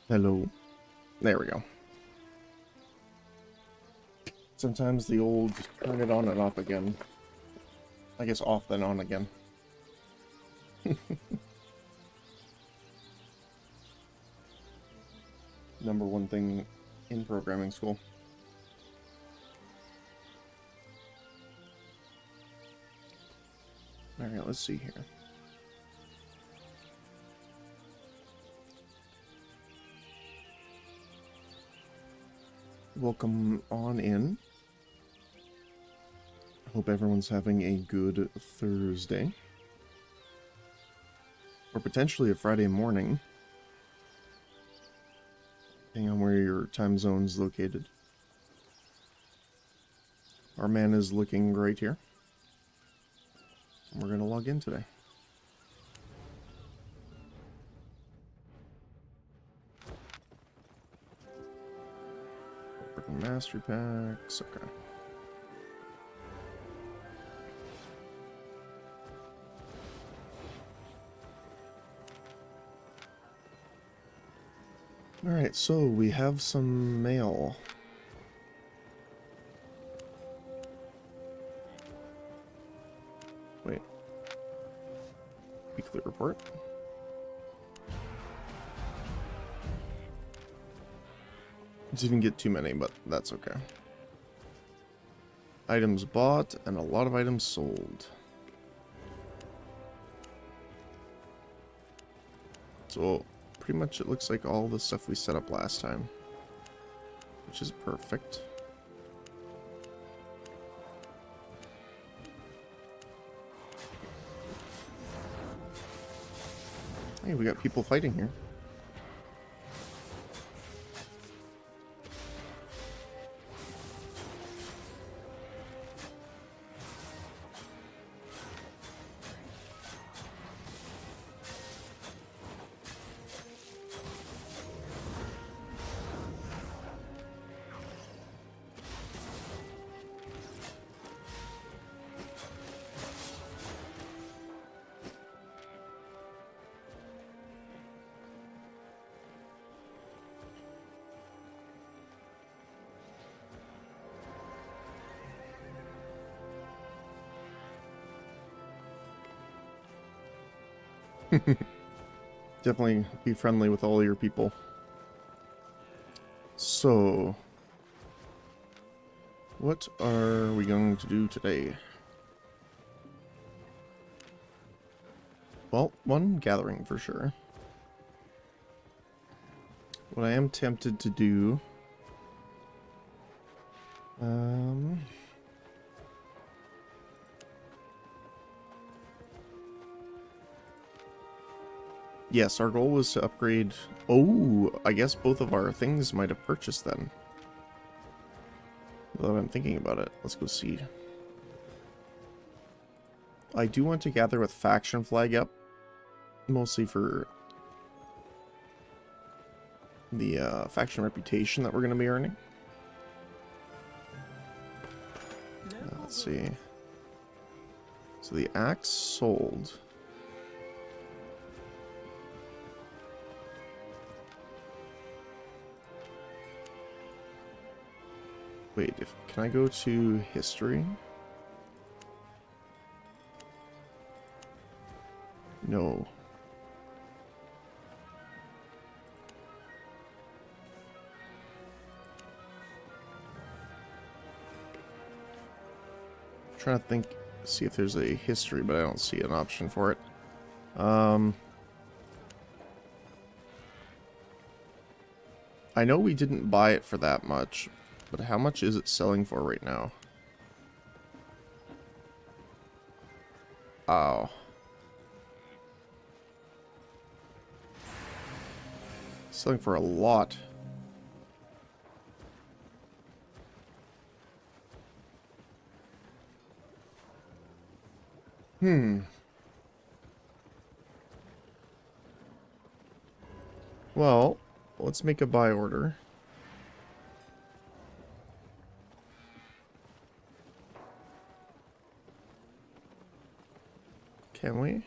Hello. There we go. Sometimes the old turn it on and off again. I guess off then on again. Number one thing in programming school. Alright, let's see here. Welcome on in. Hope everyone's having a good Thursday. Or potentially a Friday morning. Depending on where your time zone's located. Our man is looking great here. We're going to log in today. Mastery packs, okay. Alright, so we have some mail. Wait. Weekly report. Didn't even get too many, but that's okay. Items bought and a lot of items sold. So pretty much it looks like all the stuff we set up last time, which is perfect. Hey, we got people fighting here. Definitely be friendly with all your people. So, what are we going to do today? Well, one gathering for sure. What I am tempted to do... Yes, our goal was to upgrade... Oh, I guess both of our things might have purchased then. Now that I'm thinking about it, let's go see. I do want to gather with faction flag up. Mostly for the faction reputation that we're going to be earning. Let's see. So the axe sold. Wait, can I go to history? No. I'm trying to think, see if there's a history, but I don't see an option for it. I know we didn't buy it for that much, but how much is it selling for right now? Oh. Selling for a lot. Well, let's make a buy order. Can we?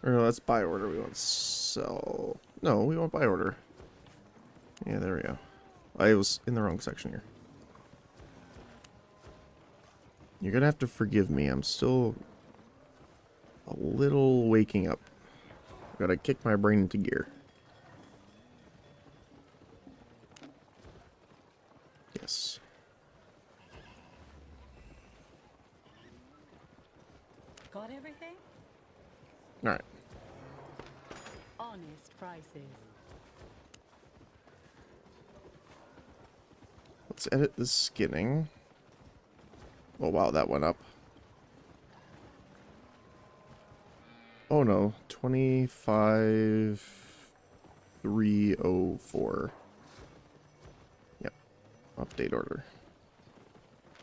Or no, that's buy order. We want sell. No, we want buy order. Yeah, there we go. I was in the wrong section here. You're gonna have to forgive me. I'm still a little waking up. Gotta kick my brain into gear. Yes. Got everything? Alright. Honest prices. Let's edit the skinning. Oh wow, that went up. Oh no, 25,304. Yep, update order.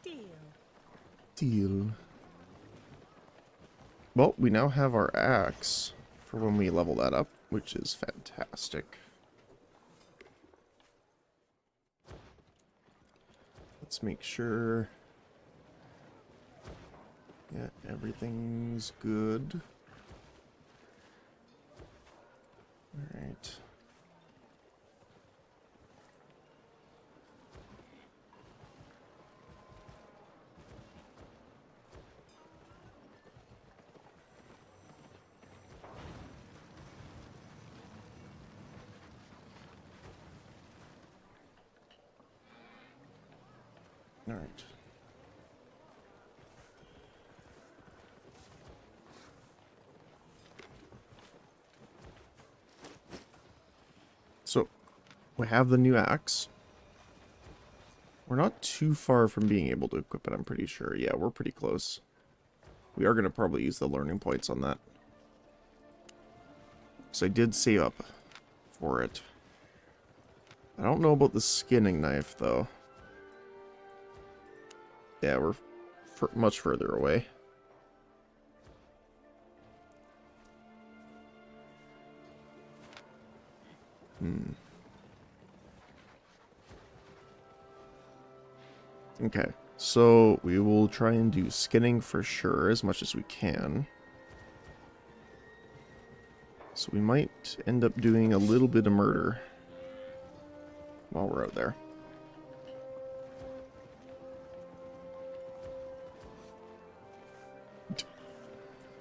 Deal. Deal. Well, we now have our axe for when we level that up, which is fantastic. Let's make sure. Yeah, everything's good. Alright. Alright. So, we have the new axe. We're not too far from being able to equip it, I'm pretty sure. Yeah, we're pretty close. We are going to probably use the learning points on that. So I did save up for it. I don't know about the skinning knife, though. Yeah, we're much further away. Okay, so we will try and do skinning for sure, as much as we can. So we might end up doing a little bit of murder while we're out there.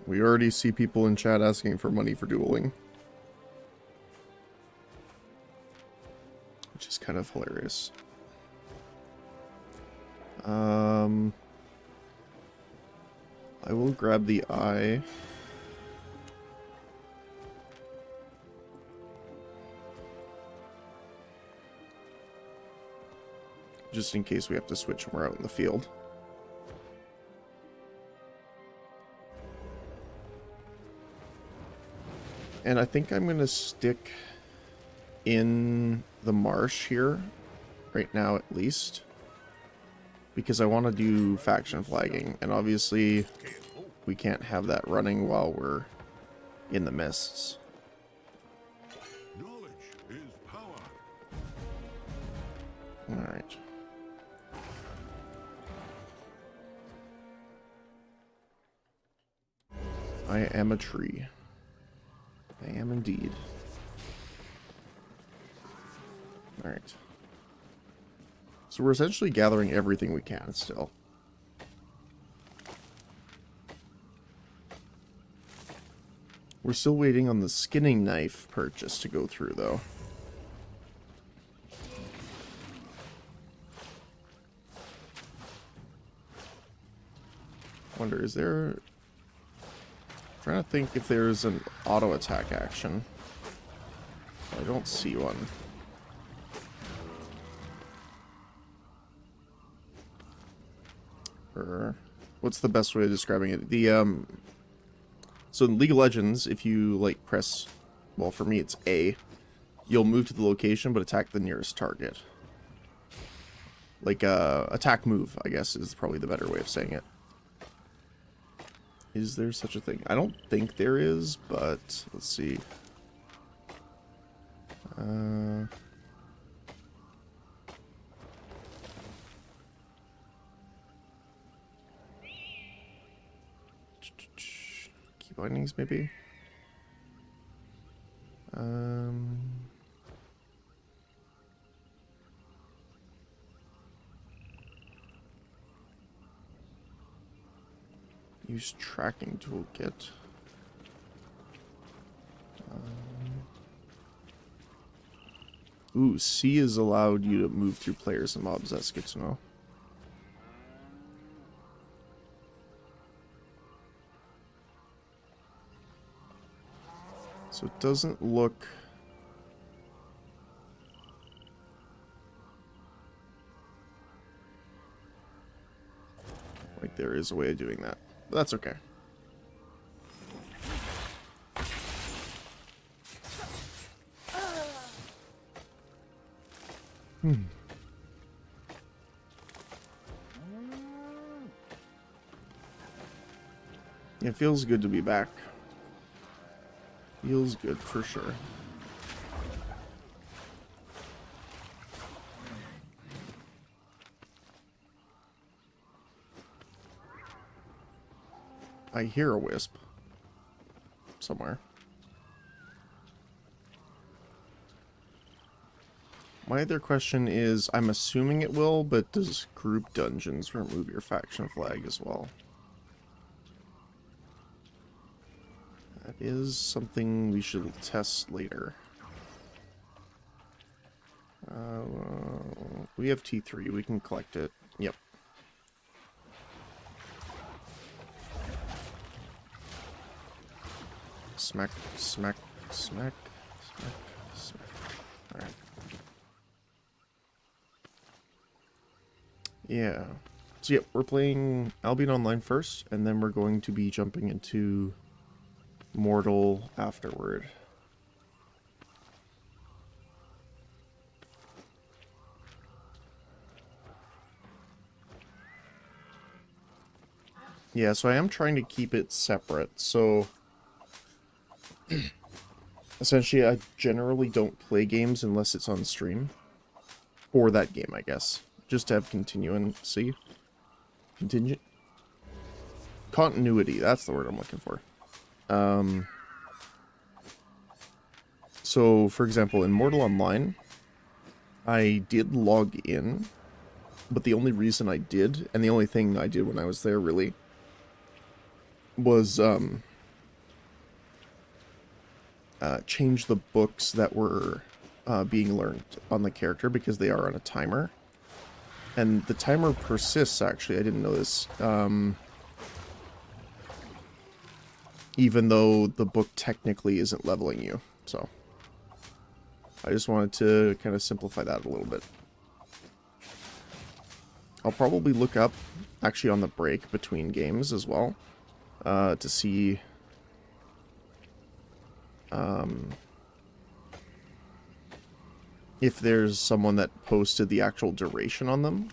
We already see people in chat asking for money for dueling, which is kind of hilarious. I will grab the eye. Just in case we have to switch when we're out in the field. And I think I'm going to stick in the marsh here, right now at least. Because I want to do faction flagging, and obviously we can't have that running while we're in the mists. Knowledge is power. Alright. I am a tree. I am indeed. Alright. So we're essentially gathering everything we can still. We're still waiting on the skinning knife purchase to go through, though. Wonder, is there... I'm trying to think if there's an auto attack action. I don't see one. Or what's the best way of describing it? So in League of Legends, if you like press, well, for me it's A, you'll move to the location but attack the nearest target. Like attack move, I guess, is probably the better way of saying it. Is there such a thing? I don't think there is, but let's see. Key bindings, maybe? Use tracking toolkit. Ooh, C has allowed you to move through players and mobs. That's good to know. So it doesn't look... like there is a way of doing that. But that's okay. It feels good to be back. Feels good for sure. I hear a wisp somewhere. My other question is, I'm assuming it will, but does group dungeons remove your faction flag as well? That is something we should test later. We have T3, we can collect it. Yep. Smack, smack, smack, smack, smack. Alright. Yeah. So yeah, we're playing Albion Online first, and then we're going to be jumping into Mortal afterward. Yeah, so I am trying to keep it separate, so... essentially, I generally don't play games unless it's on stream. For that game, I guess. Just to have continuity. Continuity, that's the word I'm looking for. So, for example, in Mortal Online, I did log in, but the only reason I did, and the only thing I did when I was there, really, was, change the books that were being learned on the character, because they are on a timer. And the timer persists, actually, I didn't know this, even though the book technically isn't leveling you, so... I just wanted to kind of simplify that a little bit. I'll probably look up, actually on the break between games as well, to see if there's someone that posted the actual duration on them.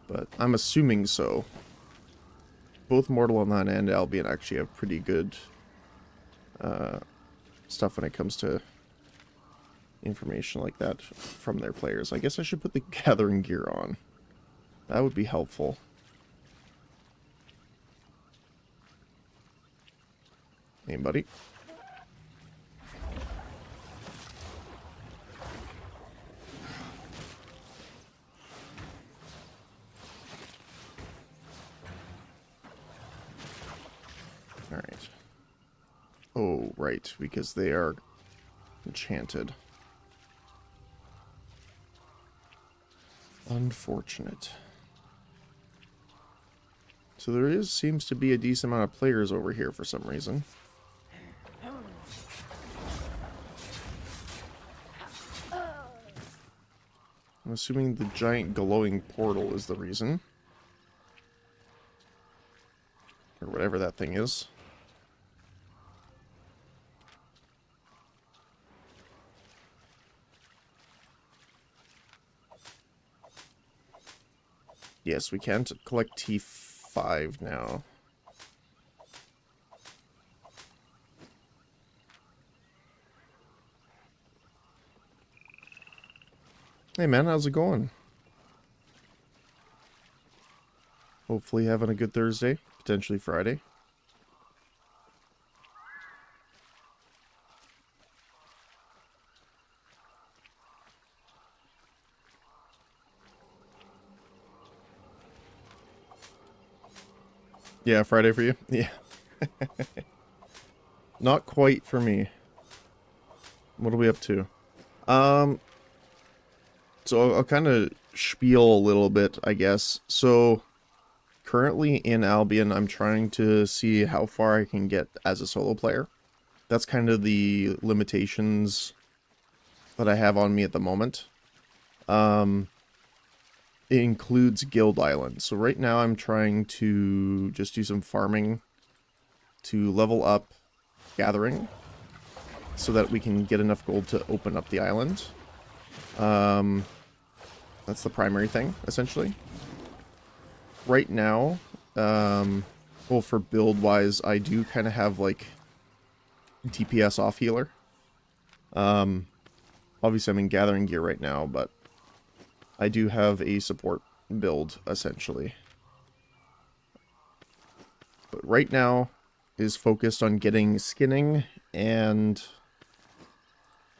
But I'm assuming so. Both Mortal Online and Albion actually have pretty good stuff when it comes to information like that from their players. I guess I should put the gathering gear on. That would be helpful. Hey, buddy. Alright. Oh, right, because they are enchanted. Unfortunate. So there seems to be a decent amount of players over here for some reason. I'm assuming the giant glowing portal is the reason. Or whatever that thing is. Yes, we can collect T5 now. Hey man, how's it going? Hopefully having a good Thursday, potentially Friday. Yeah, Friday for you? Yeah. Not quite for me. What are we up to? Um, so I'll kind of spiel a little bit, I guess. So currently in Albion, I'm trying to see how far I can get as a solo player. That's kind of the limitations that I have on me at the moment. It includes Guild Island. So right now I'm trying to just do some farming to level up gathering so that we can get enough gold to open up the island. That's the primary thing, essentially. Right now, well, for build-wise, I do kind of have, like, DPS off healer. Obviously I'm in gathering gear right now, but I do have a support build, essentially. But right now is focused on getting skinning and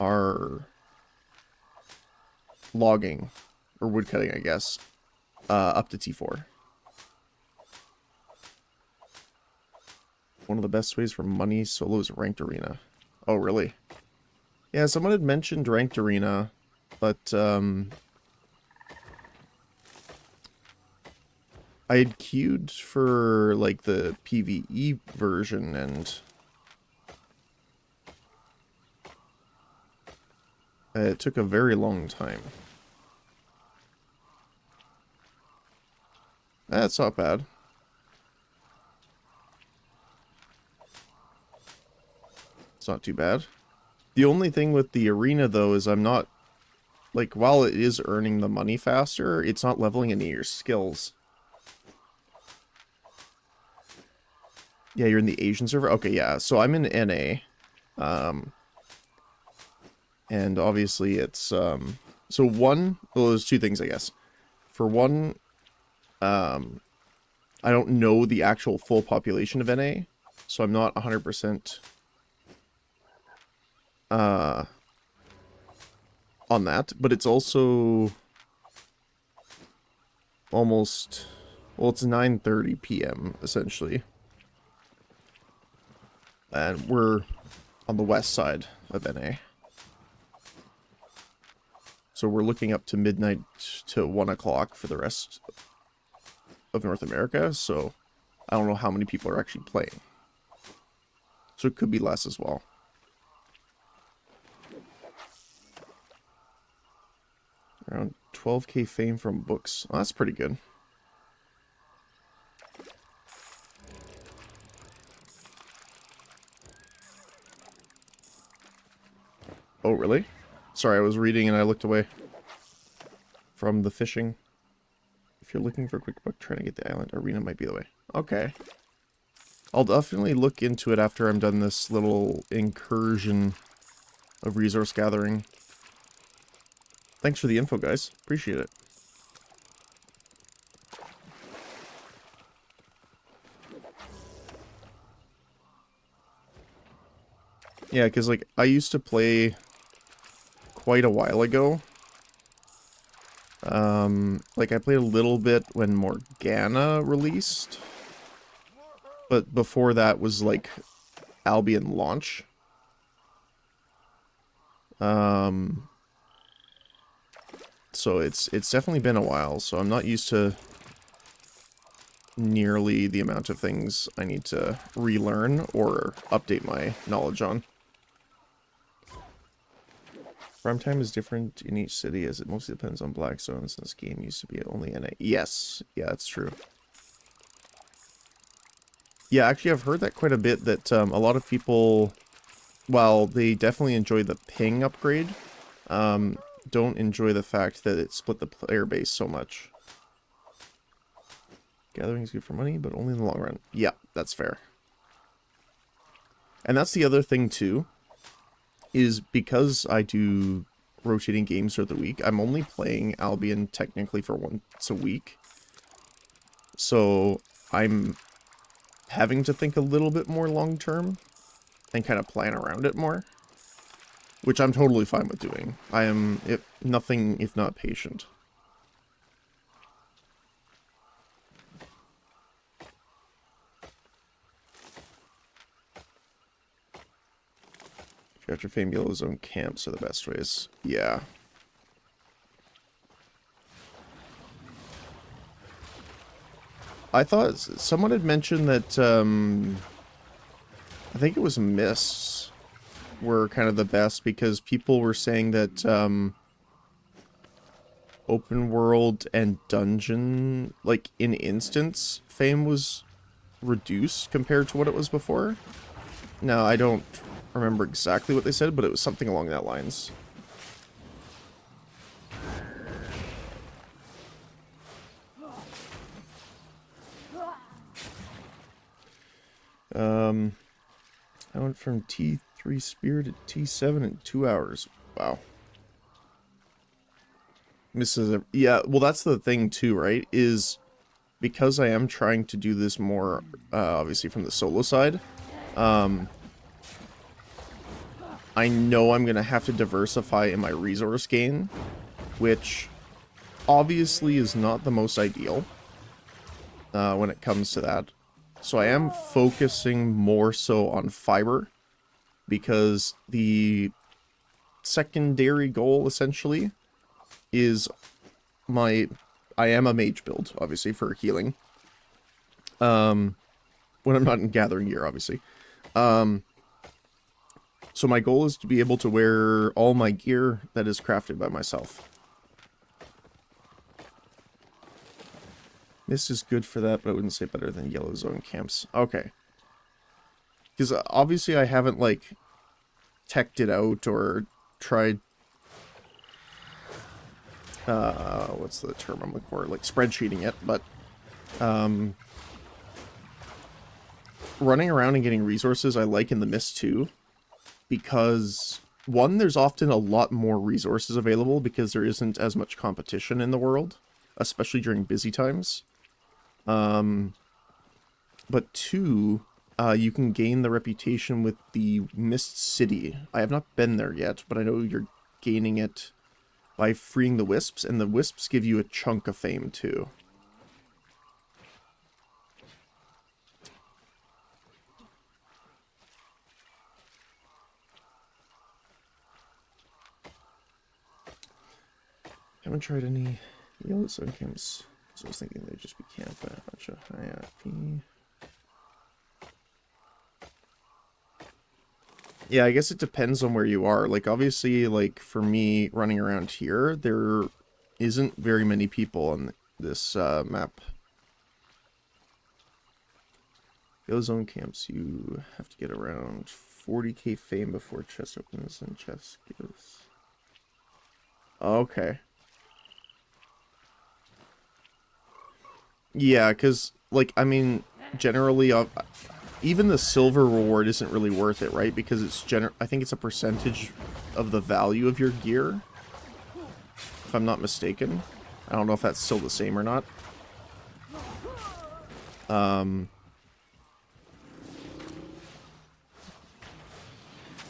our logging, or woodcutting, I guess, up to T4. One of the best ways for money solo is ranked arena. Oh, really? Yeah, someone had mentioned ranked arena, but I had queued for, like, the PvE version, and it took a very long time. That's not bad. It's not too bad. The only thing with the arena, though, is I'm not, like, while it is earning the money faster, it's not leveling any of your skills. Yeah, you're in the Asian server? Okay, yeah. So I'm in NA. And obviously it's, so one, well, there's two things, I guess. For one, I don't know the actual full population of NA, so I'm not 100% on that, but it's also almost, well, it's 9:30 p.m. essentially. And we're on the west side of NA. So we're looking up to midnight to 1 o'clock for the rest of North America, so I don't know how many people are actually playing. So it could be less as well. Around 12k fame from books. Oh, that's pretty good. Oh, really? Sorry, I was reading and I looked away from the fishing. If you're looking for a quick book, trying to get the island arena might be the way. Okay. I'll definitely look into it after I'm done this little incursion of resource gathering. Thanks for the info, guys. Appreciate it. Yeah, because, like, I used to play quite a while ago. Like, I played a little bit when Morgana released. But before that was, like, Albion launch. So it's definitely been a while, so I'm not used to nearly the amount of things I need to relearn or update my knowledge on. Prime time is different in each city as it mostly depends on Blackstone since this game used to be only NA. Yes, yeah, that's true. Yeah, actually I've heard that quite a bit, that a lot of people, while they definitely enjoy the ping upgrade, don't enjoy the fact that it split the player base so much. Gathering is good for money, but only in the long run. Yeah, that's fair. And that's the other thing too, is because I do rotating games throughout the week, I'm only playing Albion technically for once a week. So I'm having to think a little bit more long term and kind of plan around it more, which I'm totally fine with doing. I am nothing if not patient. Got your fame, yellow zone camps are the best ways. Yeah. I thought someone had mentioned that, I think it was mists were kind of the best because people were saying that, open world and dungeon, like, in instance, fame was reduced compared to what it was before. Now, I don't remember exactly what they said, but it was something along that lines. I went from T3 Spear to T7 in 2 hours. Wow. Yeah, well, that's the thing too, right? Is because I am trying to do this more, obviously from the solo side, I know I'm going to have to diversify in my resource gain, which obviously is not the most ideal when it comes to that. So I am focusing more so on fiber, because the secondary goal, essentially, is I am a mage build, obviously, for healing. When I'm not in gathering gear, obviously. So my goal is to be able to wear all my gear that is crafted by myself. This is good for that, but I wouldn't say better than yellow zone camps. Okay. Because obviously I haven't, like, teched it out or tried... what's the term I'm looking for? Like, spreadsheeting it, but... running around and getting resources I like in the mist too. Because, one, there's often a lot more resources available because there isn't as much competition in the world. Especially during busy times. But two, you can gain the reputation with the Mist City. I have not been there yet, but I know you're gaining it by freeing the wisps, and the wisps give you a chunk of fame too. Haven't tried any yellow zone camps. So I was thinking they'd just be camp at a bunch of high RP. Yeah, I guess it depends on where you are. Like, obviously, like, for me, running around here, there isn't very many people on this map. Yellow zone camps, you have to get around 40k fame before chest opens and chest gives. Okay. Yeah, because, like, I mean, generally, even the silver reward isn't really worth it, right? Because it's I think it's a percentage of the value of your gear, if I'm not mistaken. I don't know if that's still the same or not.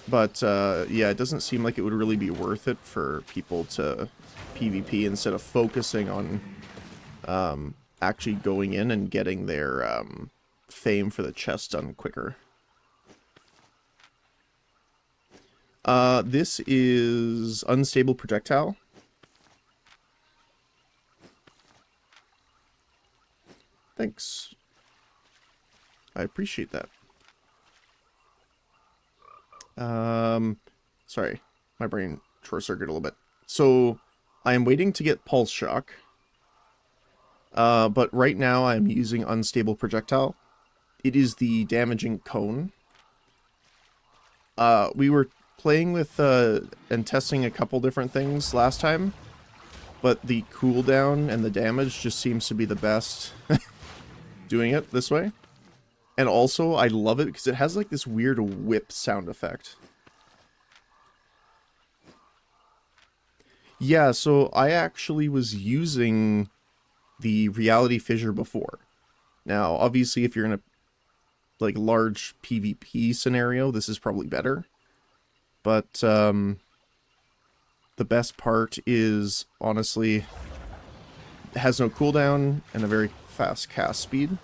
But, yeah, it doesn't seem like it would really be worth it for people to PvP instead of focusing on, actually going in and getting their fame for the chest done quicker. This is Unstable Projectile. Thanks. I appreciate that. Sorry, my brain short-circuited a little bit. So, I am waiting to get Pulse Shock. But right now I'm using Unstable Projectile. It is the damaging cone. We were playing with, and testing a couple different things last time, but the cooldown and the damage just seems to be the best doing it this way. And also, I love it because it has like this weird whip sound effect. Yeah, so I actually was using the Reality Fissure before. Now, obviously, if you're in a like large PvP scenario, this is probably better. But the best part is, honestly, it has no cooldown and a very fast cast speed.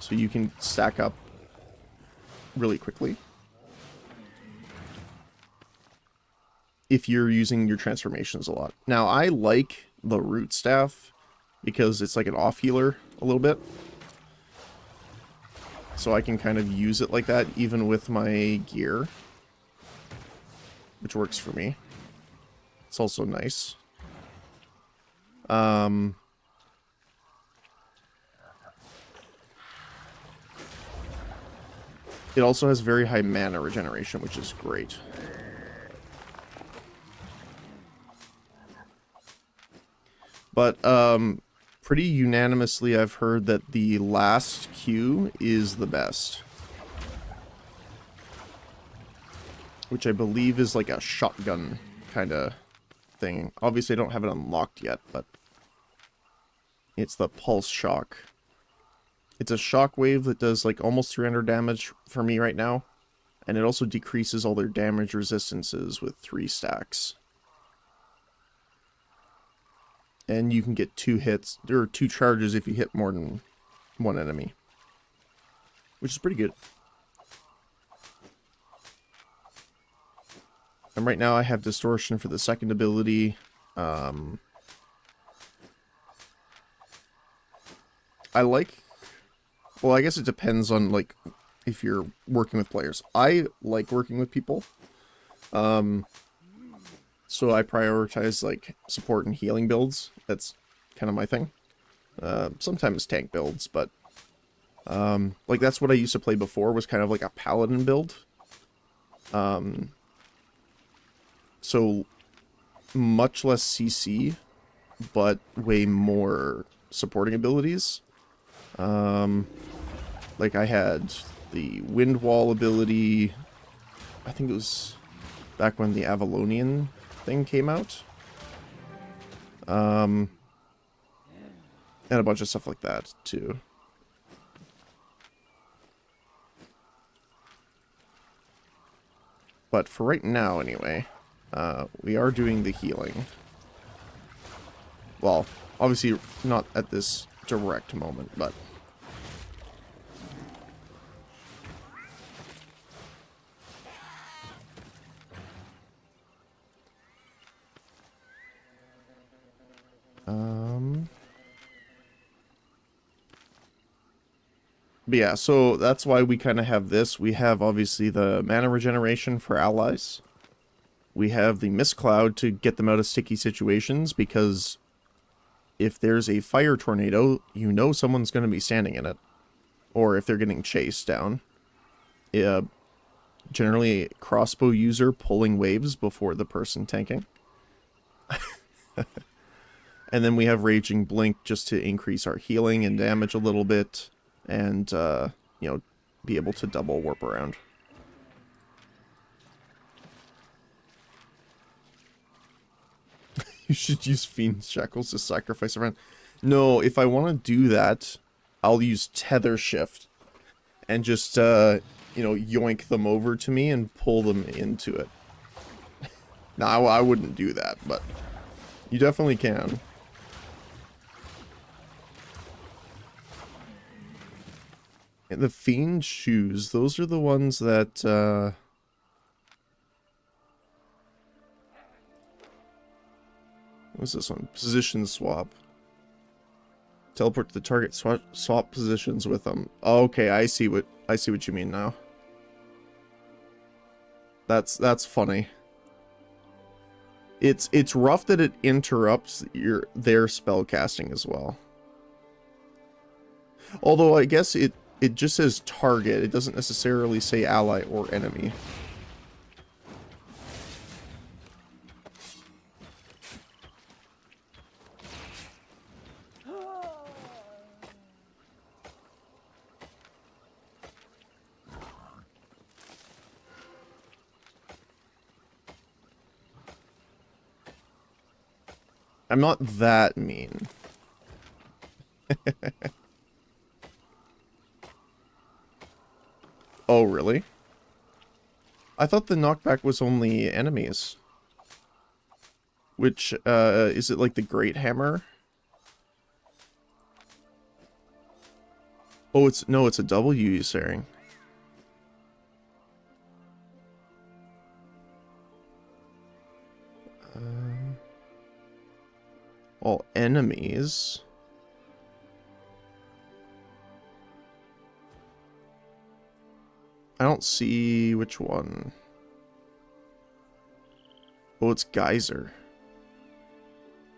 So you can stack up really quickly. if you're using your transformations a lot. Now, I like the root staff because it's like an off healer a little bit. So I can kind of use it like that even with my gear, which works for me. It's also nice. It also has very high mana regeneration, which is great. But, pretty unanimously I've heard that the last Q is the best. Which I believe is like a shotgun kind of thing. Obviously I don't have it unlocked yet, but it's the pulse shock. It's a shockwave that does like almost 300 damage for me right now. And it also decreases all their damage resistances with 3 stacks. And you can get 2 hits, or 2 charges if you hit more than 1 enemy. Which is pretty good. And right now I have distortion for the second ability. I like... Well, I guess it depends on, like, if you're working with players. I like working with people. So I prioritize, like, support and healing builds. That's kind of my thing. Sometimes tank builds, but... like, that's what I used to play before, was kind of like a paladin build. So, much less CC, but way more supporting abilities. Like, I had the Wind Wall ability, I think it was back when the Avalonian thing came out. And a bunch of stuff like that, too. But for right now, anyway, we are doing the healing. Well, obviously not at this direct moment, but... But yeah, so that's why we kind of have this. We have, obviously, the mana regeneration for allies. We have the Mist Cloud to get them out of sticky situations, because if there's a fire tornado, you know someone's going to be standing in it. Or if they're getting chased down. Generally, a crossbow user pulling waves before the person tanking. And then we have Raging Blink just to increase our healing and damage a little bit. And, you know, be able to double warp around. You should use Fiend Shackles to sacrifice a friend. No, if I want to do that, I'll use Tether Shift. And just, you know, yoink them over to me and pull them into it. Now, I wouldn't do that, but you definitely can. And the Fiend Shoes, those are the ones that, what's this one? Position swap. Teleport to the target, swap positions with them. Oh, okay, I see what you mean now. That's funny. It's rough that it interrupts their spell casting as well. Although I guess it just says target. It doesn't necessarily say ally or enemy. I'm not that mean. Oh, really? I thought the knockback was only enemies. Which, is it like the Great Hammer? Oh, it's a W you're saying. enemies. I don't see which one. Oh, it's Geyser.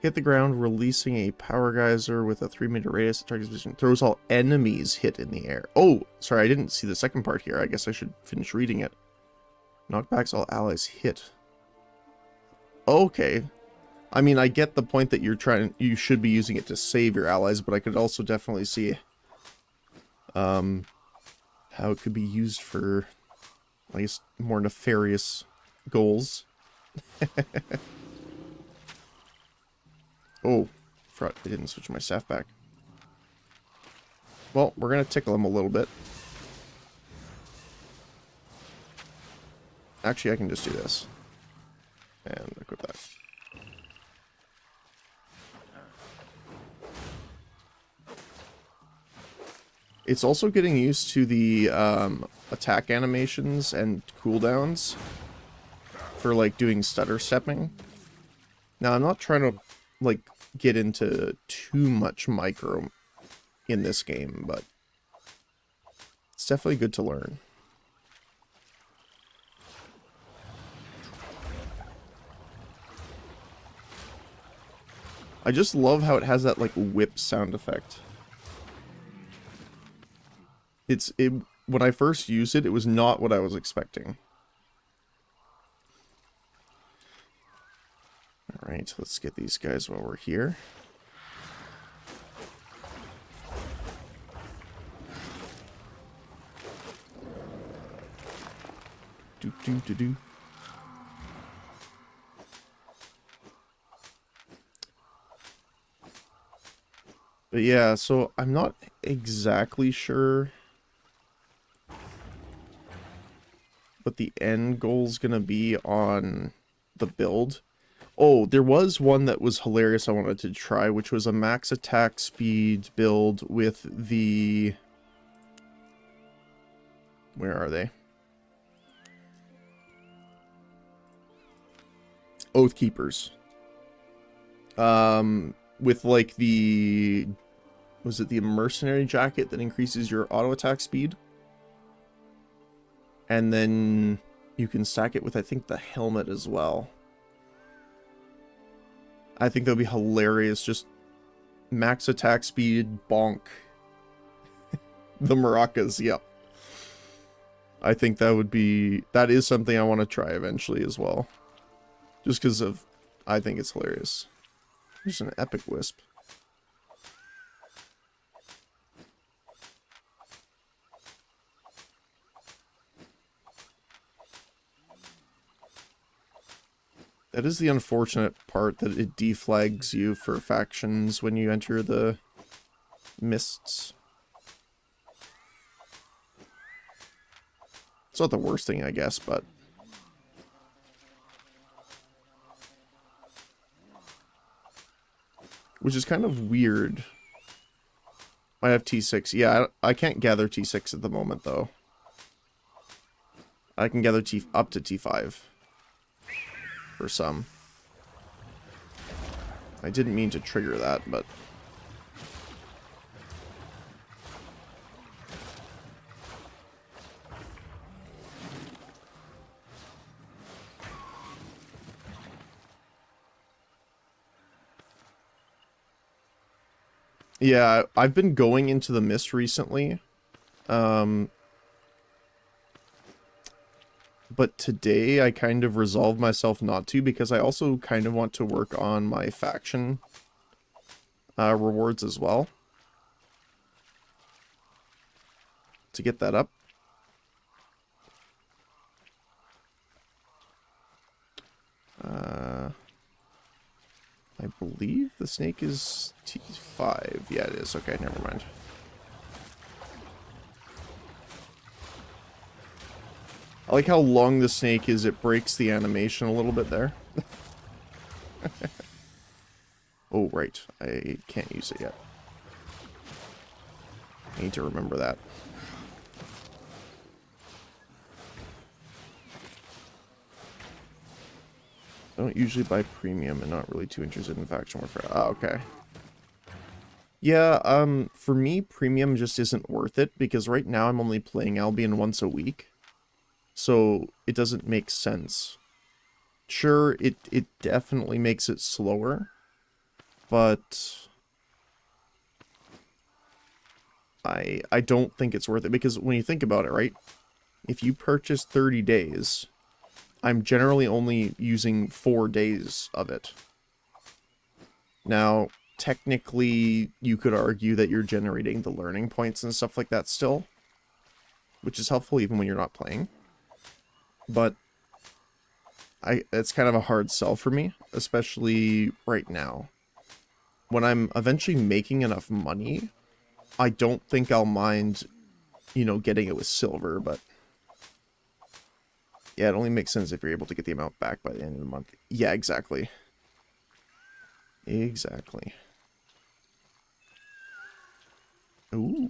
Hit the ground, releasing a power geyser with a 3-meter radius. Target's position throws all enemies hit in the air. Oh, sorry, I didn't see the second part here. I guess I should finish reading it. Knockbacks all allies hit. Okay. I mean, I get the point that you should be using it to save your allies, but I could also definitely see how it could be used for, I guess, more nefarious goals. Oh, I didn't switch my staff back. Well, we're going to tickle him a little bit. Actually, I can just do this. And equip that. It's also getting used to the attack animations and cooldowns for, like, doing stutter stepping. Now, I'm not trying to, like, get into too much micro in this game, but it's definitely good to learn. I just love how it has that, like, whip sound effect. When I first used it, it was not what I was expecting. Alright, let's get these guys while we're here. Do. But yeah, so I'm not exactly sure what the end goal's gonna be on the build. Oh, there was one that was hilarious I wanted to try, which was a max attack speed build with the... Where are they? Oathkeepers. With like the... Was it the mercenary jacket that increases your auto attack speed? And then you can stack it with, I think, the helmet as well. I think that would be hilarious. Just max attack speed, bonk. The maracas, yep. I think that is something I want to try eventually as well. Just because of, I think it's hilarious. There's an epic wisp. That is the unfortunate part, that it deflags you for factions when you enter the mists. It's not the worst thing, I guess, but... Which is kind of weird. I have T6. Yeah, I can't gather T6 at the moment, though. I can gather up to T5. For some. I didn't mean to trigger that, but... Yeah, I've been going into the mist recently. But today I kind of resolved myself not to, because I also kind of want to work on my faction rewards as well. To get that up. I believe the snake is T5. Yeah, it is. Okay, never mind. I like how long the snake is. It breaks the animation a little bit there. Oh, right. I can't use it yet. I need to remember that. I don't usually buy premium and not really too interested in faction warfare. Oh, okay. Yeah, for me, premium just isn't worth it because right now I'm only playing Albion once a week. So it doesn't make sense. Sure, it definitely makes it slower, but I don't think it's worth it because when you think about it, right? If you purchase 30 days, I'm generally only using 4 days of it. Now, technically, you could argue that you're generating the learning points and stuff like that still, which is helpful even when you're not playing. But it's kind of a hard sell for me, especially right now. When I'm eventually making enough money, I don't think I'll mind, you know, getting it with silver, but yeah, it only makes sense if you're able to get the amount back by the end of the month. Yeah, exactly. Exactly. Ooh.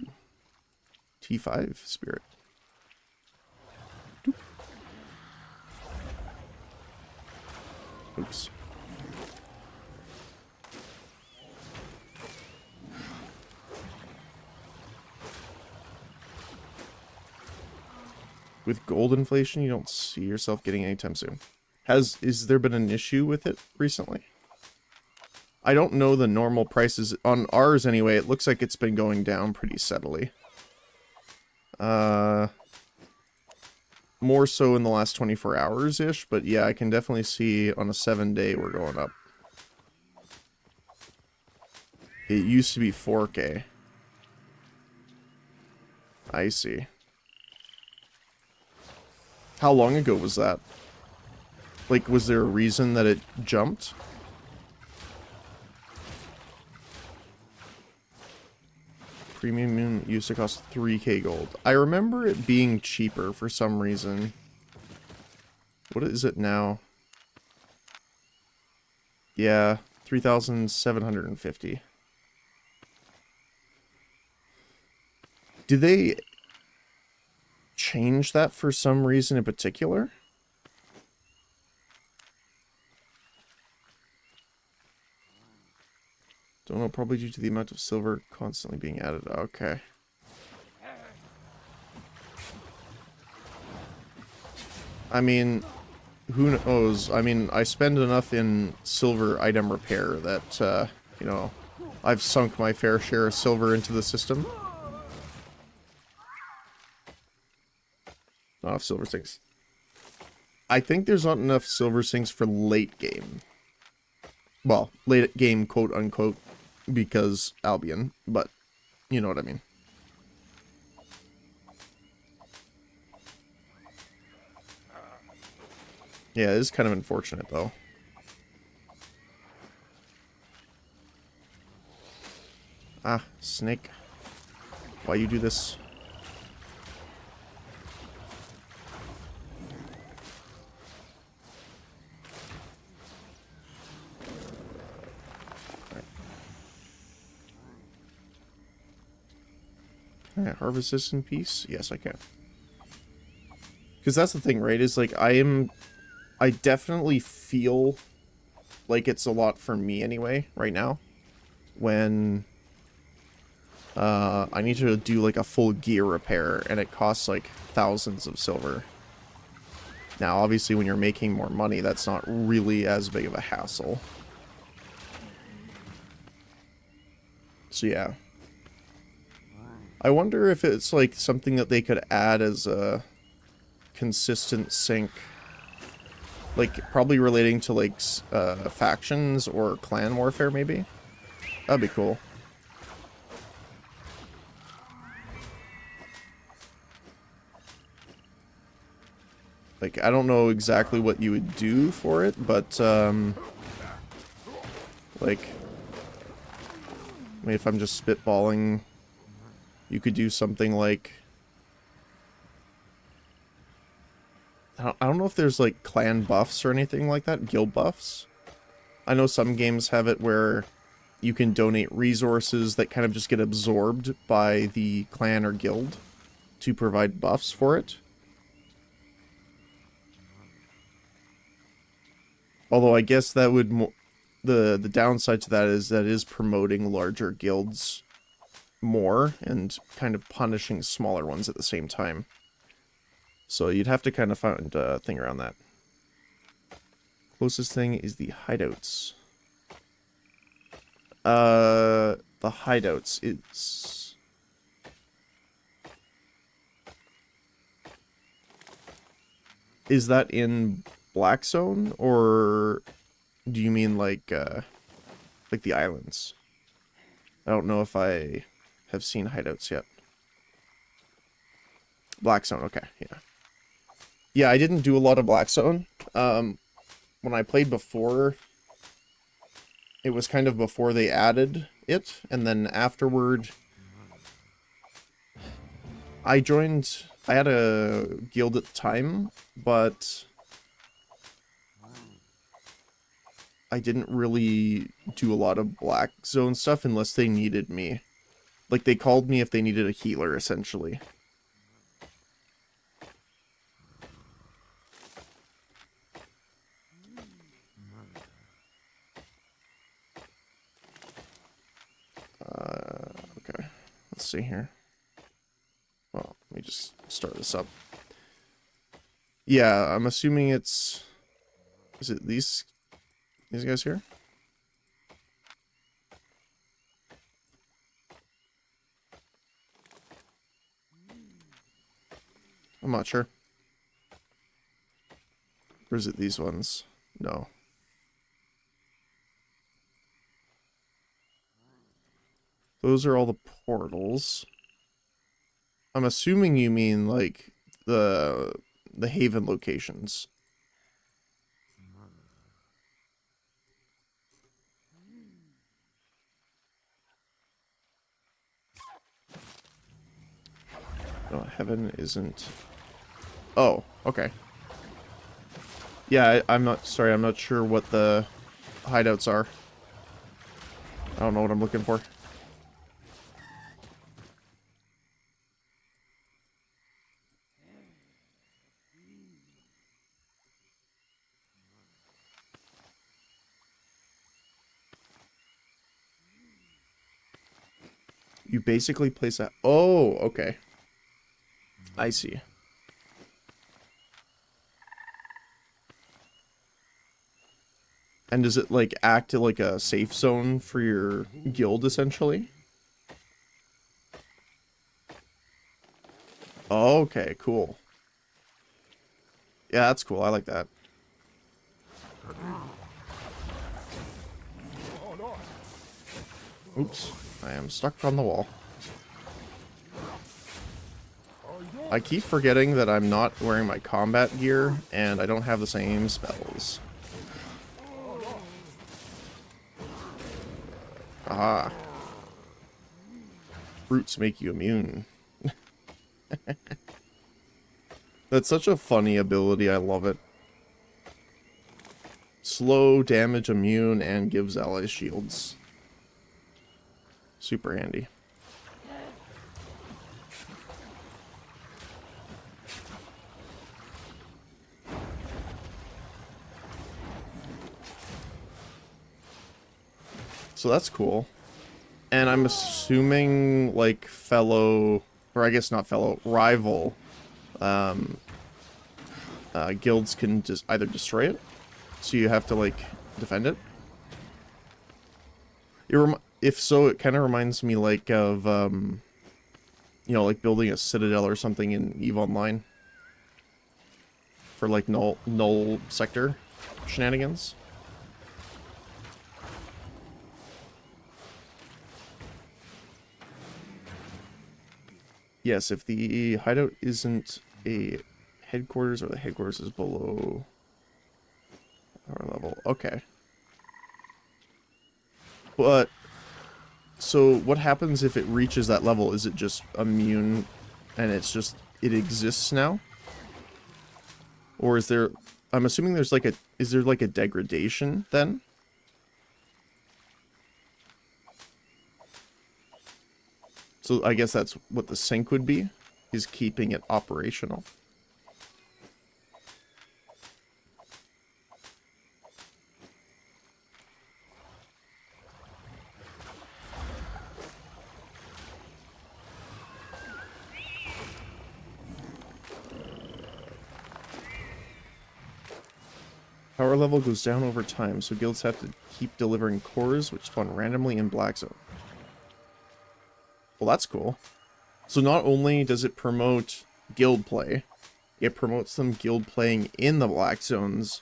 T5 spirit. Doop. Oops. With gold inflation, you don't see yourself getting anytime soon. Is there been an issue with it recently? I don't know the normal prices. On ours anyway, it looks like it's been going down pretty steadily. More so in the last 24 hours-ish, but yeah, I can definitely see on a 7-day we're going up. It used to be 4K. I see. How long ago was that? Like, was there a reason that it jumped? Premium used to cost 3K gold. I remember it being cheaper for some reason. What is it now? Yeah, 3,750. Did they change that for some reason in particular? Don't know, probably due to the amount of silver constantly being added. Okay. I mean, who knows? I mean, I spend enough in silver item repair that, you know, I've sunk my fair share of silver into the system. Not enough silver sinks. I think there's not enough silver sinks for late game. Well, late game, quote unquote, because Albion, but you know what I mean. Yeah, it is kind of unfortunate, though. Ah, snake. Why you do this? Can I harvest this in peace? Yes, I can. Because that's the thing, right? Is like, I definitely feel like it's a lot for me anyway, right now. When I need to do like a full gear repair and it costs like thousands of silver. Now, obviously, when you're making more money, that's not really as big of a hassle. So yeah. I wonder if it's like something that they could add as a consistent sync. Like, probably relating to like factions or clan warfare, maybe? That'd be cool. Like, I don't know exactly what you would do for it, but, like, I mean, if I'm just spitballing, you could do something like, I don't know if there's, like, clan buffs or anything like that, guild buffs. I know some games have it where you can donate resources that kind of just get absorbed by the clan or guild to provide buffs for it. Although I guess that would the downside to that is that it is promoting larger guilds more and kind of punishing smaller ones at the same time. So you'd have to kind of find a thing around that. Closest thing is the hideouts. The hideouts, it's... Is that in Black Zone, or do you mean like the islands? I don't know if I have seen hideouts yet. Black Zone, okay, yeah. Yeah, I didn't do a lot of Black Zone. When I played before, it was kind of before they added it, and then afterward, I had a guild at the time, but I didn't really do a lot of Black Zone stuff unless they needed me. Like, they called me if they needed a healer, essentially. Okay, let's see here. Well, let me just start this up. Yeah, I'm assuming it's... Is it these guys here? I'm not sure. Or is it these ones? No. Those are all the portals. I'm assuming you mean, like, the Haven locations. No, Heaven isn't... Oh, okay. Yeah, I'm not... Sorry, I'm not sure what the hideouts are. I don't know what I'm looking for. You basically place that... Oh, okay. I see. And does it, like, act like a safe zone for your guild, essentially? Okay, cool. Yeah, that's cool. I like that. Oops. I am stuck on the wall. I keep forgetting that I'm not wearing my combat gear, and I don't have the same spells. Aha. Fruits make you immune. That's such a funny ability, I love it. Slow, damage, immune, and gives allies shields. Super handy. So that's cool. And I'm assuming, like, fellow, or I guess not fellow, rival guilds can just either destroy it, so you have to, like, defend it. If so, it kind of reminds me, like, of, you know, like building a citadel or something in EVE Online. For, like, null sector shenanigans. Yes, if the hideout isn't a headquarters, or the headquarters is below our level. Okay. But, so what happens if it reaches that level? Is it just immune and it's just, it exists now? Or is there, I'm assuming there's like a, is there like a degradation then? So I guess that's what the sync would be, is keeping it operational. Power level goes down over time, so guilds have to keep delivering cores, which spawn randomly in Black Zone. Well, that's cool. So not only does it promote guild play, it promotes them guild playing in the Black Zones,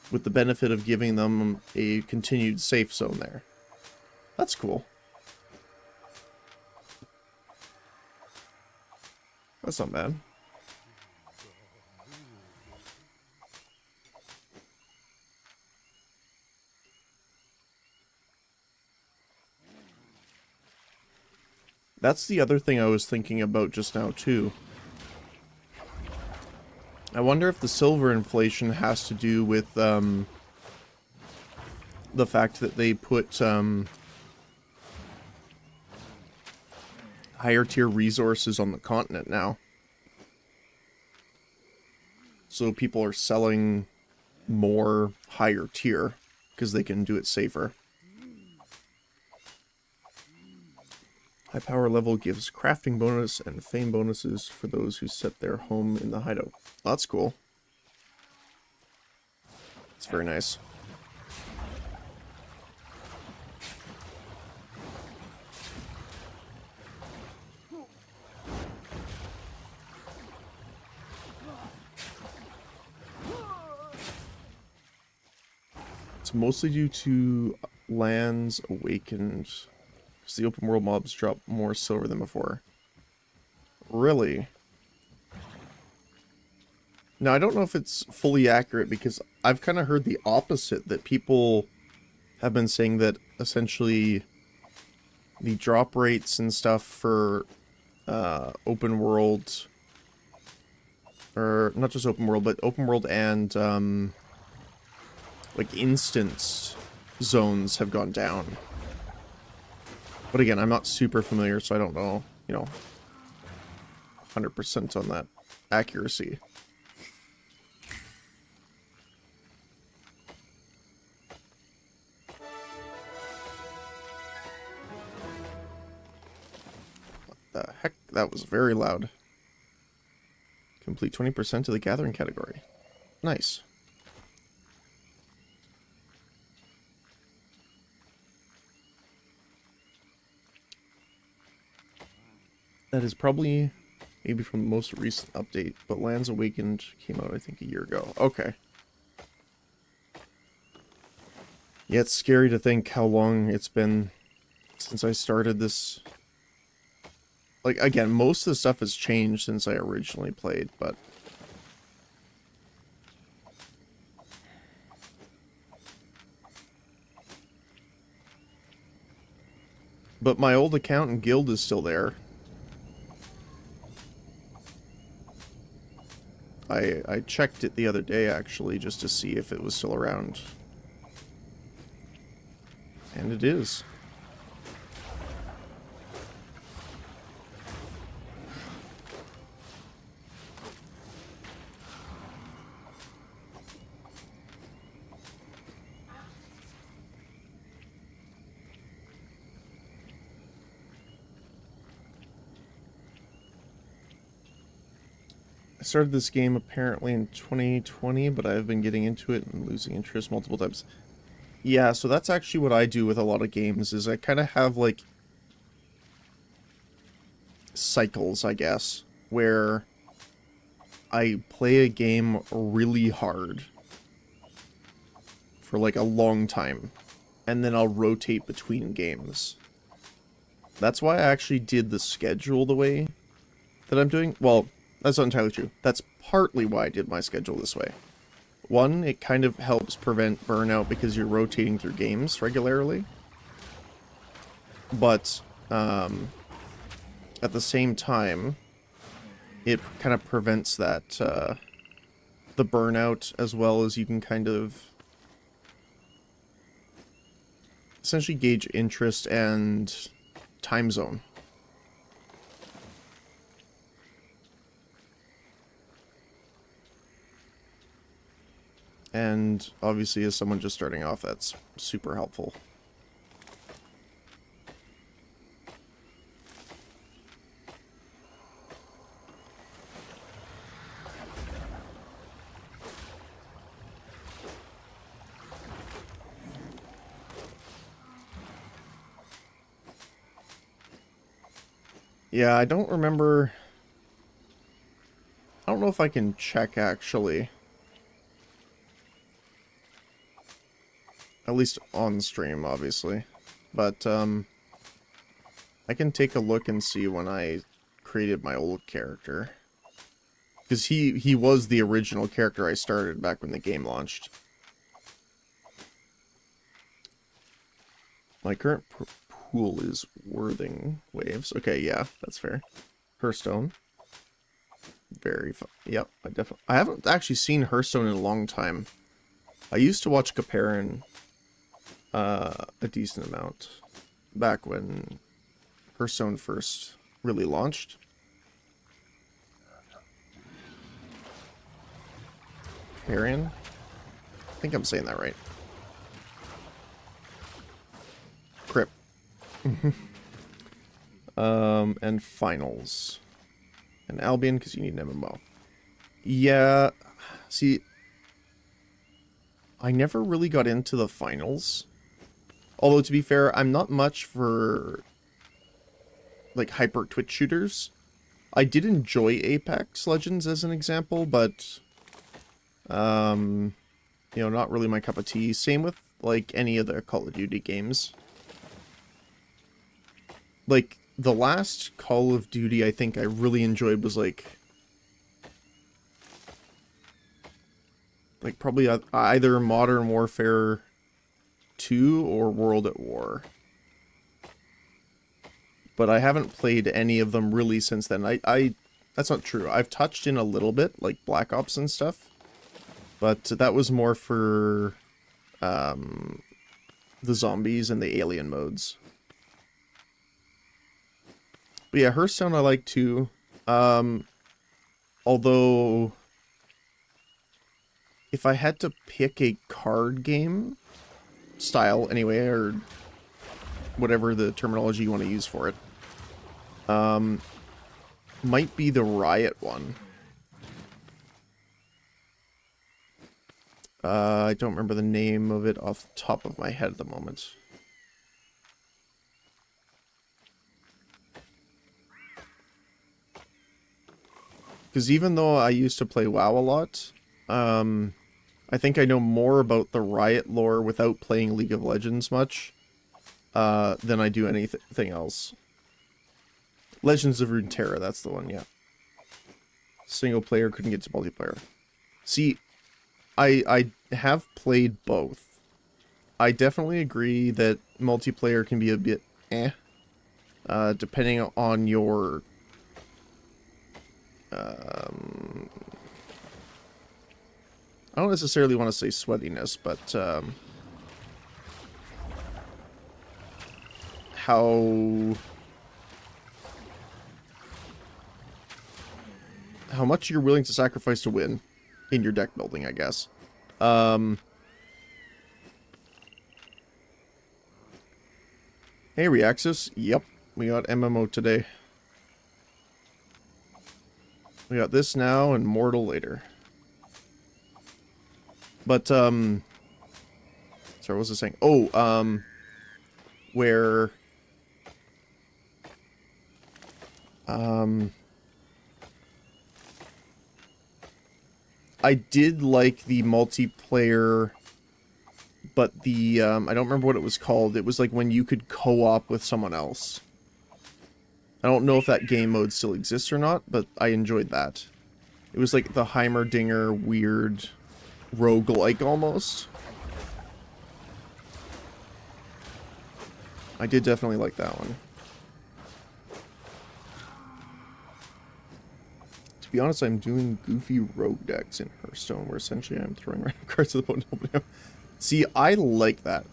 with the benefit of giving them a continued safe zone there. That's cool. That's not bad. That's the other thing I was thinking about just now, too. I wonder if the silver inflation has to do with, the fact that they put, higher tier resources on the continent now. So people are selling more higher tier, because they can do it safer. High power level gives crafting bonus and fame bonuses for those who set their home in the hideout. Oh, that's cool. It's very nice. It's mostly due to lands awakened. Because the open world mobs drop more silver than before. Really? Now, I don't know if it's fully accurate, because I've kind of heard the opposite, that people have been saying that essentially the drop rates and stuff for open world, or not just open world, but open world and like instance zones have gone down. But again, I'm not super familiar, so I don't know, 100% on that accuracy. What the heck? That was very loud. Complete 20% of the gathering category. Nice. That is probably maybe from the most recent update, but Lands Awakened came out, I think, a year ago. Okay. Yeah, it's scary to think how long it's been since I started this. Like, again, most of the stuff has changed since I originally played, but... But my old account and guild is still there. I checked it the other day, actually, just to see if it was still around. And it is. I started this game apparently in 2020, but I've been getting into it and losing interest multiple times. Yeah, so that's actually what I do with a lot of games, is I kind of have, like, cycles, I guess, where I play a game really hard for, like, a long time, and then I'll rotate between games. That's why I actually did the schedule the way that I'm doing. Well, that's not entirely true. That's partly why I did my schedule this way. One, it kind of helps prevent burnout because you're rotating through games regularly. But, at the same time, it kind of prevents that, the burnout, as well as you can kind of essentially gauge interest and time zone. And obviously, as someone just starting off, that's super helpful. Yeah, I don't remember. I don't know if I can check, actually. At least on stream, obviously. But, I can take a look and see when I created my old character. Because he was the original character I started back when the game launched. My current pool is Worthing Waves. Okay, yeah, that's fair. Hearthstone. Very fun. Yep, I haven't actually seen Hearthstone in a long time. I used to watch Caparin a decent amount back when Hearthstone first really launched. Caparin? I think I'm saying that right. Crypt. And finals. And Albion, because you need an MMO. Yeah, see, I never really got into the finals. Although, to be fair, I'm not much for, like, hyper Twitch shooters. I did enjoy Apex Legends as an example, but, you know, not really my cup of tea. Same with, like, any of the Call of Duty games. Like, the last Call of Duty I think I really enjoyed was, like probably either Modern Warfare 2 or World at War. But I haven't played any of them really since then. That's not true. I've touched in a little bit, like Black Ops and stuff. But that was more for the zombies and the alien modes. But yeah, Hearthstone I like too. Although, if I had to pick a card game style anyway, or whatever the terminology you want to use for it, might be the Riot one. I don't remember the name of it off the top of my head at the moment. Because even though I used to play WoW a lot, I think I know more about the Riot lore without playing League of Legends much than I do anything else. Legends of Runeterra, that's the one, yeah. Single player, couldn't get to multiplayer. See, I have played both. I definitely agree that multiplayer can be a bit depending on your I don't necessarily want to say sweatiness, but how much you're willing to sacrifice to win in your deck building, I guess. Hey, Reaxis. Yep, we got MMO today. We got this now and Mortal later. But, sorry, what was I saying? Oh, where, I did like the multiplayer, but the, I don't remember what it was called. It was like when you could co-op with someone else. I don't know if that game mode still exists or not, but I enjoyed that. It was like the Heimerdinger weird roguelike almost. I did definitely like that one. To be honest, I'm doing goofy rogue decks in Hearthstone, where essentially I'm throwing random cards to the opponent. See, I like that.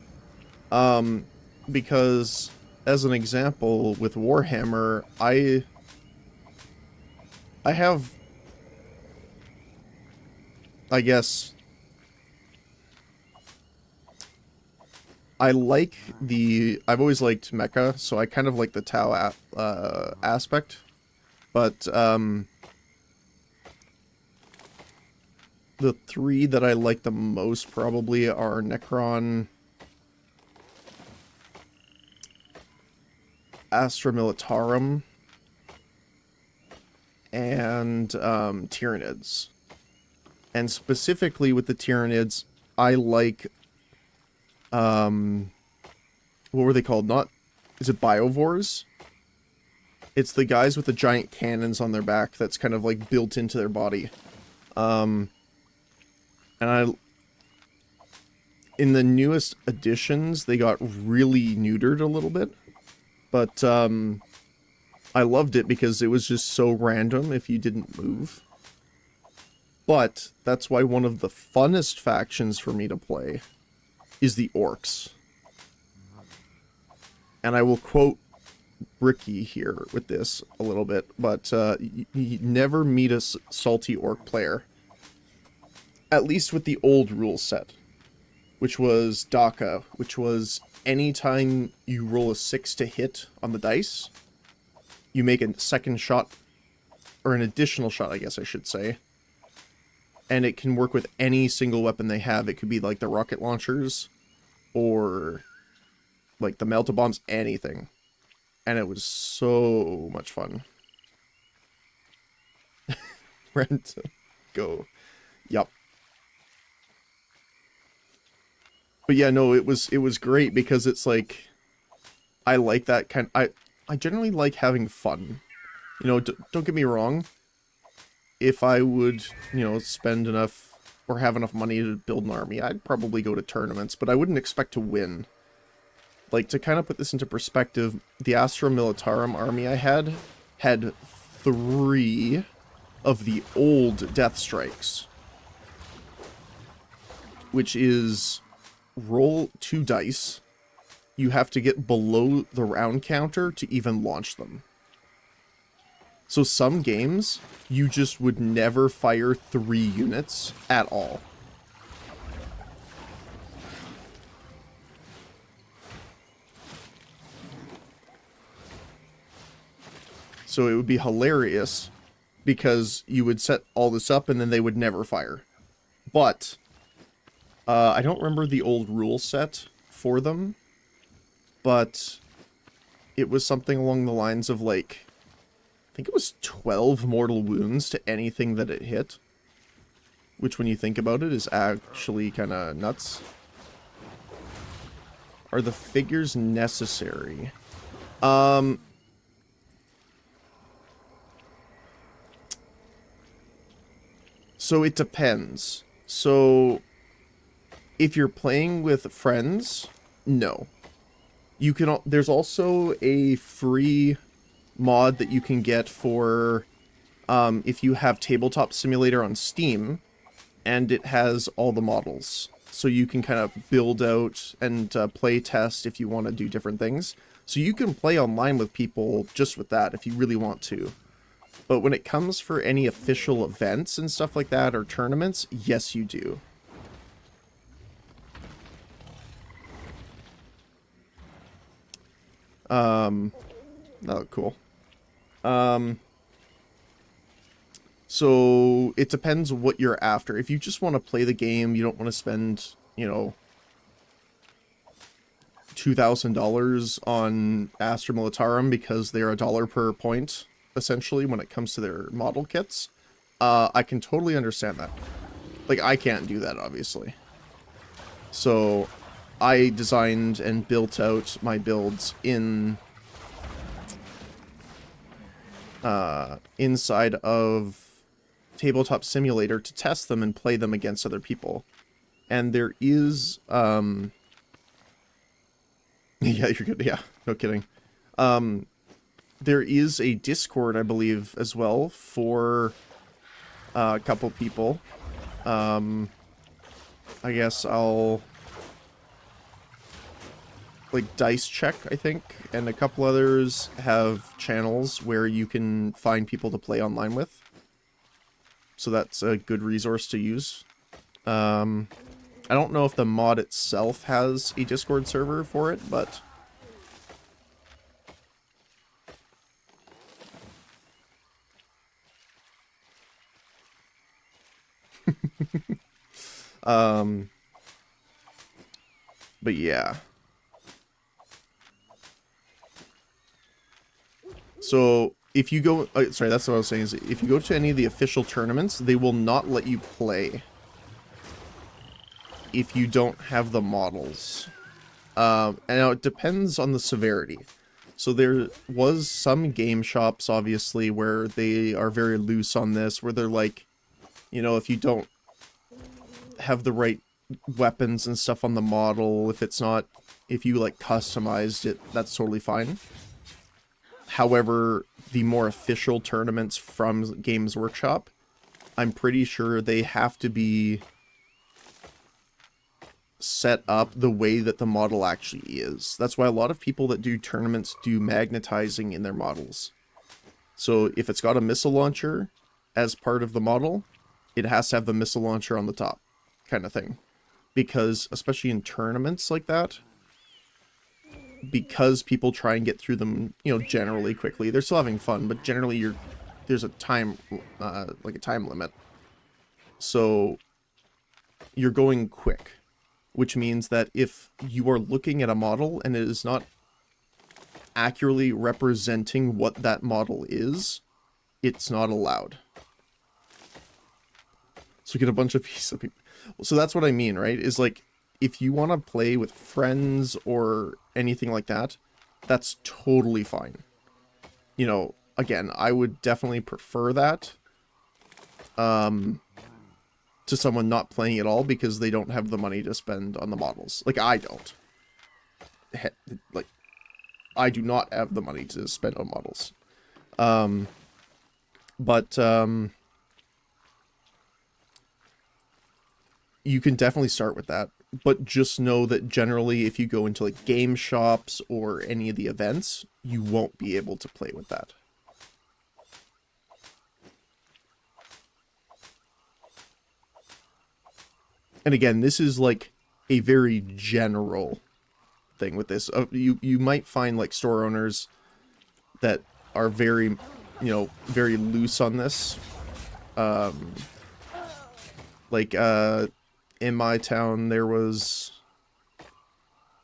Because, as an example, with Warhammer, I have, I guess, I've always liked mecha, so I kind of like the Tau aspect, but, the three that I like the most probably are Necron, Astra Militarum, and Tyranids. And specifically with the Tyranids, I like, what were they called? Is it Biovores? It's the guys with the giant cannons on their back that's kind of like built into their body. And in the newest editions, they got really neutered a little bit. But, I loved it because it was just so random if you didn't move. But that's why one of the funnest factions for me to play is the Orcs. And I will quote Bricky here with this a little bit, but you never meet a salty Orc player. At least with the old rule set, which was Daka, which was anytime you roll a 6 to hit on the dice, you make a second shot, or an additional shot, I guess I should say. And it can work with any single weapon they have. It could be like the rocket launchers, or like the melta bombs, anything. And it was so much fun. Rent, go. Yup. But yeah, no, it was great because it's like, I like that kind. I generally like having fun. You know, don't get me wrong. If I would, you know, spend enough or have enough money to build an army, I'd probably go to tournaments, but I wouldn't expect to win. Like, to kind of put this into perspective, the Astra Militarum army I had 3 of the old Death Strikes, which is roll 2 dice. You have to get below the round counter to even launch them. So some games, you just would never fire 3 units at all. So it would be hilarious because you would set all this up and then they would never fire. But I don't remember the old rule set for them, but it was something along the lines of like, I think it was 12 mortal wounds to anything that it hit. Which, when you think about it, is actually kind of nuts. Are the figures necessary? So it depends. So if you're playing with friends, no. You can. There's also a free mod that you can get for if you have Tabletop Simulator on Steam, and it has all the models. So you can kind of build out and play test if you want to do different things. So you can play online with people just with that if you really want to. But when it comes for any official events and stuff like that, or tournaments, yes, you do. Oh, cool. So it depends what you're after. If you just want to play the game, you don't want to spend, you know, $2,000 on Astra Militarum because they're $1 per point, essentially, when it comes to their model kits. I can totally understand that. Like, I can't do that, obviously. So I designed and built out my builds in inside of Tabletop Simulator to test them and play them against other people. And there is yeah, you're good. Yeah, no kidding. There is a Discord, I believe, as well for a couple people. I guess I'll like Dice Check, I think, and a couple others have channels where you can find people to play online with. So that's a good resource to use. I don't know if the mod itself has a Discord server for it, but but yeah. So if you go, sorry, that's what I was saying, is if you go to any of the official tournaments, they will not let you play if you don't have the models. And now it depends on the severity. So there was some game shops, obviously, where they are very loose on this, where they're like, you know, if you don't have the right weapons and stuff on the model, if you like customized it, that's totally fine. However, the more official tournaments from Games Workshop, I'm pretty sure they have to be set up the way that the model actually is. That's why a lot of people that do tournaments do magnetizing in their models. So if it's got a missile launcher as part of the model, it has to have the missile launcher on the top, kind of thing. Because, especially in tournaments like that, because people try and get through them, you know, generally quickly. They're still having fun, but generally there's a time, like a time limit. So you're going quick, which means that if you are looking at a model and it is not accurately representing what that model is, it's not allowed. So get a bunch of pieces of people. So that's what I mean, right? Is like, if you want to play with friends or anything like that, that's totally fine. You know, again, I would definitely prefer that to someone not playing at all because they don't have the money to spend on the models. Like, I don't. Like, I do not have the money to spend on models. You can definitely start with that. But just know that generally, if you go into like game shops or any of the events, you won't be able to play with that. And again, this is like a very general thing with this. You might find like store owners that are very, you know, very loose on this. In my town, there was,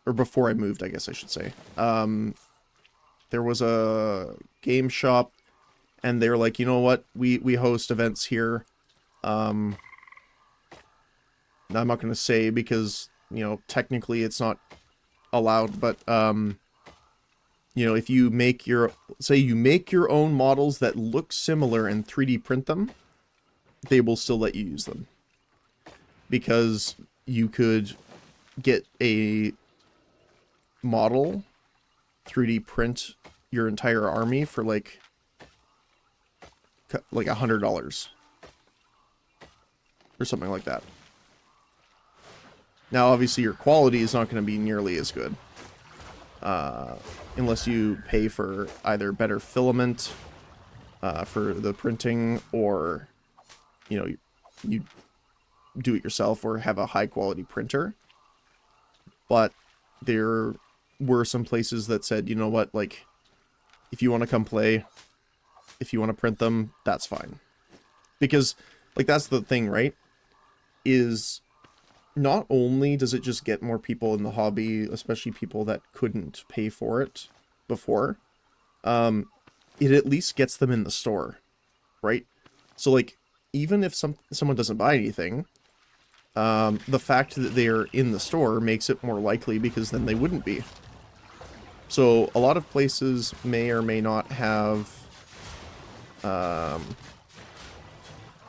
or before I moved, I guess I should say, there was a game shop, and they were like, you know what, we host events here. I'm not going to say because, you know, technically it's not allowed, but, you know, if you make you make your own models that look similar and 3D print them, they will still let you use them. Because you could get a model, 3D print your entire army for like $100 or something like that. Now, obviously, your quality is not going to be nearly as good unless you pay for either better filament for the printing, or you know, you do it yourself or have a high quality printer. But there were some places that said, you know what, like, if you want to come play, if you want to print them, that's fine. Because, like, that's the thing, right? Is not only does it just get more people in the hobby, especially people that couldn't pay for it before, it at least gets them in the store, right? So, like, even if someone doesn't buy anything, the fact that they're in the store makes it more likely, because then they wouldn't be. So a lot of places may or may not have,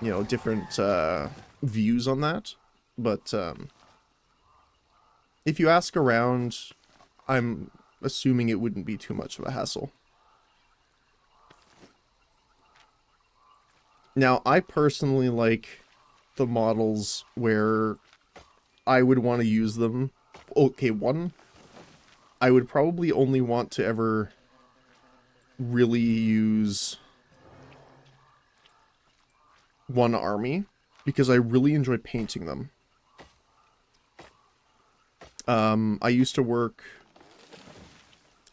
you know, different views on that. But if you ask around, I'm assuming it wouldn't be too much of a hassle. Now, I personally like the models where I would want to use them. Okay, I would probably only want to ever really use one army, because I really enjoy painting them. I used to work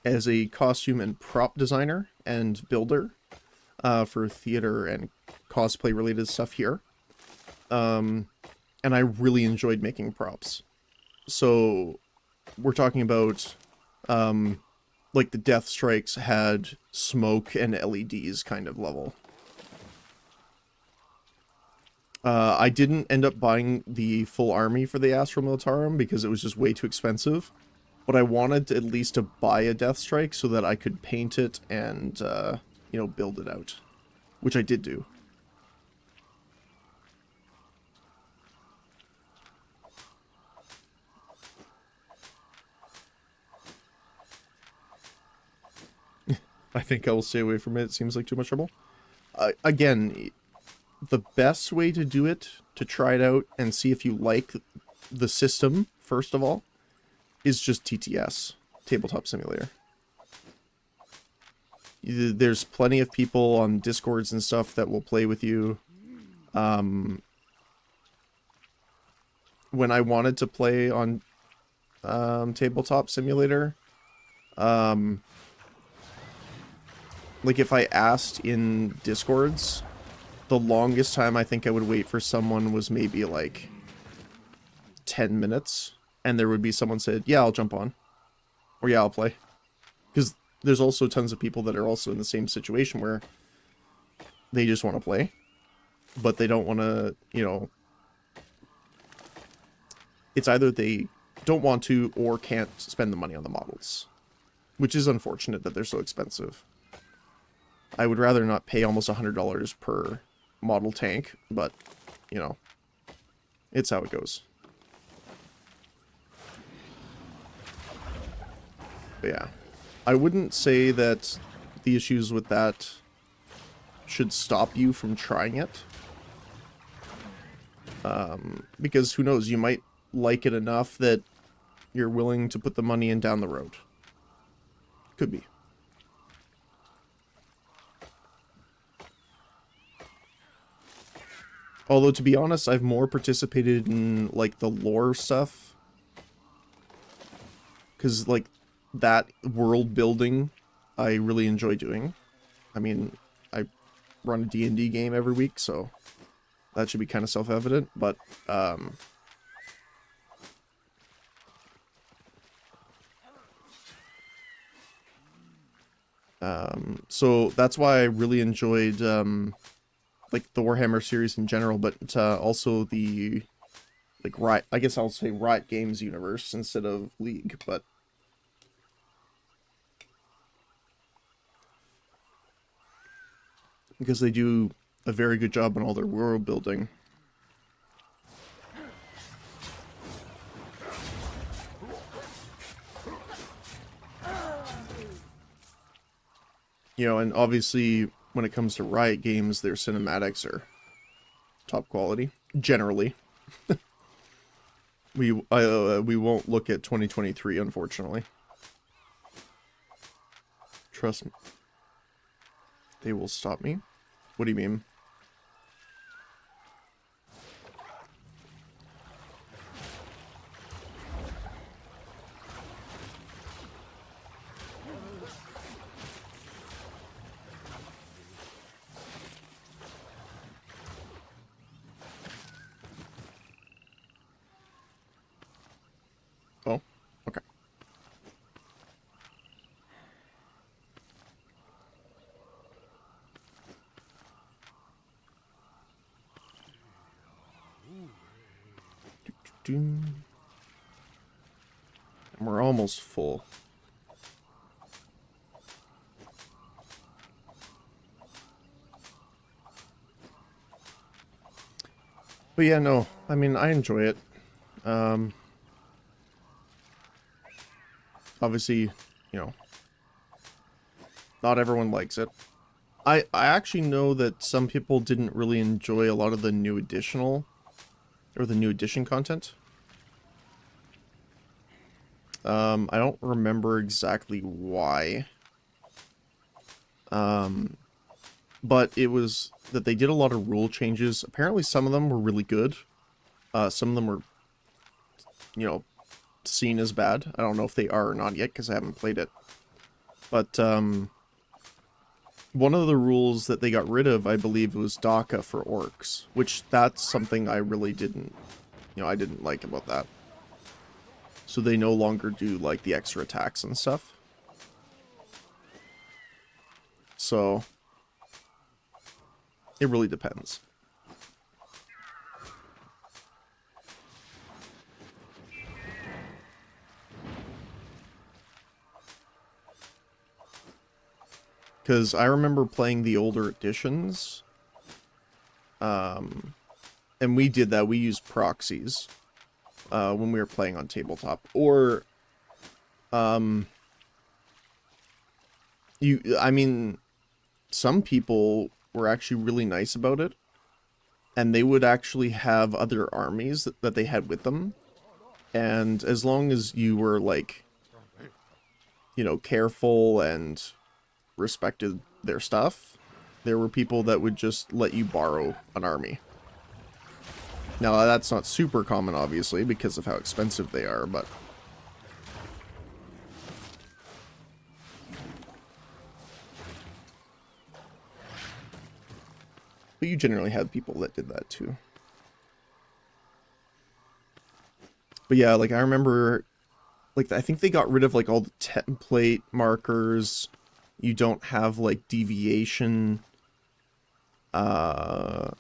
as a costume and prop designer and builder for theater and cosplay related stuff here. And I really enjoyed making props. So we're talking about like the death strikes had smoke and LEDs kind of level. I didn't end up buying the full army for the Astro Militarum because it was just way too expensive. But I wanted at least to buy a death strike so that I could paint it and, you know, build it out. Which I did do. I think I will stay away from it. It seems like too much trouble. Again, the best way to do it, to try it out and see if you like the system, first of all, is just TTS, Tabletop Simulator. There's plenty of people on Discords and stuff that will play with you. When I wanted to play on Tabletop Simulator, like if I asked in Discords, the longest time I think I would wait for someone was maybe like 10 minutes. And there would be someone said, yeah, I'll jump on. Or yeah, I'll play. Because there's also tons of people that are also in the same situation where they just want to play. But they don't want to, you know... It's either they don't want to or can't spend the money on the models. Which is unfortunate that they're so expensive. I would rather not pay almost $100 per model tank, but, you know, it's how it goes. But yeah, I wouldn't say that the issues with that should stop you from trying it. Because who knows, you might like it enough that you're willing to put the money in down the road. Could be. Although, to be honest, I've more participated in, like, the lore stuff. Because, like, that world building, I really enjoy doing. I mean, I run a D&D game every week, so that should be kind of self-evident, but, so that's why I really enjoyed, like the Warhammer series in general, but also the, like, Riot, I guess I'll say Riot Games universe instead of League, but because they do a very good job on all their world building. You know, and obviously when it comes to Riot Games, their cinematics are top quality, generally. We won't look at 2023, unfortunately. Trust me. They will stop me? What do you mean? Oh, okay. And we're almost full. But yeah, no, I mean, I enjoy it. Obviously, you know, not everyone likes it. I actually know that some people didn't really enjoy a lot of the new additional, or the new edition content. I don't remember exactly why. But it was that they did a lot of rule changes. Apparently some of them were really good. Some of them were, you know, seen as bad. I don't know if they are or not yet because I haven't played it. But one of the rules that they got rid of, I believe, was DACA for orcs, which that's something I really didn't, you know, I didn't like about that. So they no longer do, like, the extra attacks and stuff. So it really depends. Because I remember playing the older editions, and we did that. We used proxies when we were playing on tabletop. Or, I mean, some people were actually really nice about it, and they would actually have other armies that they had with them. And as long as you were, like, you know, careful and respected their stuff, there were people that would just let you borrow an army. Now, that's not super common, obviously, because of how expensive they are, but... But you generally had people that did that, too. But yeah, like, I remember... Like, I think they got rid of, like, all the template markers. You don't have, like, deviation. I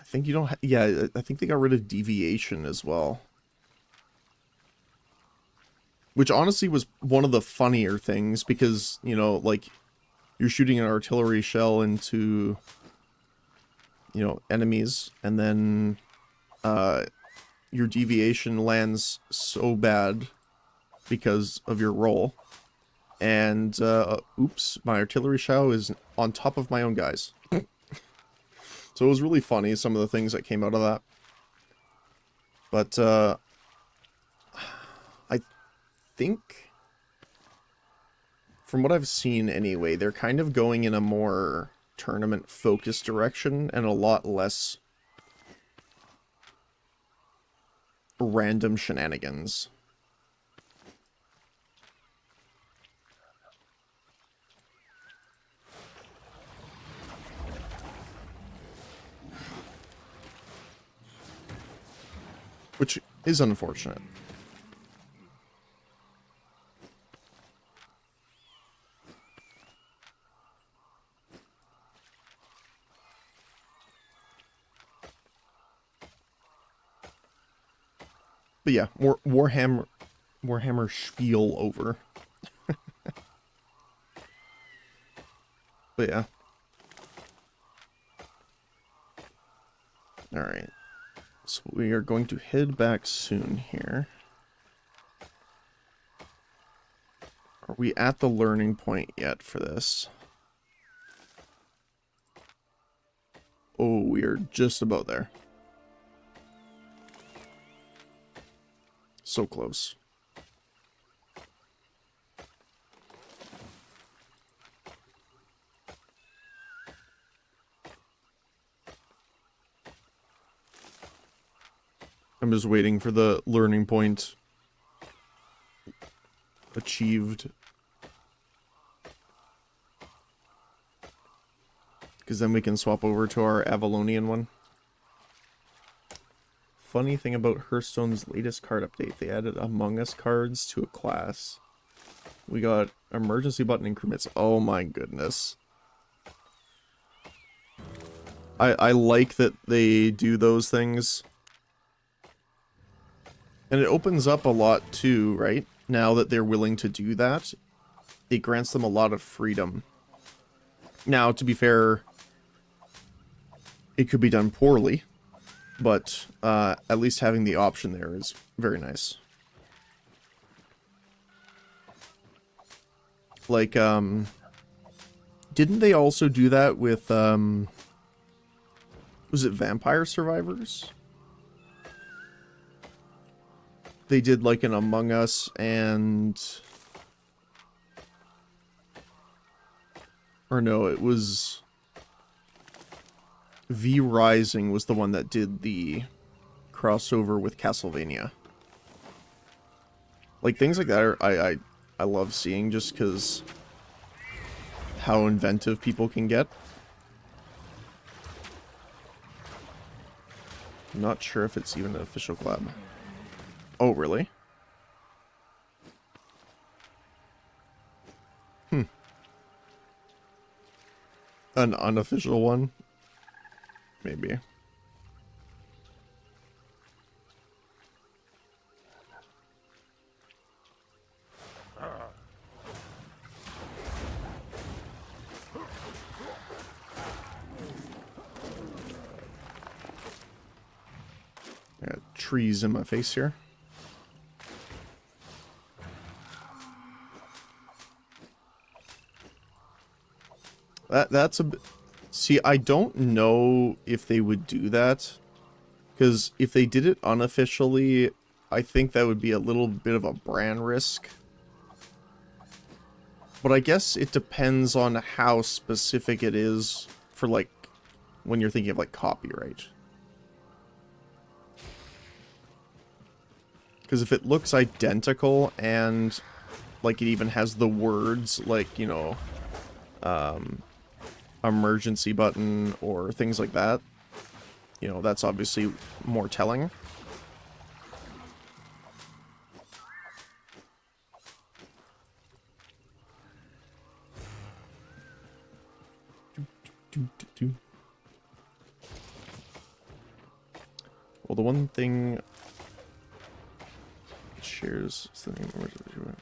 think you don't yeah, I think they got rid of deviation as well. Which honestly was one of the funnier things because, you know, like, you're shooting an artillery shell into, you know, enemies, and then, your deviation lands so bad because of your roll. And, oops, my artillery shell is on top of my own guys. So it was really funny, some of the things that came out of that. But, I think, from what I've seen anyway, they're kind of going in a more tournament-focused direction and a lot less random shenanigans. Which is unfortunate. But yeah, Warhammer spiel over. But yeah. Alright. So we are going to head back soon here. Are we at the learning point yet for this? Oh, we are just about there. So close. I'm just waiting for the learning point achieved. Because then we can swap over to our Avalonian one. Funny thing about Hearthstone's latest card update, they added Among Us cards to a class. We got emergency button increments. Oh my goodness. I like that they do those things. And it opens up a lot too, right? Now that they're willing to do that, it grants them a lot of freedom. Now, to be fair, it could be done poorly, but at least having the option there is very nice. Like, didn't they also do that with, was it Vampire Survivors? They did like an Among Us and... Or no, it was... V Rising was the one that did the crossover with Castlevania. Like, things like that are, I love seeing just because how inventive people can get. I'm not sure if it's even an official collab. Oh, really? An unofficial one? Maybe. I got trees in my face here. That's a bit... See, I don't know if they would do that. Because if they did it unofficially, I think that would be a little bit of a brand risk. But I guess it depends on how specific it is for, like, when you're thinking of, like, copyright. Because if it looks identical and, like, it even has the words, like, you know, emergency button or things like that, you know, that's obviously more telling. Well, the one thing... Shares... What's the name?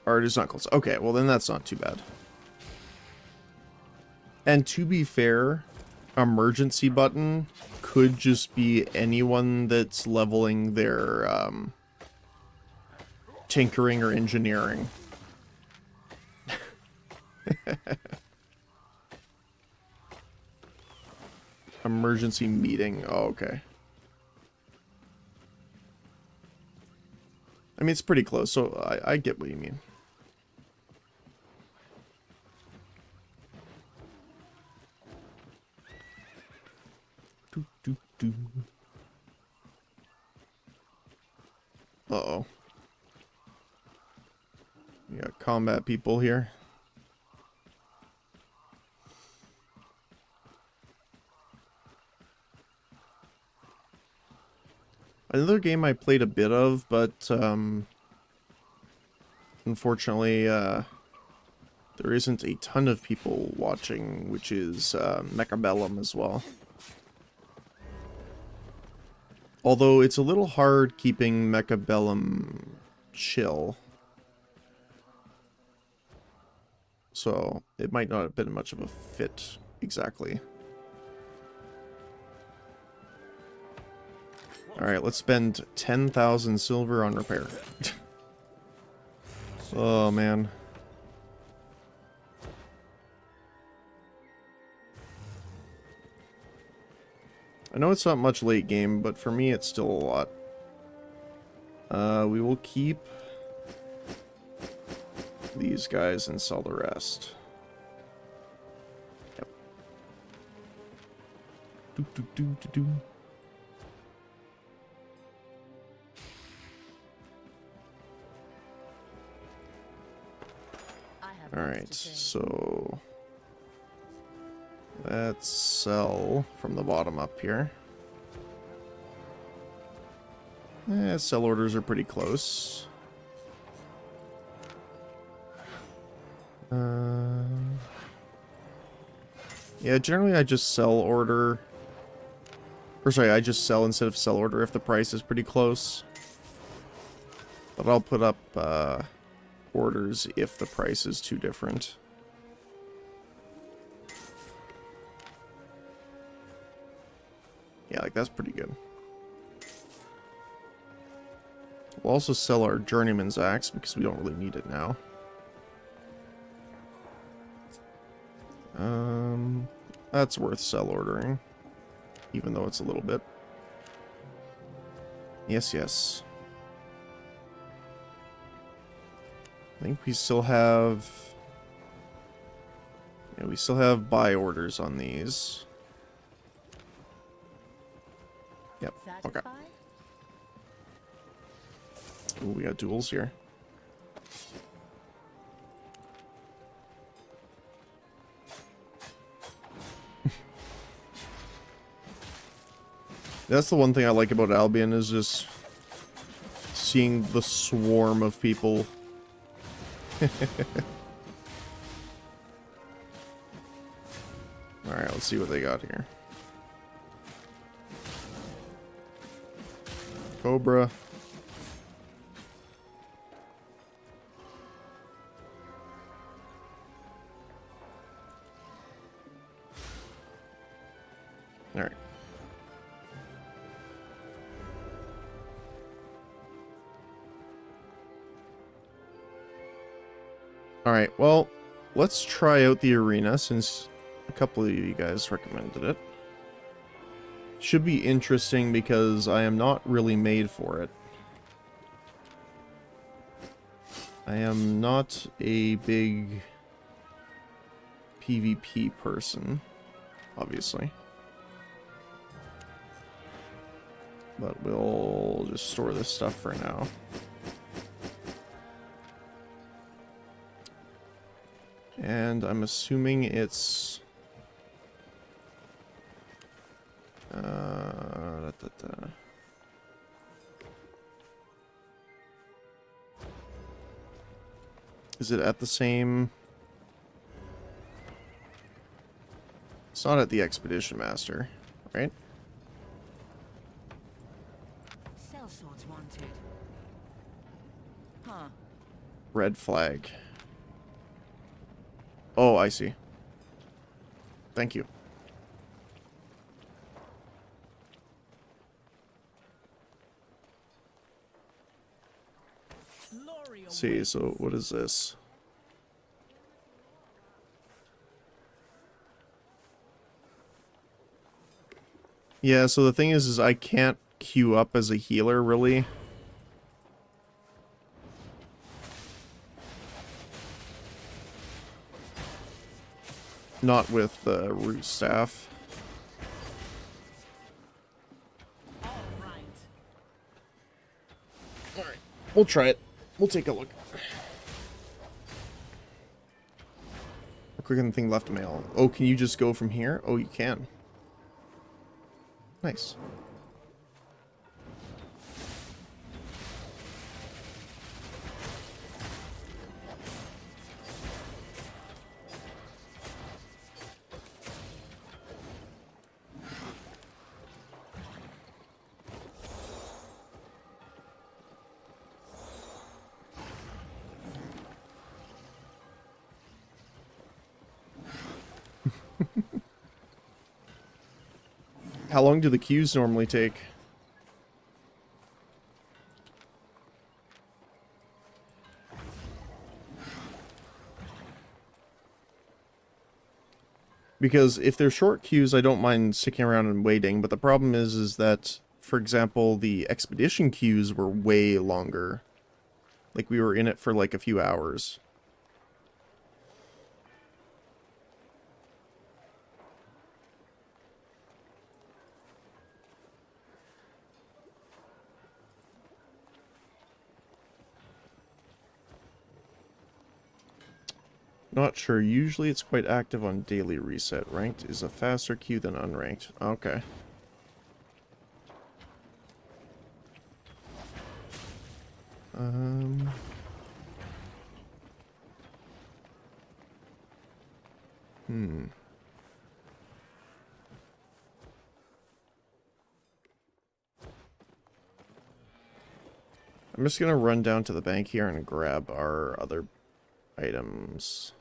Art is not close. Okay, well then that's not too bad. And to be fair, emergency button could just be anyone that's leveling their tinkering or engineering. Emergency meeting. Oh, okay. I mean, it's pretty close, so I get what you mean. Uh-oh. We got combat people here. Another game I played a bit of, but unfortunately there isn't a ton of people watching, which is Mechabellum as well. Although it's a little hard keeping Mechabellum chill. So it might not have been much of a fit exactly. Alright, let's spend 10,000 silver on repair. Oh, man. I know it's not much late game, but for me it's still a lot. We will keep these guys and sell the rest. Yep. Alright, so let's sell from the bottom up here. Sell orders are pretty close. Yeah, generally I just sell order. Or sorry, I just sell instead of sell order if the price is pretty close. But I'll put up orders if the price is too different. Yeah, like that's pretty good. We'll also sell our Journeyman's Axe because we don't really need it now. That's worth sell ordering, even though it's a little bit. Yes, yes. I think we still have... Yeah, we still have buy orders on these. Yep, okay. Ooh, we got duels here. That's the one thing I like about Albion, is just seeing the swarm of people. Alright, let's see what they got here. Cobra. Alright. Alright, well, let's try out the arena since a couple of you guys recommended it. Should be interesting because I am not really made for it. I am not a big PvP person, obviously. But we'll just store this stuff for now. And I'm assuming it's... Is it at the same... It's not at the Expedition Master, right? Cell swords wanted. Huh. Red flag. Oh, I see. Thank you. See, so what is this? Yeah, so the thing is I can't queue up as a healer, really. Not with root staff. Alright. Alright, we'll try it. We'll take a look. Quicker than thing left mail. Oh, can you just go from here? Oh, you can. Nice. How long do the queues normally take? Because if they're short queues, I don't mind sticking around and waiting, but the problem is that, for example, the expedition queues were way longer. Like, we were in it for like a few hours. Not sure. Usually it's quite active on daily reset. Ranked is a faster queue than unranked. Okay. I'm just gonna run down to the bank here and grab our other items.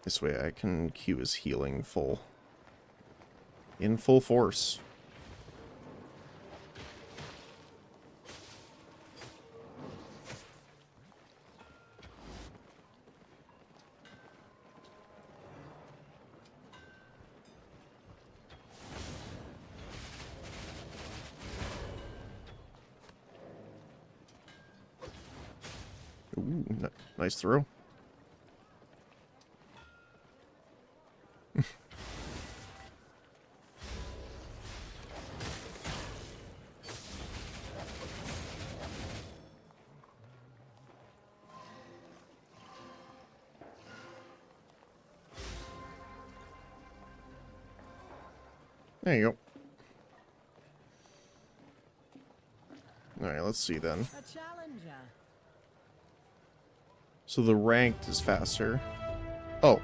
This way I can queue his healing full. In full force. Ooh, nice throw. There you go. Alright, let's see then. A challenger. So the ranked is faster. Oh.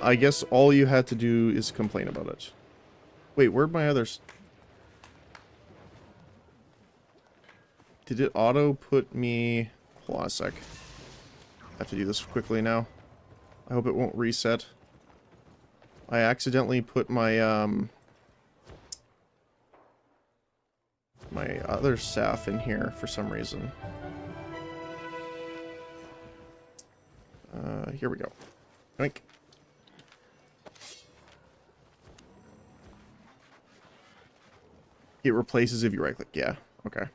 I guess all you had to do is complain about it. Wait, where'd my others... Did it auto put me... Hold on a sec. I have to do this quickly now. I hope it won't reset. I accidentally put my, my other staff in here for some reason. Here we go. Oink. It replaces if you right click. Yeah, okay.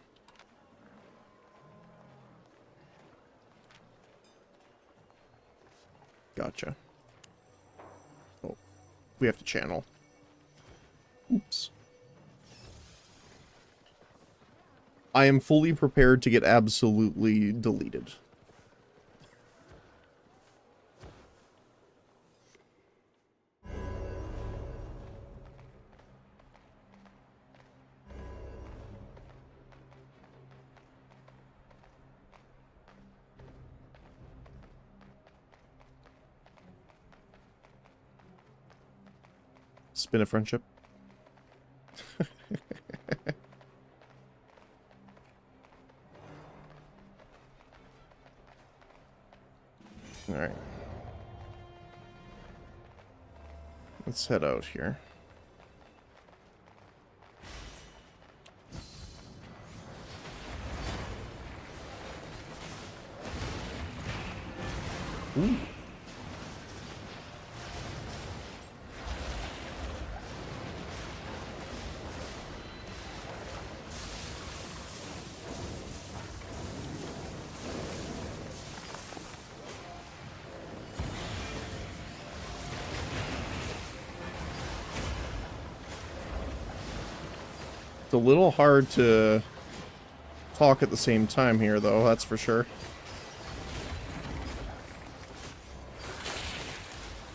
Gotcha. Oh, we have to channel. Oops. I am fully prepared to get absolutely deleted. Spin a friendship. Alright. Let's head out here. Ooh. It's a little hard to talk at the same time here, though, that's for sure.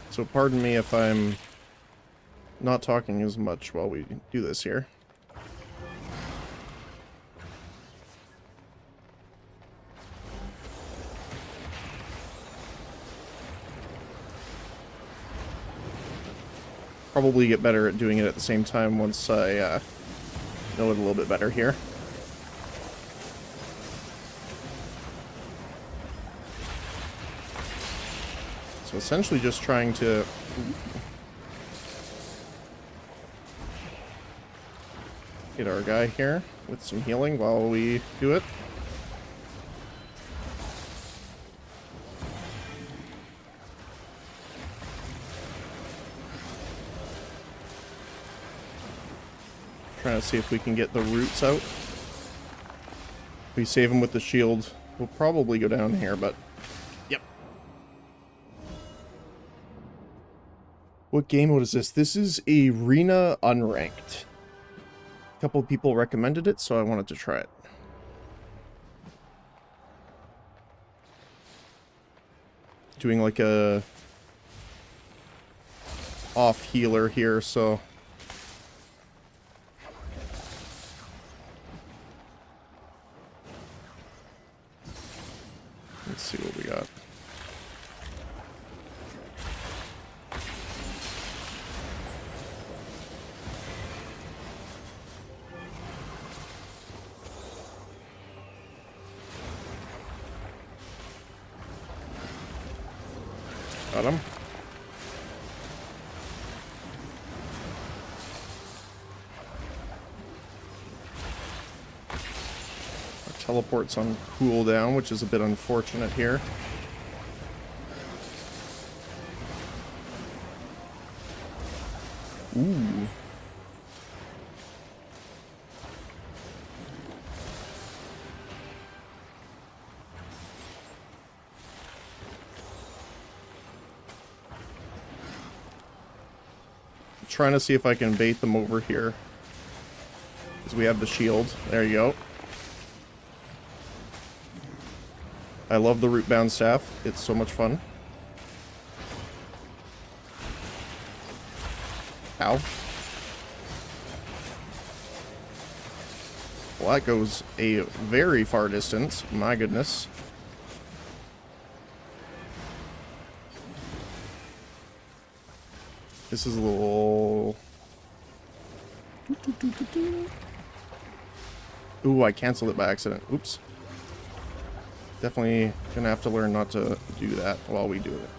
So pardon me if I'm not talking as much while we do this here. Probably get better at doing it at the same time once I know it a little bit better here. So essentially just trying to get our guy here with some healing while we do it. Trying to see if we can get the roots out. If we save them with the shield, we'll probably go down here, but... Yep. What game mode is this? This is Arena Unranked. A couple of people recommended it, so I wanted to try it. Doing like a... off healer here, so... Let's see what we got. Got him. Teleports on cooldown, which is a bit unfortunate here. Ooh. Trying to see if I can bait them over here. Because we have the shield. There you go. I love the root bound staff. It's so much fun. Ow. Well, that goes a very far distance. My goodness. This is a little... Ooh, I canceled it by accident. Oops. Definitely gonna have to learn not to do that while we do it.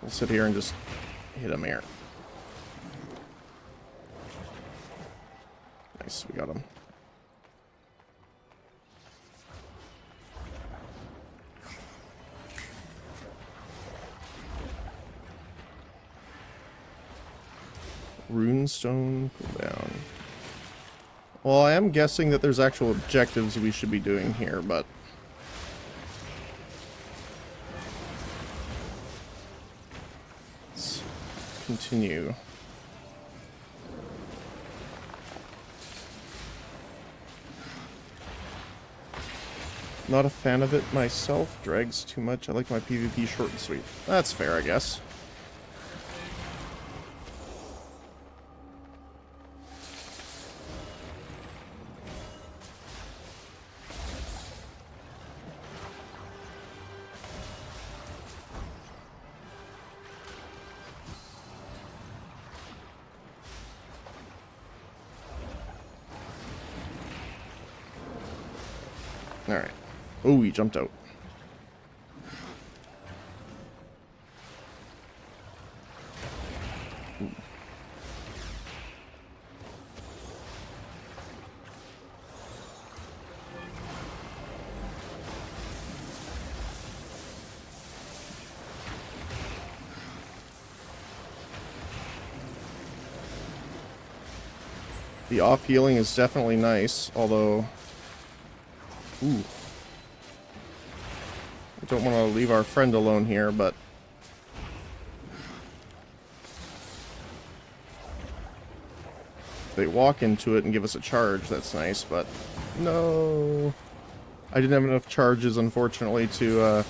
We'll sit here and just hit him here. Nice, we got him. Runestone cooldown. Well, I am guessing that there's actual objectives we should be doing here, but... let's continue. Not a fan of it myself. Drags too much. I like my PvP short and sweet. That's fair, I guess. Alright. Oh, he jumped out. Ooh. The off healing is definitely nice, although... ooh. I don't want to leave our friend alone here, but... if they walk into it and give us a charge, that's nice, but... no! I didn't have enough charges, unfortunately, to, ah.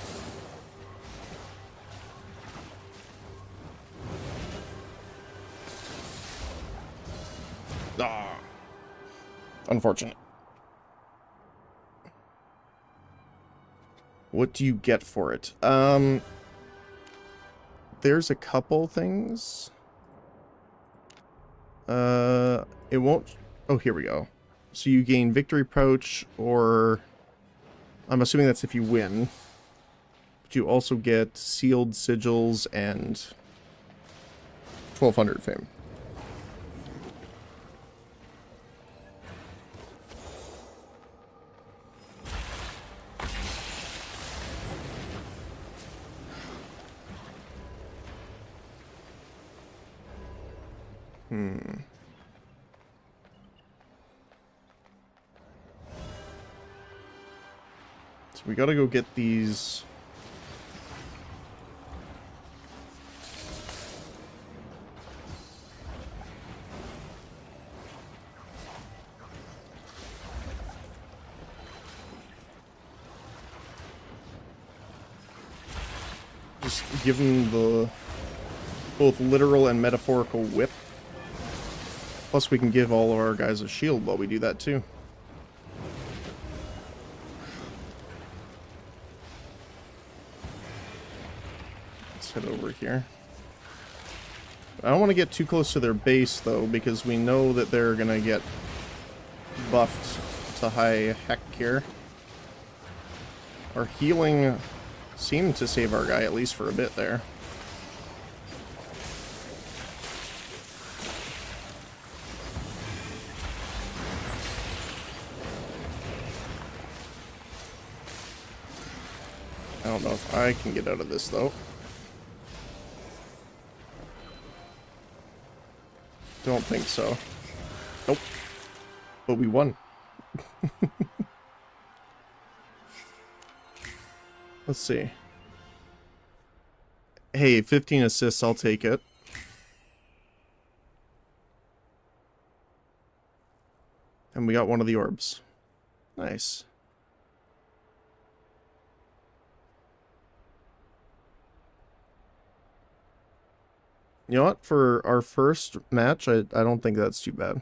Unfortunate. What do you get for it? There's a couple things. It won't... oh, here we go. So you gain victory pouch, or... I'm assuming that's if you win. But you also get sealed sigils and 1200 fame. So we gotta go get these... just give them the both literal and metaphorical whip. Plus we can give all of our guys a shield while we do that too. Let's head over here. I don't want to get too close to their base though, because we know that they're gonna get buffed to high heck here. Our healing seemed to save our guy, at least for a bit there. I don't know if I can get out of this, though. Don't think so. Nope. But we won. Let's see. Hey, 15 assists, I'll take it. And we got one of the orbs. Nice. You know what? For our first match, I don't think that's too bad.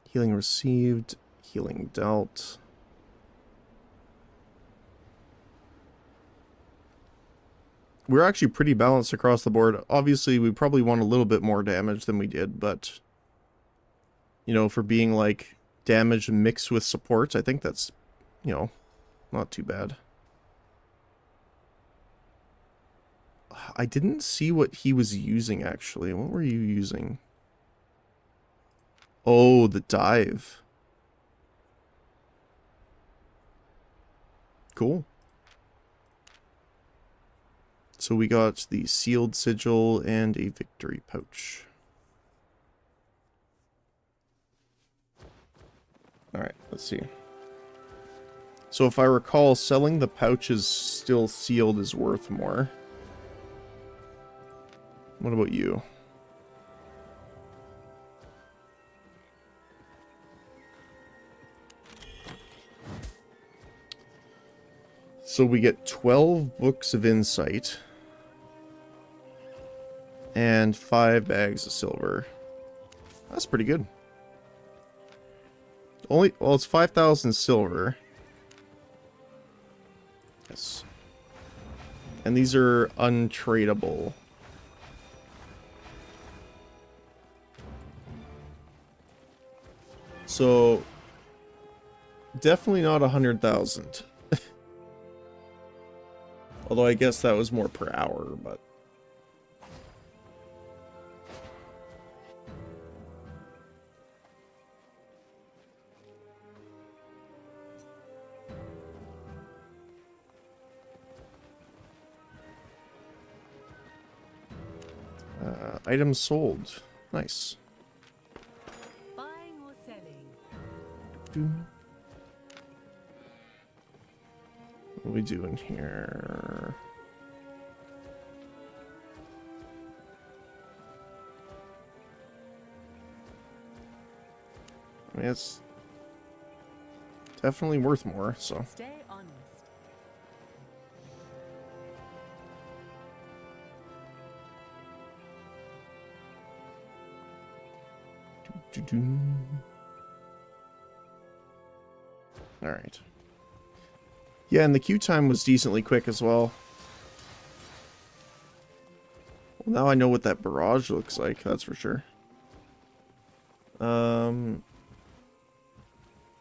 Healing received, healing dealt. We're actually pretty balanced across the board. Obviously, we probably want a little bit more damage than we did, but you know, for being like damage mixed with support, I think that's, you know, not too bad. I didn't see what he was using actually. What were you using? Oh, the dive. Cool. So we got the sealed sigil and a victory pouch. Alright, let's see. So if I recall, selling the pouches still sealed is worth more. What about you? So we get 12 books of insight. And 5 bags of silver. That's pretty good. Well, it's 5,000 silver. Yes. And these are untradeable. So, definitely not 100,000. Although I guess that was more per hour, but... items sold. Nice. Buying or selling? What are we doing here? I mean, it's definitely worth more, so. Stay honest. Alright. Yeah, and the queue time was decently quick as well. Well, now I know what that barrage looks like, that's for sure.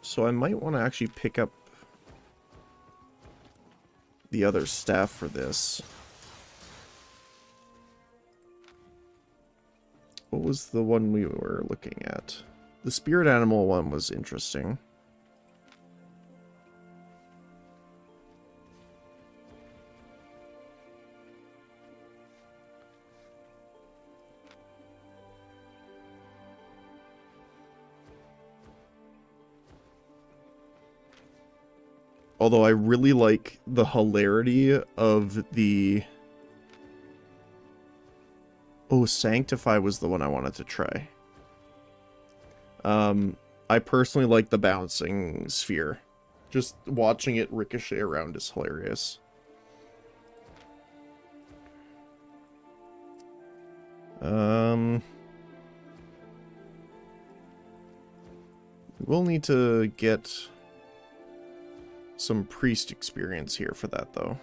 So I might want to actually pick up the other staff for this. What was the one we were looking at? The spirit animal one was interesting. Although I really like the hilarity of the... Oh, Sanctify was the one I wanted to try. I personally like the bouncing sphere. Just watching it ricochet around is hilarious. We'll need to get some priest experience here for that, though.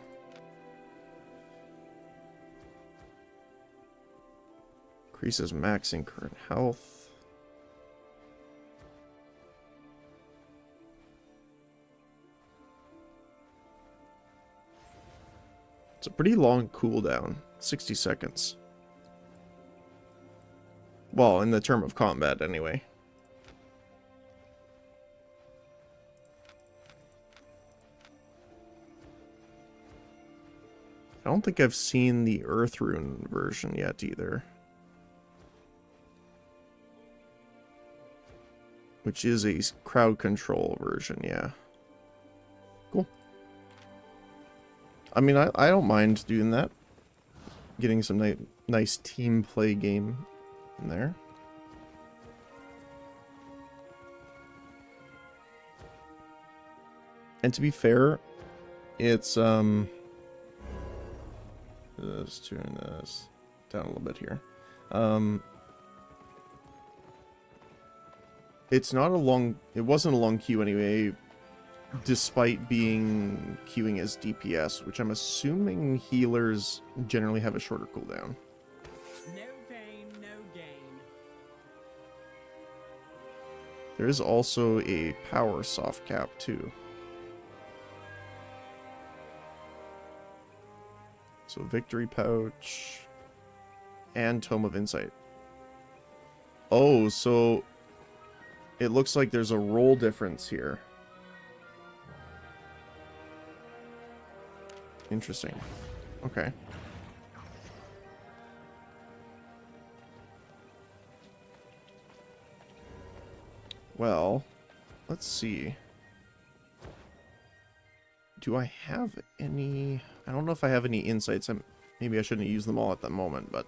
Increases maxing current health. It's a pretty long cooldown, 60 seconds. Well, in the term of combat, anyway. I don't think I've seen the Earth Rune version yet, either. Which is a crowd control version, yeah. Cool. I mean, I don't mind doing that. Getting some nice team play game in there. And to be fair, it's, turn this down a little bit here. It's not a long, it wasn't a long queue anyway, despite being queuing as DPS, which I'm assuming healers generally have a shorter cooldown. No pain, no gain. There is also a power soft cap too. So victory pouch and Tome of Insight. Oh, so it looks like there's a roll difference here. Interesting. Okay. Well, let's see. Do I have any... I don't know if I have any insights. Maybe I shouldn't use them all at the moment, but...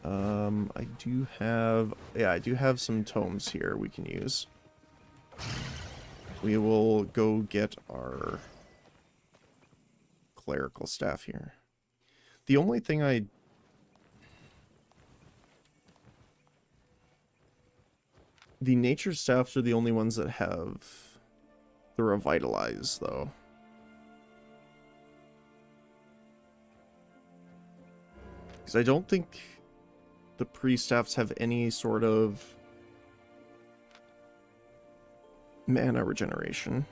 I do have... Yeah, I do have some tomes here we can use. We will go get our clerical staff here. The only thing the nature staffs are the only ones that have the revitalize, though. Because I don't think the pre-staffs have any sort of mana regeneration.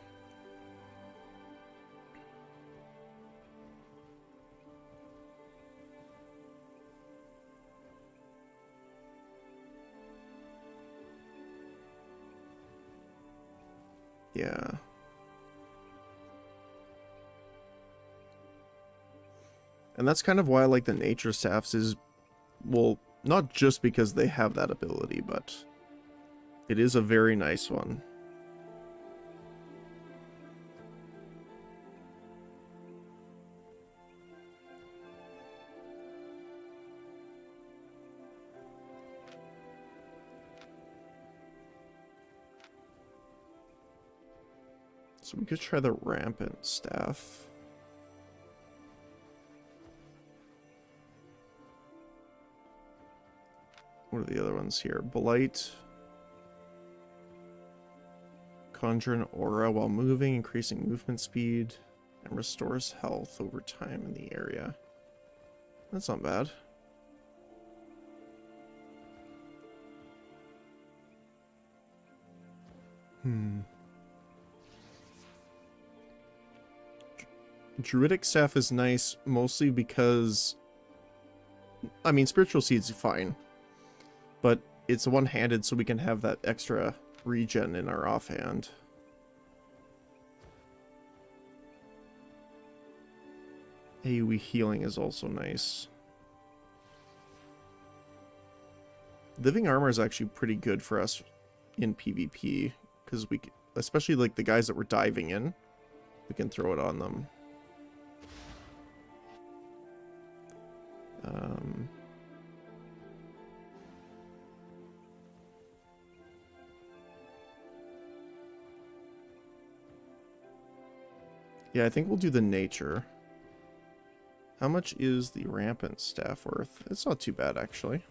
Yeah. And that's kind of why I like the nature staffs is, well, not just because they have that ability, but it is a very nice one. So we could try the rampant staff. What are the other ones here? Blight. Conjure an aura while moving, increasing movement speed, and restores health over time in the area. That's not bad. Druidic staff is nice, mostly because... I mean, spiritual seed's fine. But it's one-handed, so we can have that extra regen in our offhand. AoE healing is also nice. Living armor is actually pretty good for us in PvP, because we, especially like the guys that we're diving in, we can throw it on them. Yeah, I think we'll do the nature. How much is the rampant staff worth? It's not too bad, actually.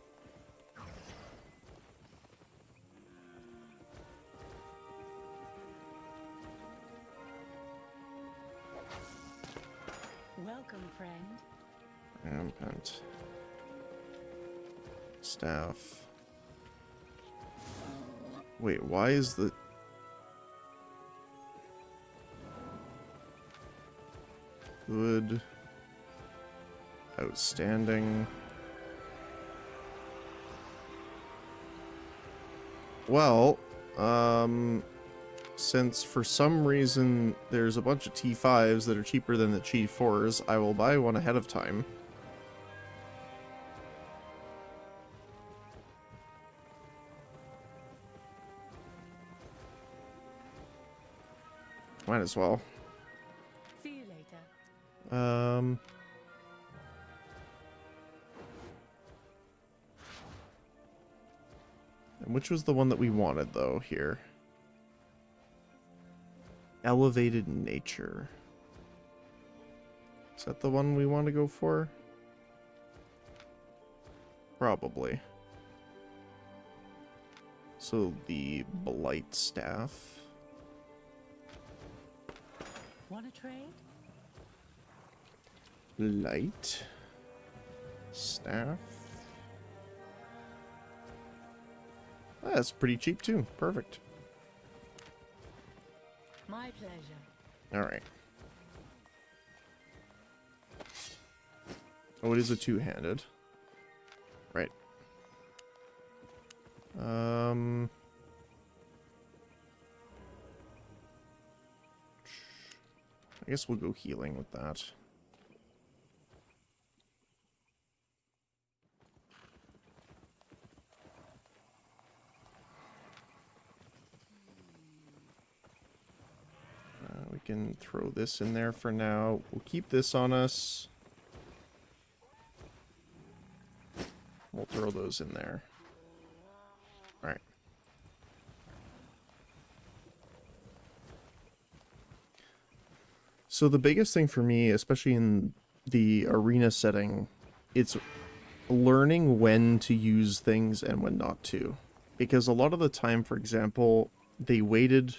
Welcome, friend. Rampant staff. Wait, why is the... Good. Outstanding. Well, since for some reason there's a bunch of T5s that are cheaper than the T4s, I will buy one ahead of time. Might as well. See you later. And which was the one that we wanted, though, here? Elevated nature. Is that the one we want to go for? Probably. So the Blight Staff. Want to trade? Light. Staff. That's pretty cheap too. Perfect. My pleasure. Alright. Oh, it is a two-handed. Right. I guess we'll go healing with that. We can throw this in there for now. We'll keep this on us. We'll throw those in there. Alright. So the biggest thing for me, especially in the arena setting, it's learning when to use things and when not to. Because a lot of the time, for example, they waited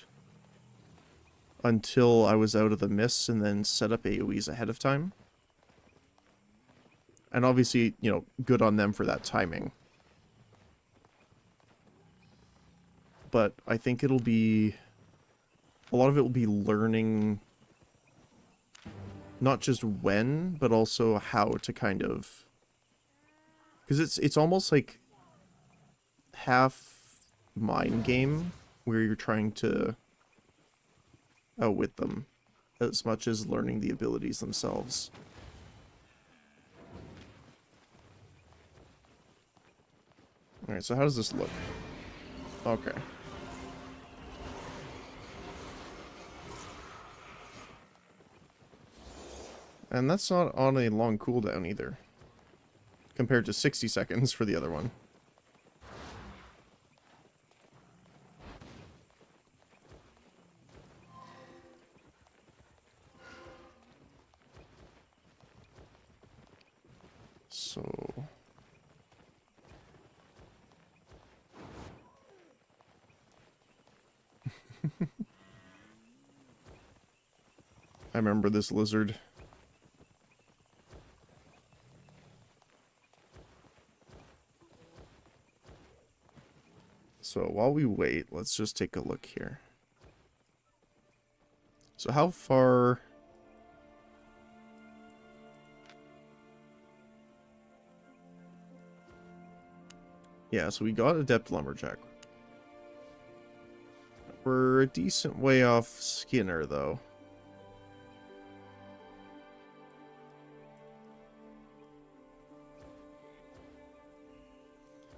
until I was out of the mists and then set up AoEs ahead of time. And obviously, you know, good on them for that timing. But I think it'll be... a lot of it will be learning not just when, but also how to kind of... because it's almost like half mind game where you're trying to outwit them as much as learning the abilities themselves. Alright, so how does this look? Okay. And that's not on a long cooldown either, compared to 60 seconds for the other one. So... I remember this lizard. So while we wait, let's just take a look here. So how far... yeah, so we got Adept Lumberjack. We're a decent way off Skinner, though.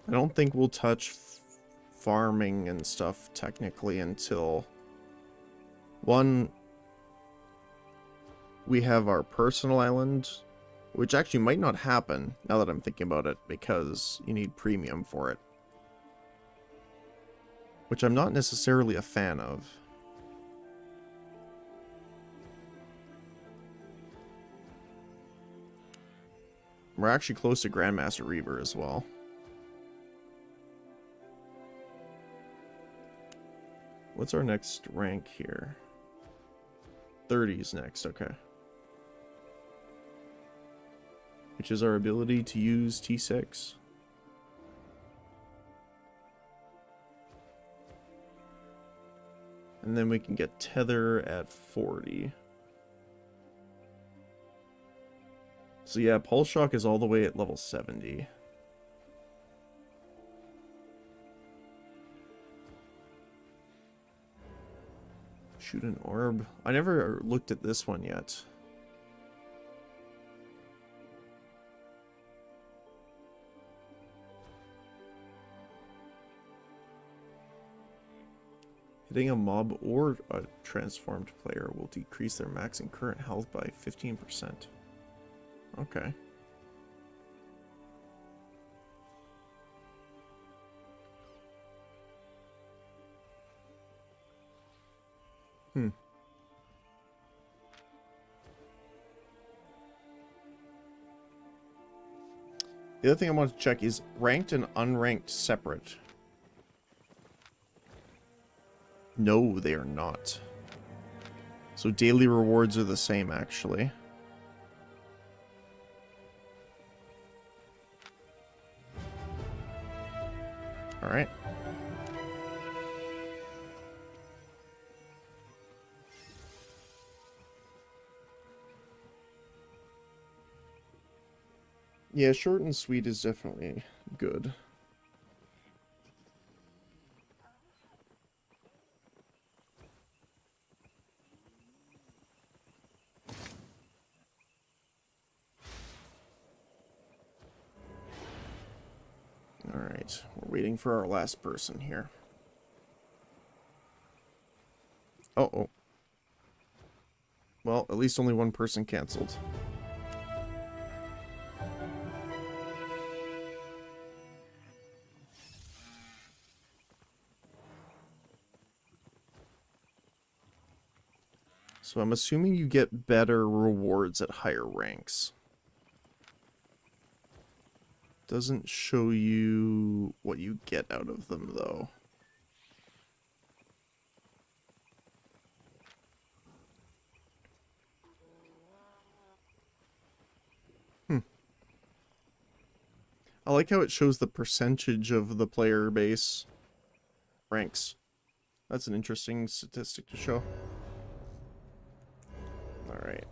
I don't think we'll touch farming and stuff technically until... one, we have our personal island, which actually might not happen now that I'm thinking about it, because you need premium for it. Which I'm not necessarily a fan of. We're actually close to Grandmaster Reaver as well. What's our next rank here? 30's next, okay. Which is our ability to use T6. And then we can get Tether at 40. So yeah, Pulse Shock is all the way at level 70. Shoot an orb. I never looked at this one yet. Hitting a mob or a transformed player will decrease their max and current health by 15%. Okay. The other thing I want to check is ranked and unranked separate. No, they are not. So daily rewards are the same, actually. Alright. Yeah, short and sweet is definitely good. Alright, we're waiting for our last person here. Uh-oh. Well, at least only one person canceled. So I'm assuming you get better rewards at higher ranks. Doesn't show you what you get out of them, though. I like how it shows the percentage of the player base ranks. That's an interesting statistic to show. Alright.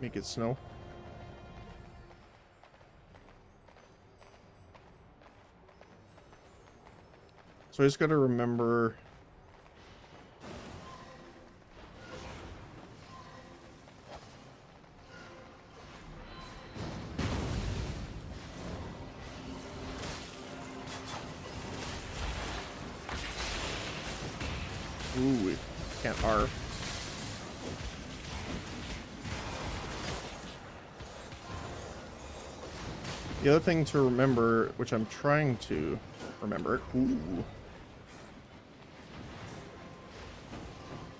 Make it snow. So I just gotta remember... Ooh, we can't R. The other thing to remember, which I'm trying to remember,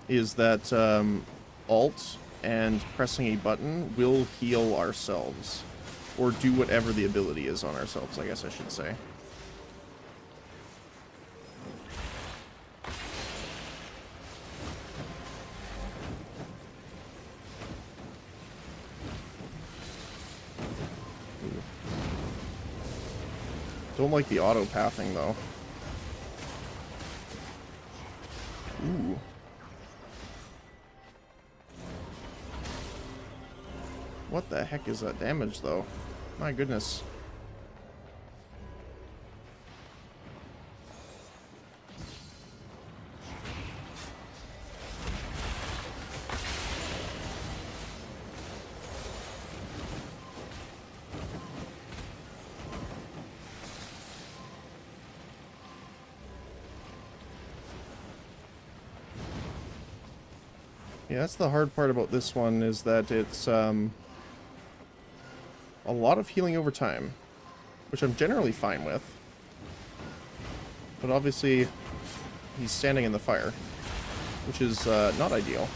is that Alt and pressing a button will heal ourselves. Or do whatever the ability is on ourselves, I guess I should say. Don't like the auto pathing though. Ooh. What the heck is that damage though? My goodness. Yeah, that's the hard part about this one, is that it's a lot of healing over time, which I'm generally fine with. But obviously, he's standing in the fire, which is not ideal.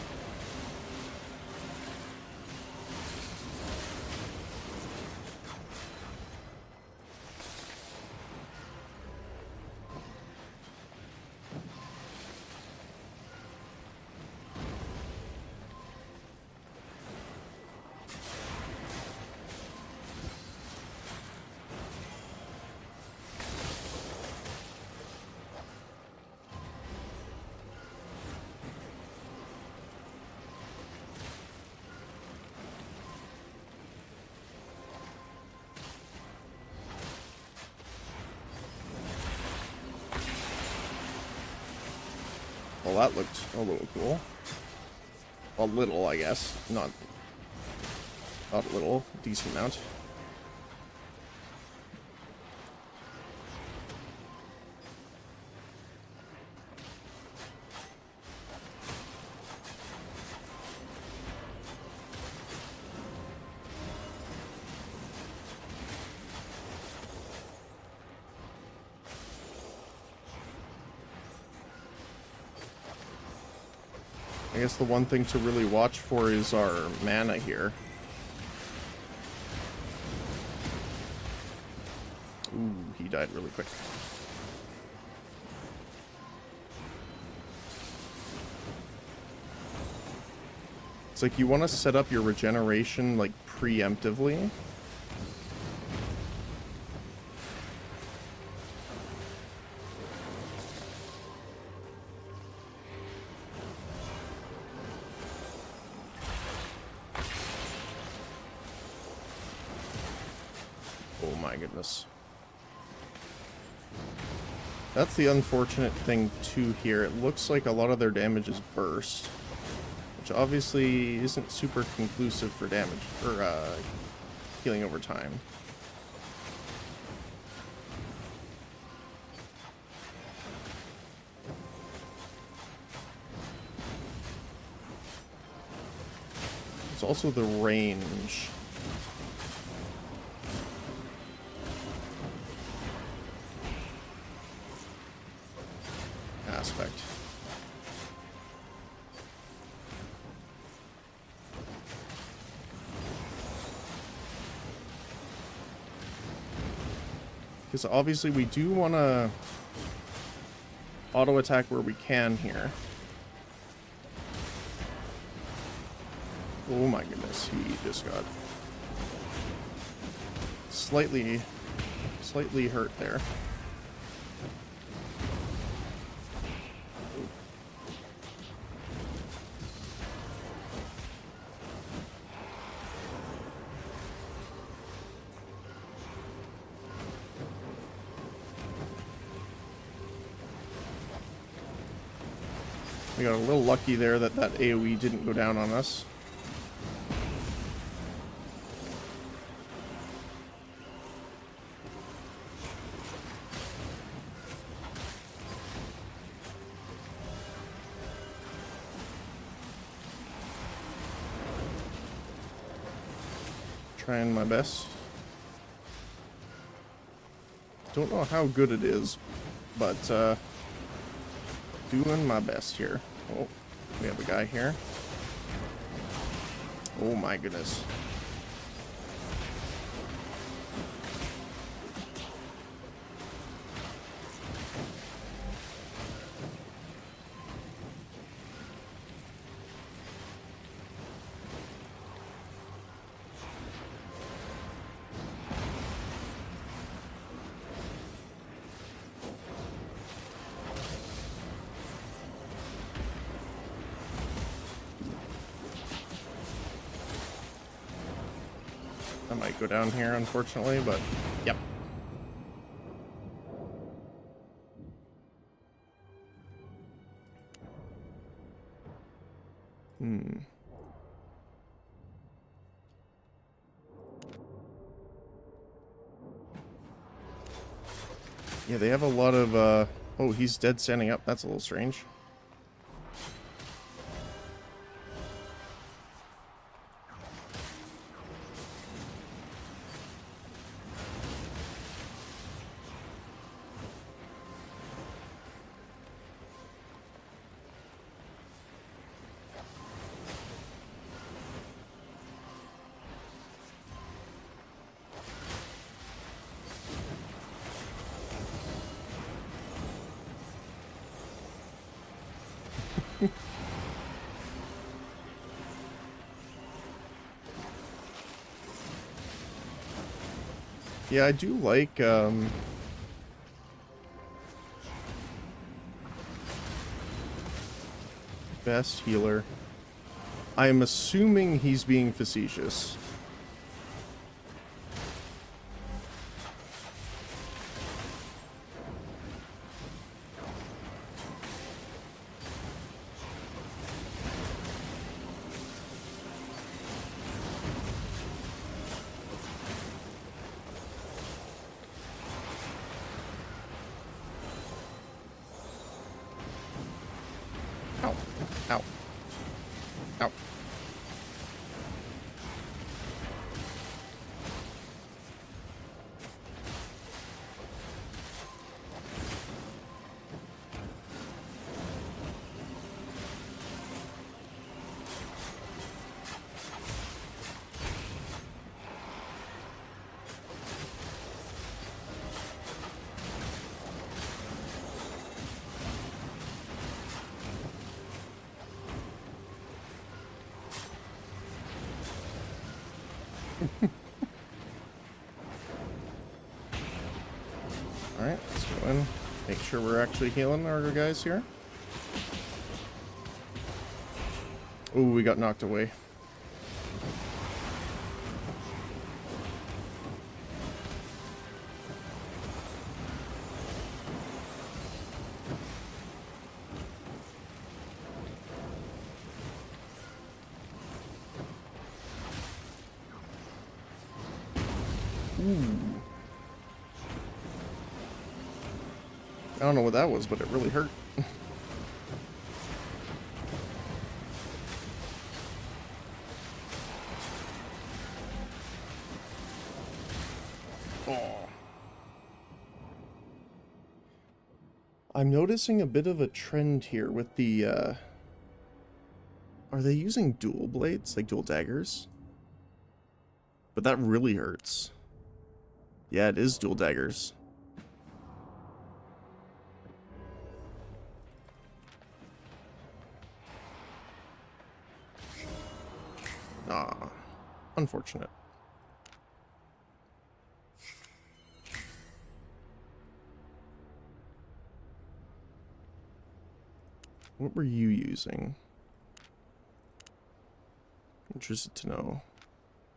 Well, that looked a little cool. A little, I guess. Not a little. Decent amount. I guess the one thing to really watch for is our mana here. Ooh, he died really quick. It's like you want to set up your regeneration like preemptively. Oh my goodness. That's the unfortunate thing too here. It looks like a lot of their damage is burst, which obviously isn't super conclusive for damage or healing over time. It's also the range. Aspect. Because obviously we do want to auto attack where we can here. Oh my goodness, he just got slightly hurt there. We got a little lucky there that that AoE didn't go down on us. Trying my best. Don't know how good it is, but doing my best here. Oh, we have a guy here. Oh my goodness. I might go down here, unfortunately, but yep. Yeah, they have a lot of, oh, he's dead standing up. That's a little strange. Yeah, I do like, best healer. I am assuming he's being facetious. Ow. Ow. Ow. Alright, let's go in. Make sure we're actually healing our guys here. Ooh, we got knocked away. Ooh. I don't know what that was, but it really hurt. Oh. I'm noticing a bit of a trend here with the, are they using dual blades? Like dual daggers? But that really hurts. Yeah, it is dual daggers. Ah, unfortunate. What were you using? Interested to know.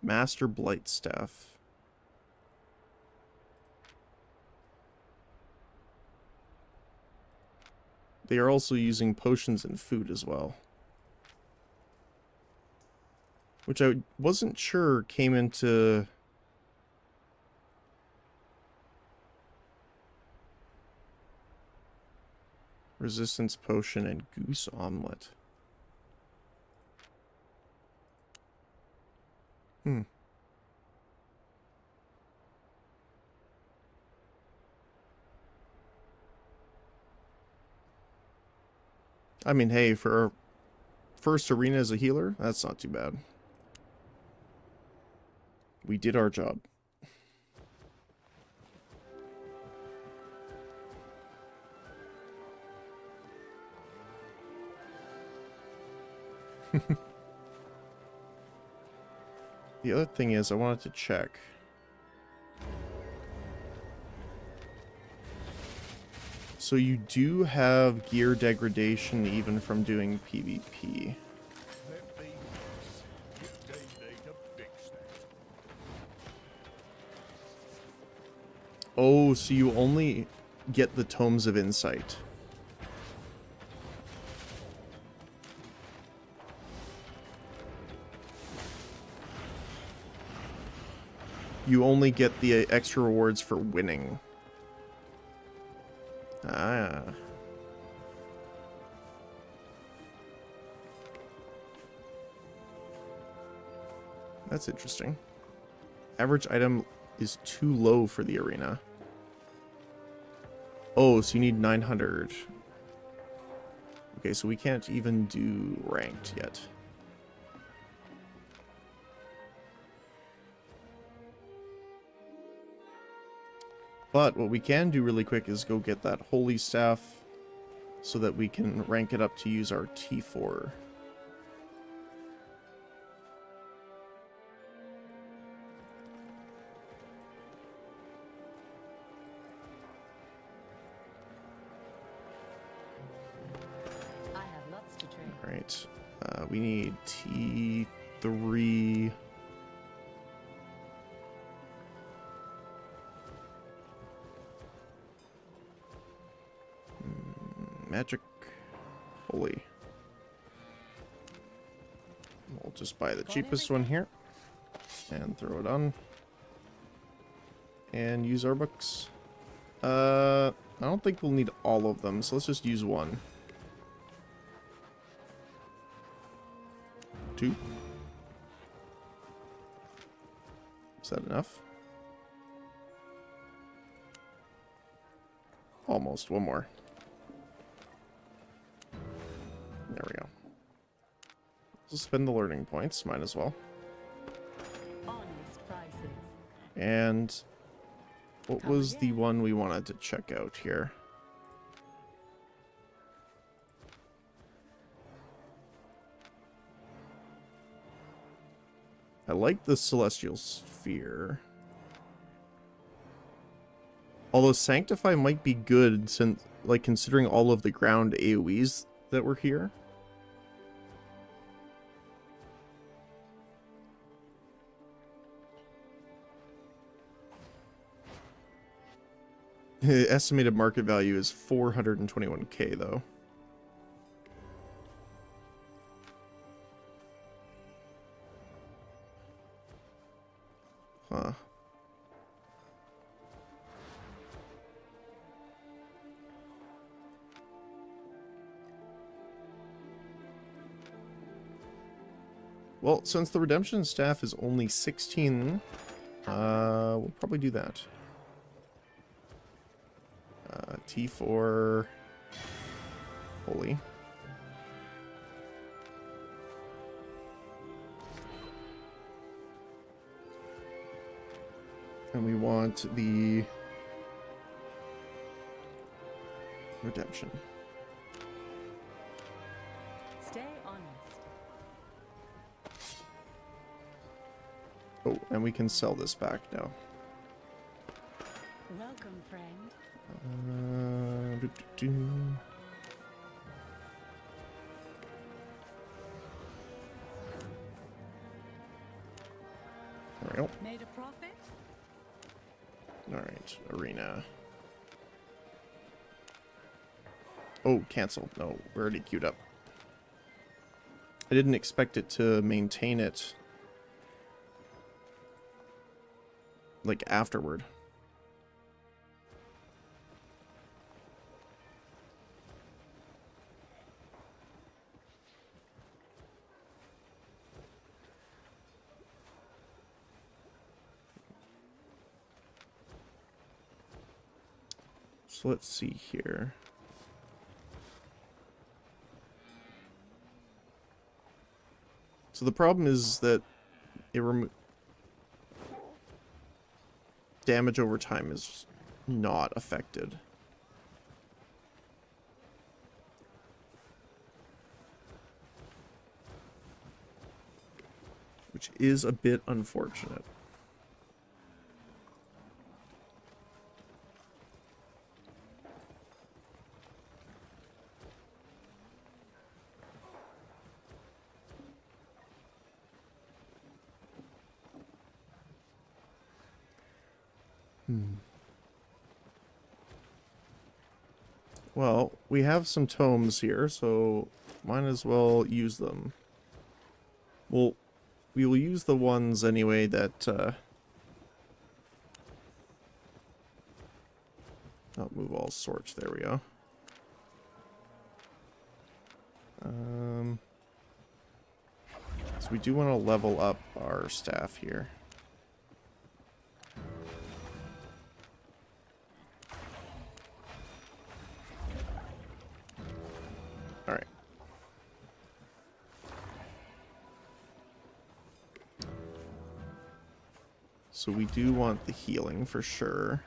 Master Blight Staff. They are also using potions and food as well. Which I wasn't sure came into... Resistance Potion and Goose Omelet. Hmm. I mean, hey, for our first arena as a healer, that's not too bad. We did our job. The other thing is, I wanted to check. So you do have gear degradation even from doing PvP. Oh, so you only get the Tomes of Insight. You only get the extra rewards for winning. Ah. That's interesting. Average item is too low for the arena. Oh, so you need 900. Okay, so we can't even do ranked yet. But what we can do really quick is go get that holy staff so that we can rank it up to use our T4. I have lots to train. Alright, we need T3. Magic. Holy. We'll just buy the cheapest one here. And throw it on. And use our books. I don't think we'll need all of them, so let's just use one. 2. Is that enough? Almost. One more. There we go. Let's spend the learning points. Might as well. Honest prices. And what was the one we wanted to check out here? I like the Celestial Sphere. Although Sanctify might be good since, like, considering all of the ground AoEs that were here. Estimated market value is 421k though. Huh. Well, since the redemption staff is only 16, we'll probably do that. T4 holy. And we want the redemption. Stay honest. Oh, and we can sell this back now. Welcome, friend. There we go. Made a profit? Alright, arena. Oh, cancel. No, we're already queued up. I didn't expect it to maintain it, like, afterward. So let's see here. So the problem is that it damage over time is not affected. Which is a bit unfortunate. Well, we have some tomes here, so might as well use them. Well, we will use the ones anyway that, I'll move all sorts, there we go. So we do want to level up our staff here. Alright. So we do want the healing for sure.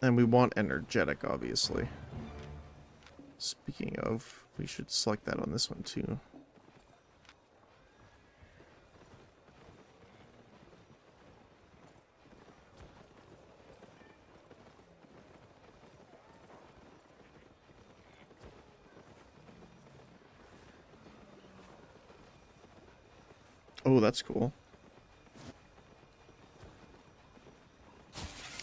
And we want energetic, obviously. Speaking of, we should select that on this one too. Oh, that's cool.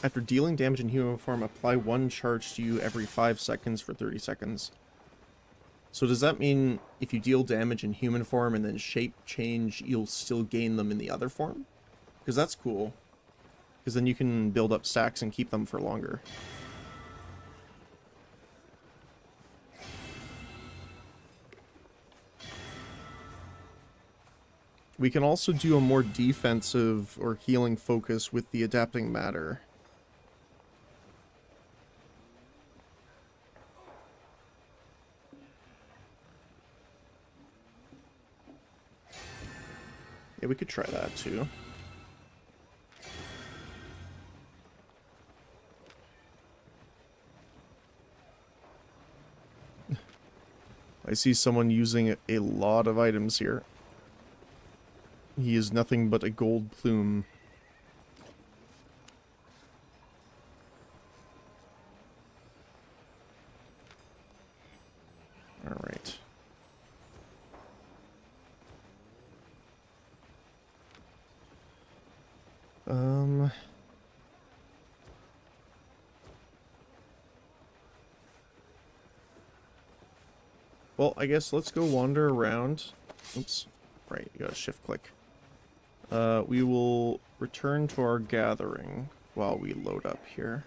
After dealing damage in human form, apply one charge to you every 5 seconds for 30 seconds. So does that mean if you deal damage in human form and then shape change, you'll still gain them in the other form? Because that's cool. Because then you can build up stacks and keep them for longer. We can also do a more defensive or healing focus with the adapting matter. Yeah, we could try that too. I see someone using a lot of items here. He is nothing but a gold plume. Alright. Well, I guess let's go wander around. Oops. Right, you gotta shift click. We will return to our gathering while we load up here.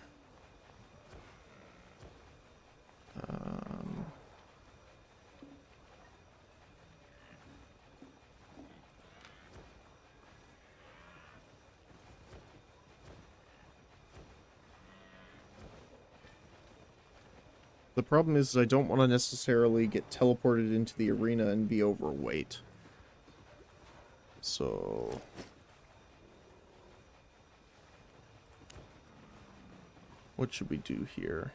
The problem is I don't want to necessarily get teleported into the arena and be overweight. So... what should we do here?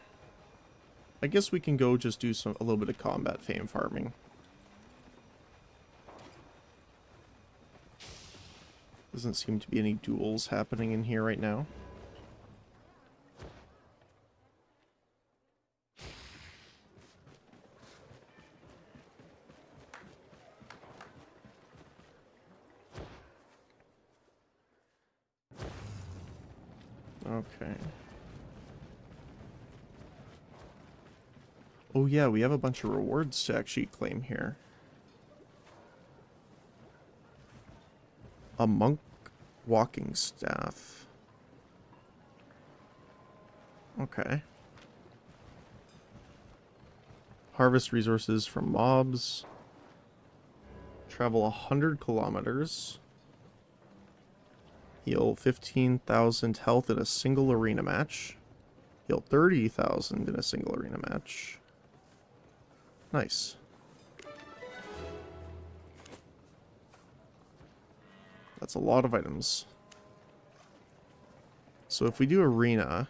I guess we can go just do a little bit of combat fame farming. Doesn't seem to be any duels happening in here right now. Okay. Oh yeah, we have a bunch of rewards to actually claim here. A monk walking staff. Okay. Harvest resources from mobs. Travel 100 kilometers. Heal 15,000 health in a single arena match. Heal 30,000 in a single arena match. Nice. That's a lot of items. So if we do arena...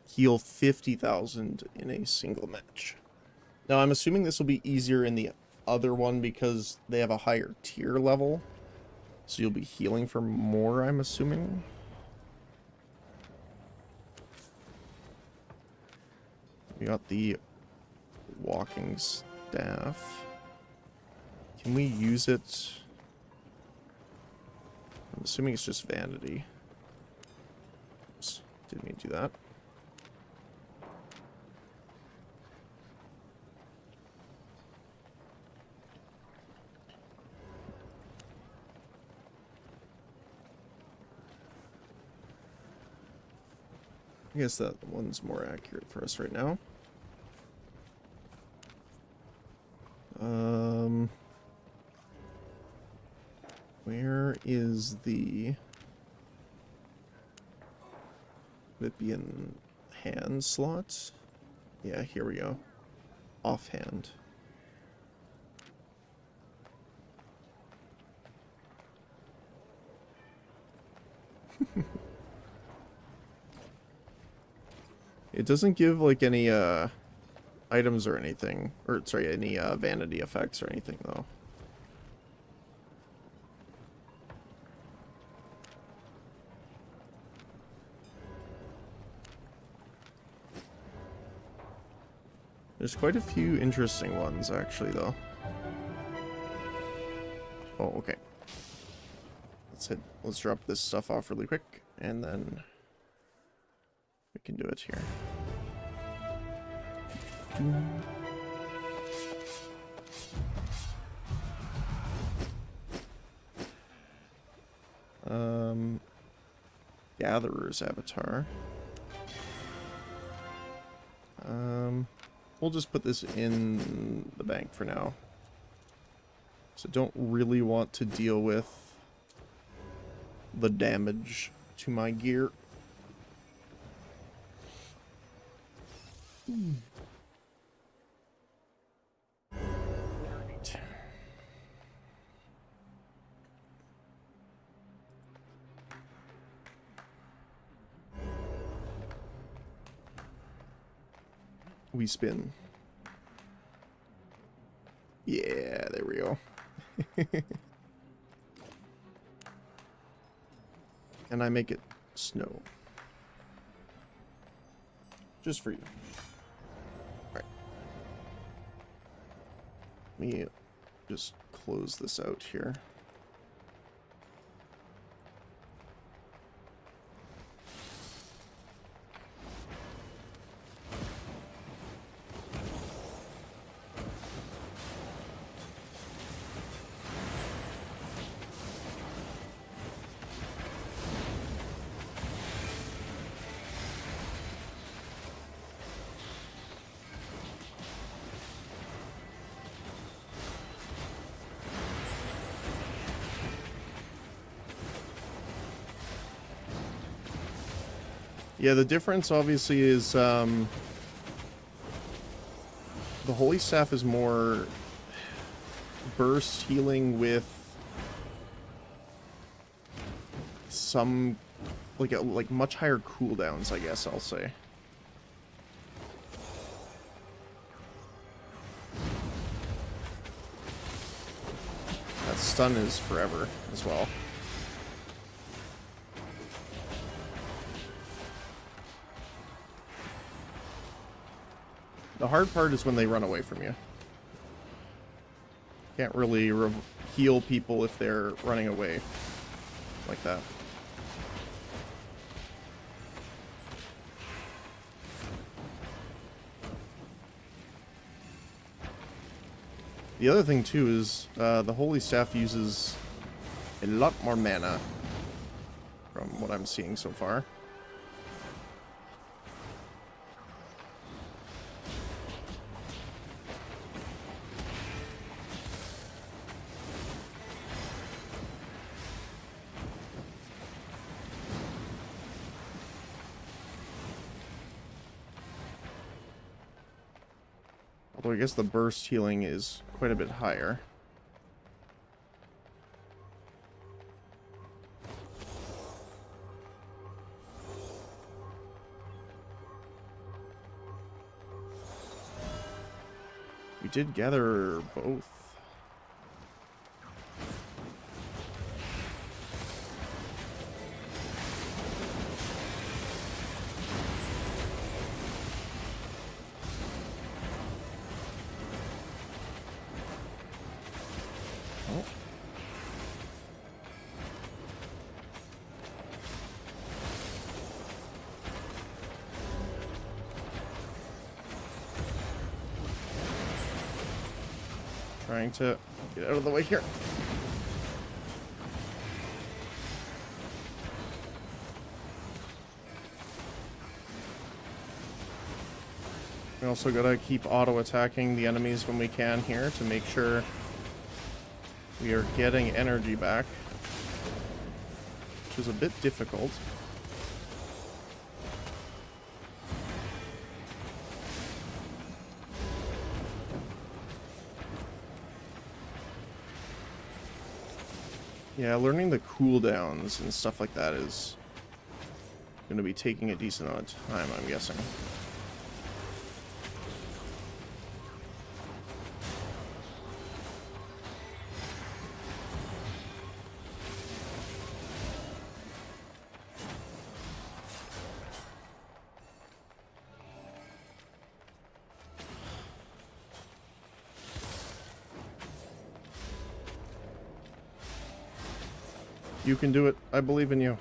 heal 50,000 in a single match. Now I'm assuming this will be easier in the other one because they have a higher tier level. So you'll be healing for more, I'm assuming. We got the walking staff. Can we use it? I'm assuming it's just vanity. Oops, didn't mean to do that. I guess that one's more accurate for us right now. Where is the Libyan hand slot? Yeah, here we go. Offhand. It doesn't give like any items or anything, or sorry, any vanity effects or anything though. There's quite a few interesting ones actually though. Oh, okay. Let's drop this stuff off really quick and then we can do it here. Gatherer's avatar. We'll just put this in the bank for now. So don't really want to deal with the damage to my gear. Right. we spin. Yeah, there we go. And I make it snow. Just for you. Alright. Let me just close this out here. Yeah, the difference obviously is the Holy Staff is more burst healing with some like much higher cooldowns, I guess I'll say. That stun is forever as well. The hard part is when they run away from you. Can't really heal people if they're running away like that. The other thing too is the Holy Staff uses a lot more mana from what I'm seeing so far. Although I guess the burst healing is quite a bit higher. We did gather both. Oh. Trying to get out of the way here. We also gotta keep auto-attacking the enemies when we can here to make sure we are getting energy back, which is a bit difficult. Yeah, learning the cooldowns and stuff like that is going to be taking a decent amount of time, I'm guessing. You can do it. I believe in you.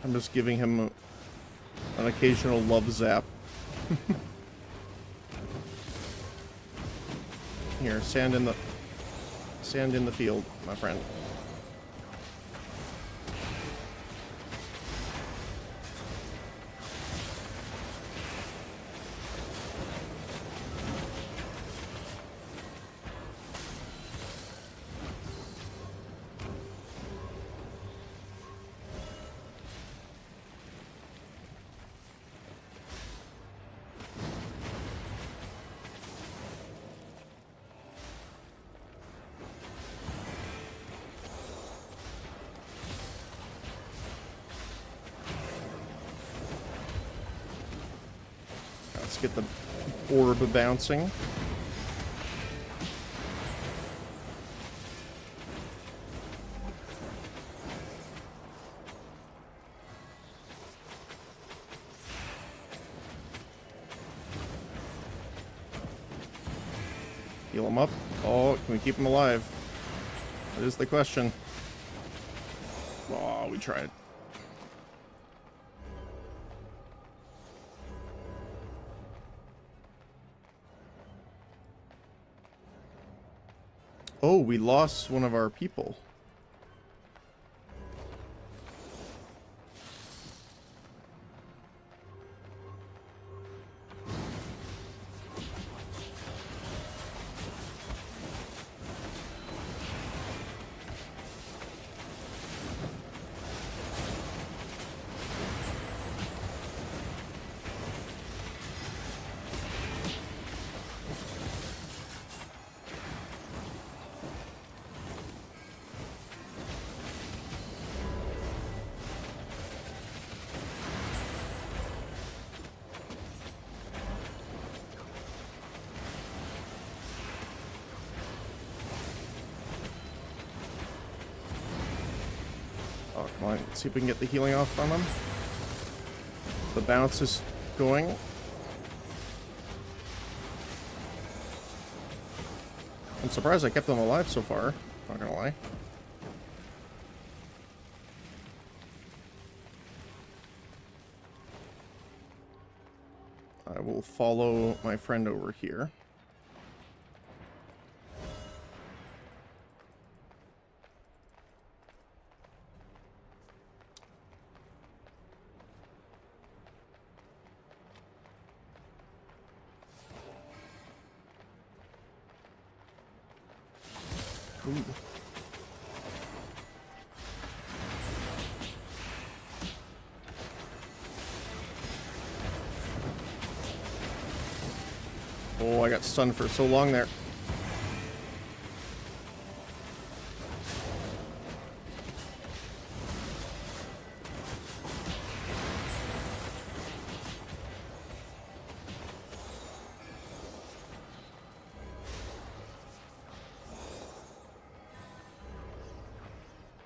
I'm just giving him an occasional love zap. Here, stand in the field, my friend. get the orb bouncing. Heal him up. Oh, can we keep him alive? That is the question. Oh, we tried. Oh, we lost one of our people. Oh, come on. Let's see if we can get the healing off from him. The bounce is going. I'm surprised I kept them alive so far. Not gonna lie. I will follow my friend over here. Ooh. Oh, I got stunned for so long there.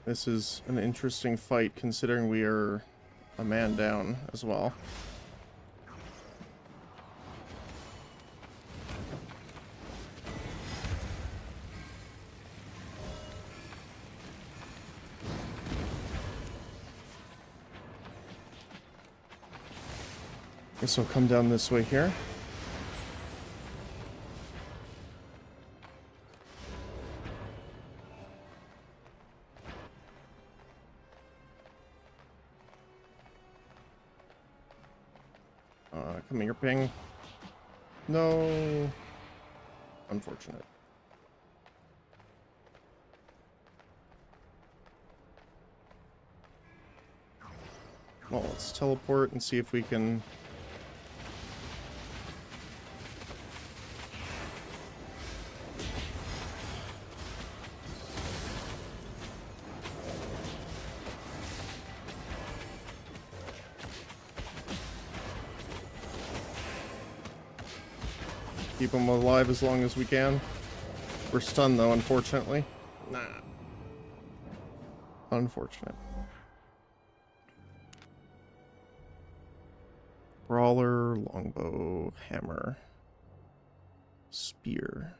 This is an interesting fight, considering we are a man down as well. Guess I'll come down this way here. Come here, ping. No. Unfortunate. Well, let's teleport and see if we can... keep them alive as long as we can. We're stunned though, unfortunately. Nah. Unfortunate. Brawler, longbow, hammer, spear.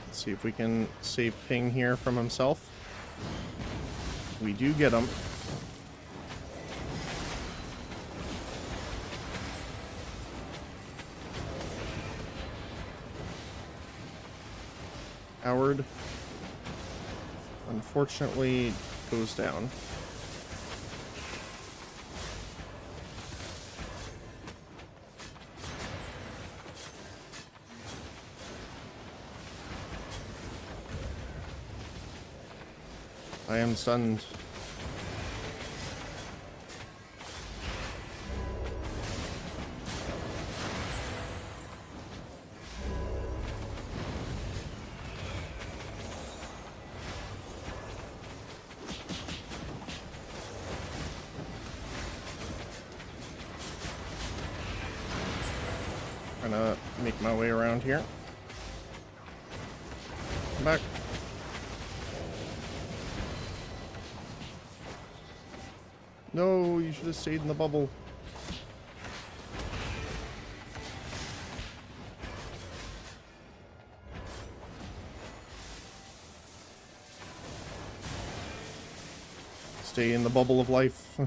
Let's see if we can save Ping here from himself. We do get him. Howard, unfortunately, goes down. I am stunned. Trying to make my way around here. Come back. No, you should have stayed in the bubble. Stay in the bubble of life.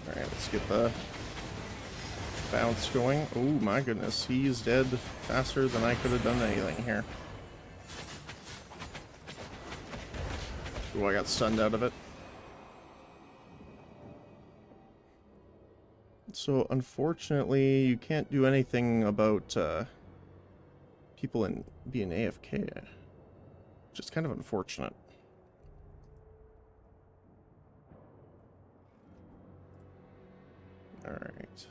Alright, let's get the bounce going. Oh my goodness, he is dead faster than I could have done anything here. Oh, I got stunned out of it. So, unfortunately, you can't do anything about people being AFK, which is kind of unfortunate. Alright.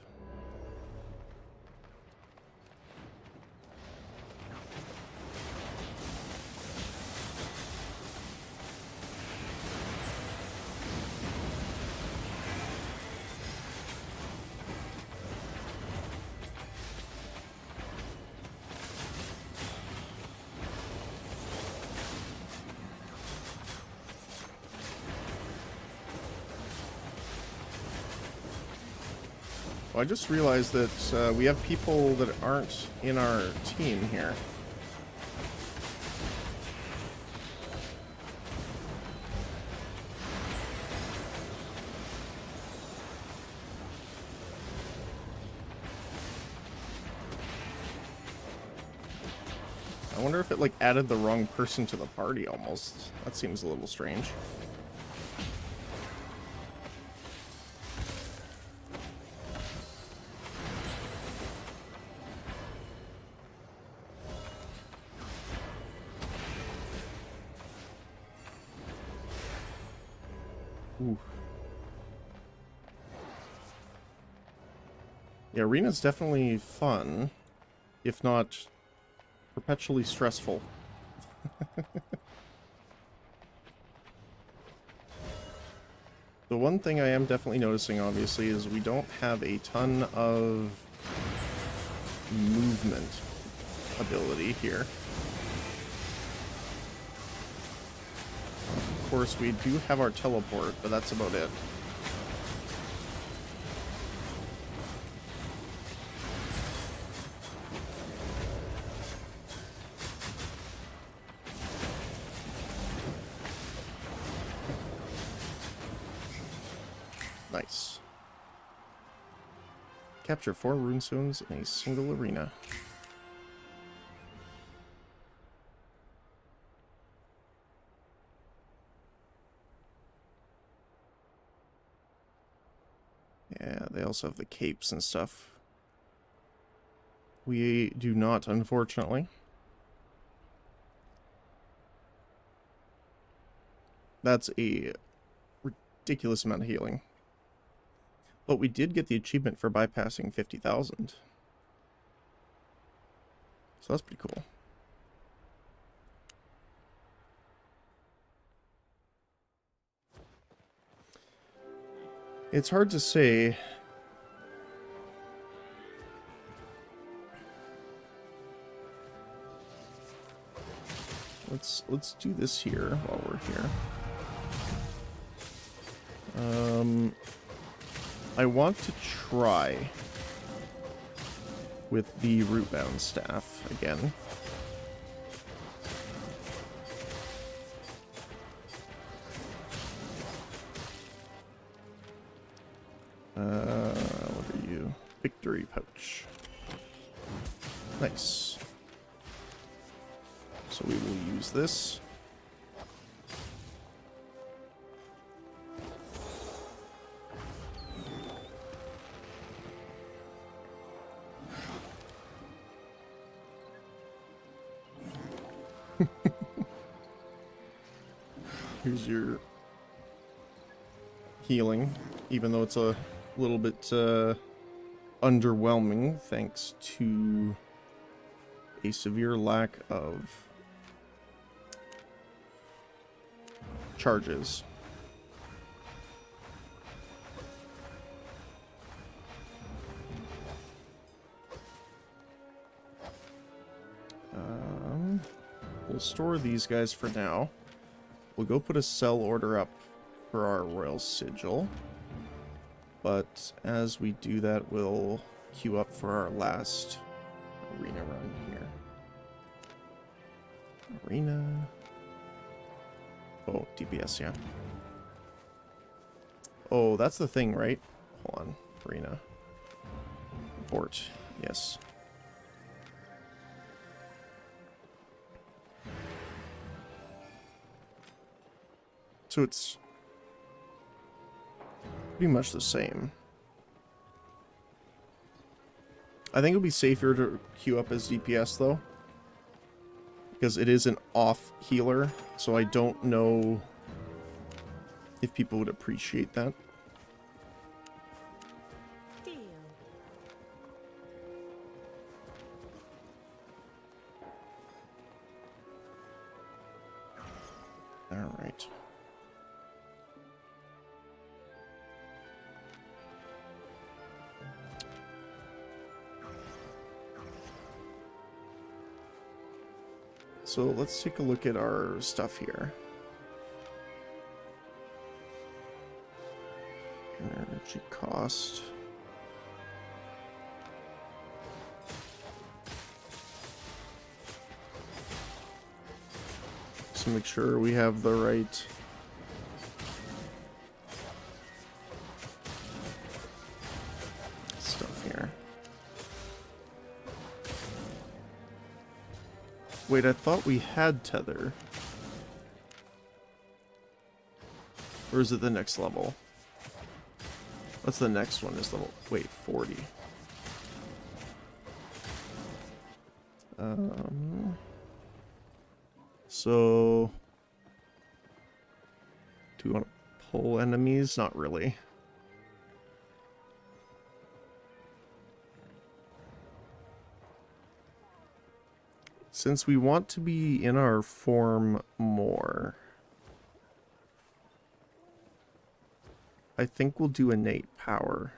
Well, I just realized that we have people that aren't in our team here. I wonder if it like added the wrong person to the party almost. That seems a little strange. Ooh. Yeah, arena's definitely fun, if not perpetually stressful. The one thing I am definitely noticing, obviously, is we don't have a ton of movement ability here. Of course, we do have our teleport, but that's about it. Nice. Capture 4 runestones in a single arena. Yeah, they also have the capes and stuff. We do not, unfortunately. That's a ridiculous amount of healing. But we did get the achievement for bypassing 50,000. So that's pretty cool. It's hard to say. Let's do this here while we're here. I want to try with the root-bound staff again. What are you? Victory pouch. Nice. So we will use this. Here's your healing, even though it's a little bit underwhelming thanks to a severe lack of charges. We'll store these guys for now. We'll go put a sell order up for our Royal Sigil. But as we do that, we'll queue up for our last arena run here. Arena. Oh, DPS, yeah. Oh, that's the thing, right? Hold on. Arena. Port. Yes. So it's pretty much the same. I think it would be safer to queue up as DPS though, because it is an off healer, so I don't know if people would appreciate that. Deal. All right. So let's take a look at our stuff here. Energy cost. Just make sure we have the right stuff here. Wait, I thought we had tether. Or is it the next level? What's the next one? Is level... Wait, 40. So... Do we want to pull enemies? Not really. Since we want to be in our form more, I think we'll do innate power.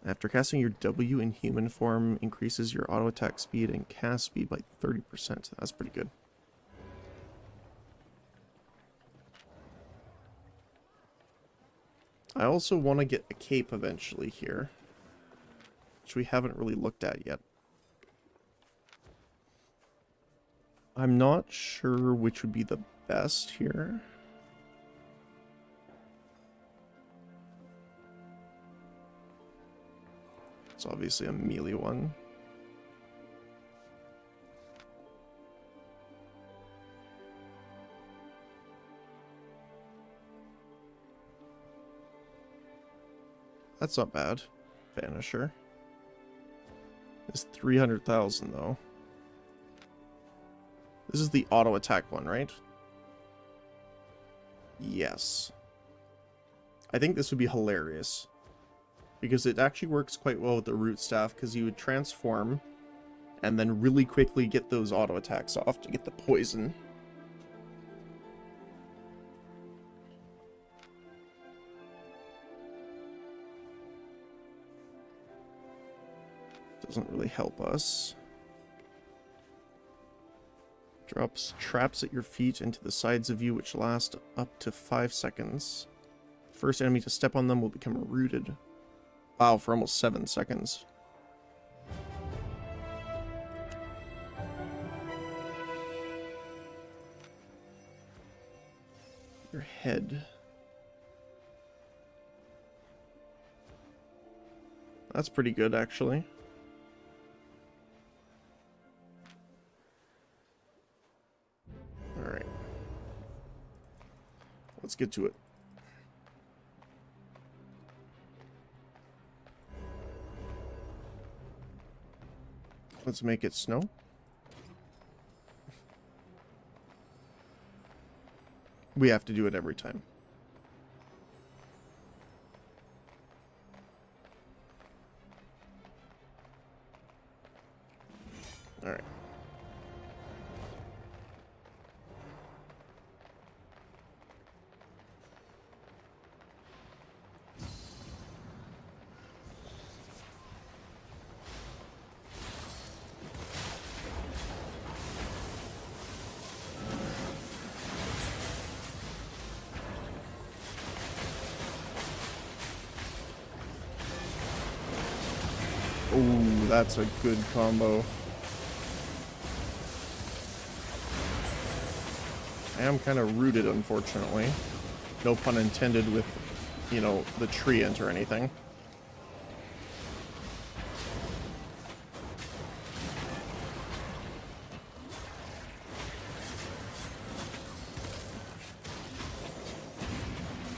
After casting your W in human form, increases your auto attack speed and cast speed by 30%. That's pretty good. I also want to get a cape eventually here, which we haven't really looked at yet. I'm not sure which would be the best here. It's obviously a melee one. That's not bad. Vanisher. It's 300,000 though. This is the auto attack one, right? Yes. I think this would be hilarious, because it actually works quite well with the root staff, because you would transform and then really quickly get those auto attacks off to get the poison. Doesn't really help us. Drops traps at your feet into the sides of you, which last up to 5 seconds. First enemy to step on them will become rooted. Wow, for almost 7 seconds. Your head. That's pretty good, actually. Alright. Let's get to it. Let's make it snow. We have to do it every time. Alright. Ooh, that's a good combo. I am kind of rooted, unfortunately. No pun intended with, you know, the treant or anything.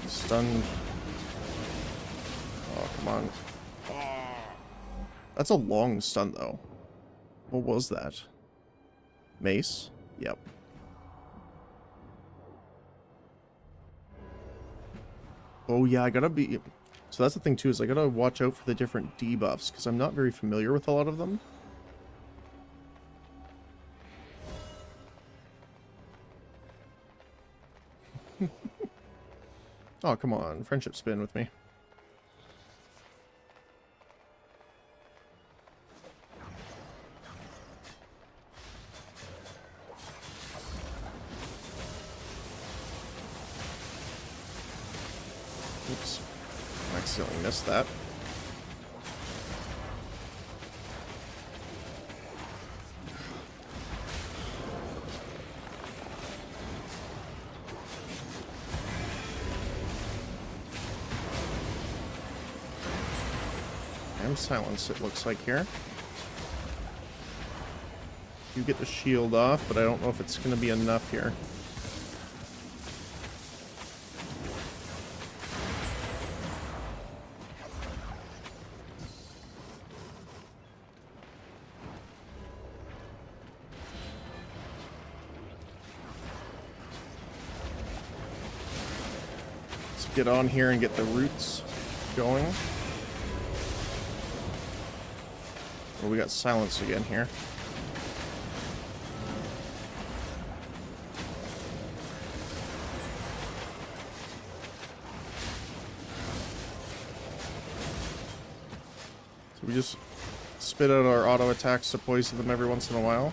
Stunned. Oh, come on. That's a long stun, though. What was that? Mace? Yep. Oh, yeah, I gotta be... So that's the thing, too, is I gotta watch out for the different debuffs, because I'm not very familiar with a lot of them. Oh, come on. Friendship spin with me. Oops. I accidentally missed that. I'm silenced, it looks like here. You get the shield off, but I don't know if it's going to be enough here. Let's get on here and get the roots going. Oh, we got silence again here. So we just spit out our auto attacks to poison them every once in a while.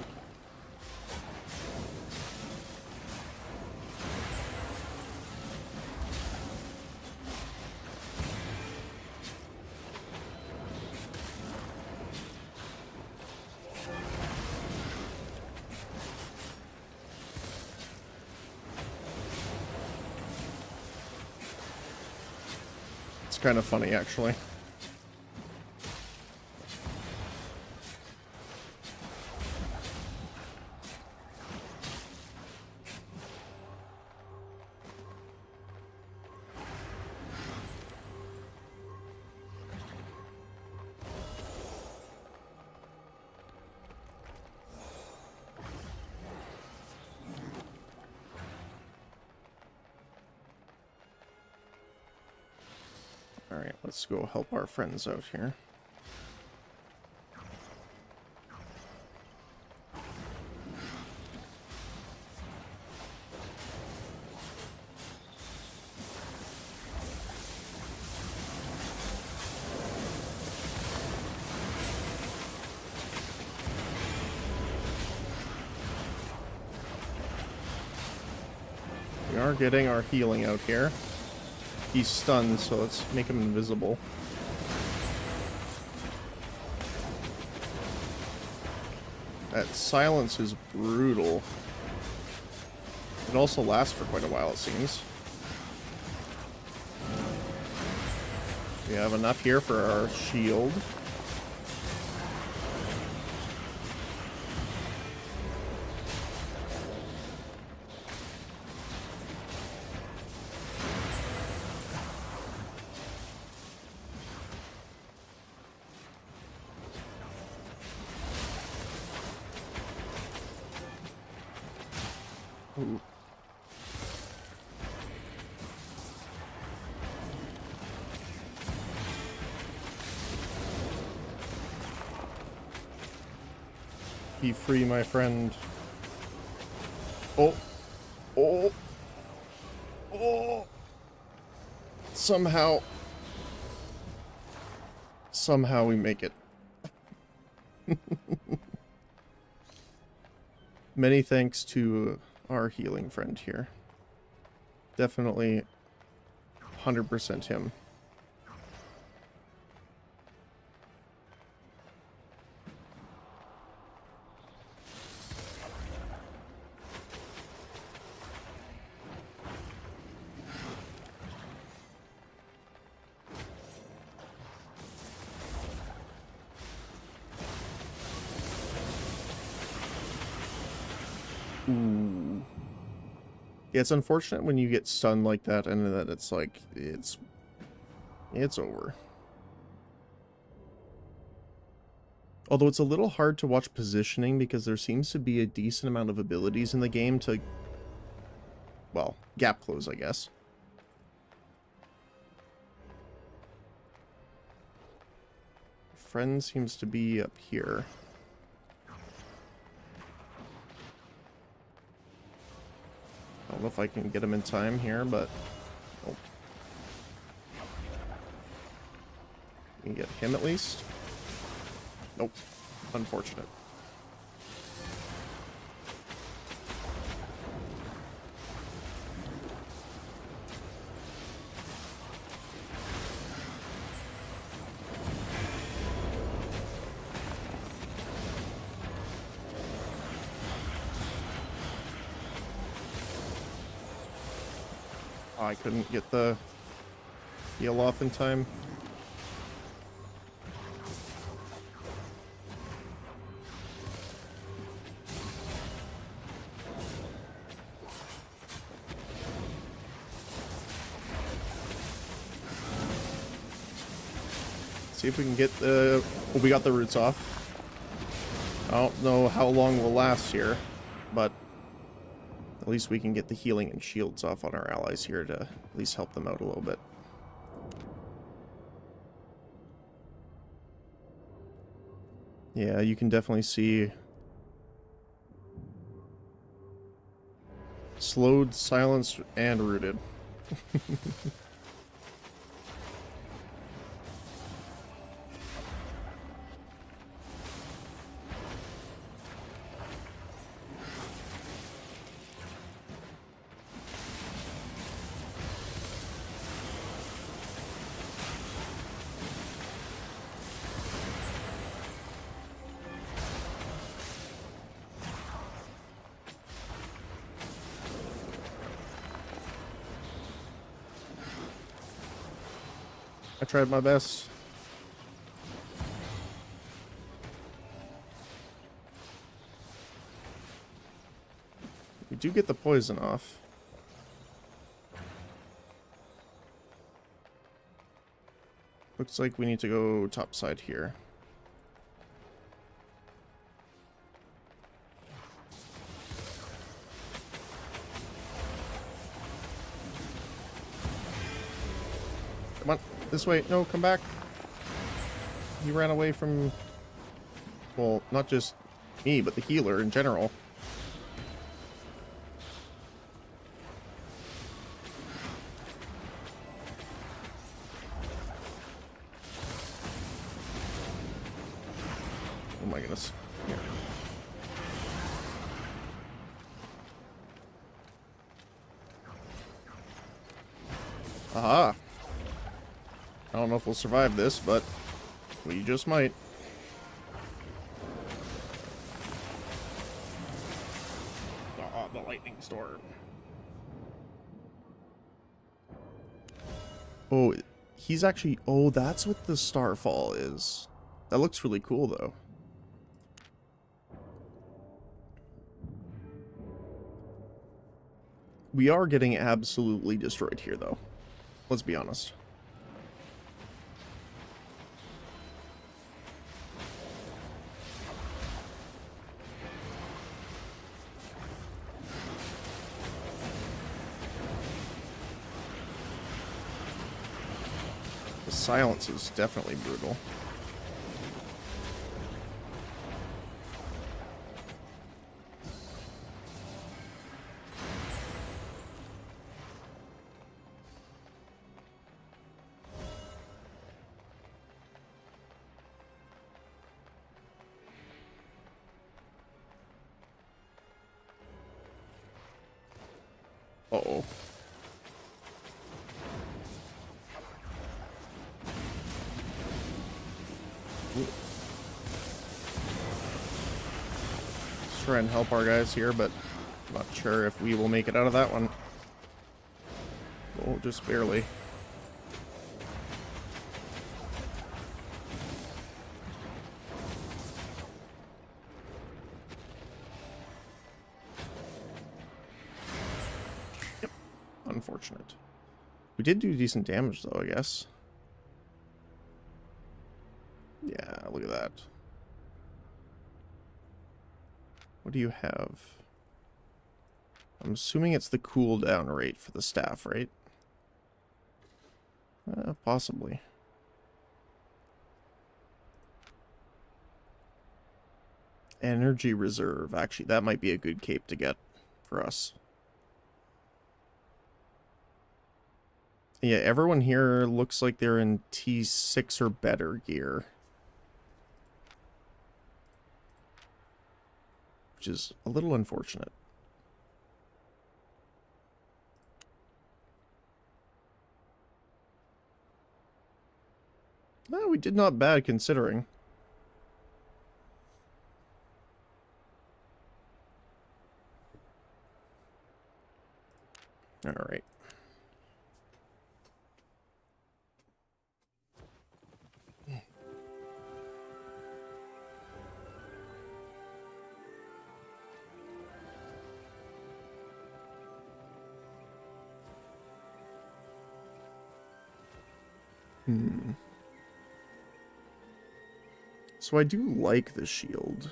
It's kind of funny, actually. Alright, let's go help our friends out here. We are getting our healing out here. He's stunned, so let's make him invisible. That silence is brutal. It also lasts for quite a while, it seems. We have enough here for our shield. Ooh. Be free, my friend. Oh. Oh. Oh. Somehow we make it. Many thanks to our healing friend here. Definitely 100% him. Ooh. Yeah, it's unfortunate when you get stunned like that and then it's like, it's over. Although it's a little hard to watch positioning because there seems to be a decent amount of abilities in the game to, well, gap close, I guess. Friend seems to be up here. I don't know if I can get him in time here, but... Oh. You can get him at least? Nope. Unfortunate. I couldn't get the heal off in time. See if we can get the... Well, we got the roots off. I don't know how long we'll last here, but at least we can get the healing and shields off on our allies here to at least help them out a little bit. Yeah, you can definitely see slowed, silenced, and rooted. I tried my best. We do get the poison off. Looks like we need to go topside here. Come on, this way. No, come back. He ran away from, well, not just me, but the healer in general. Oh my goodness. Here. Aha. I don't know if we'll survive this, but we just might. The lightning storm. Oh, he's actually... Oh, that's what the starfall is. That looks really cool, though. We are getting absolutely destroyed here, though. Let's be honest. The silence is definitely brutal. Uh-oh. Let's try and help our guys here, but not sure if we will make it out of that one. Oh, just barely. Yep, unfortunate. We did do decent damage, though, I guess. Yeah, look at that. What do you have? I'm assuming it's the cooldown rate for the staff, right? Possibly. Energy reserve. Actually, that might be a good cape to get for us. Yeah, everyone here looks like they're in T6 or better gear. Which is a little unfortunate. No, we did not bad considering. Alright. So I do like the shield.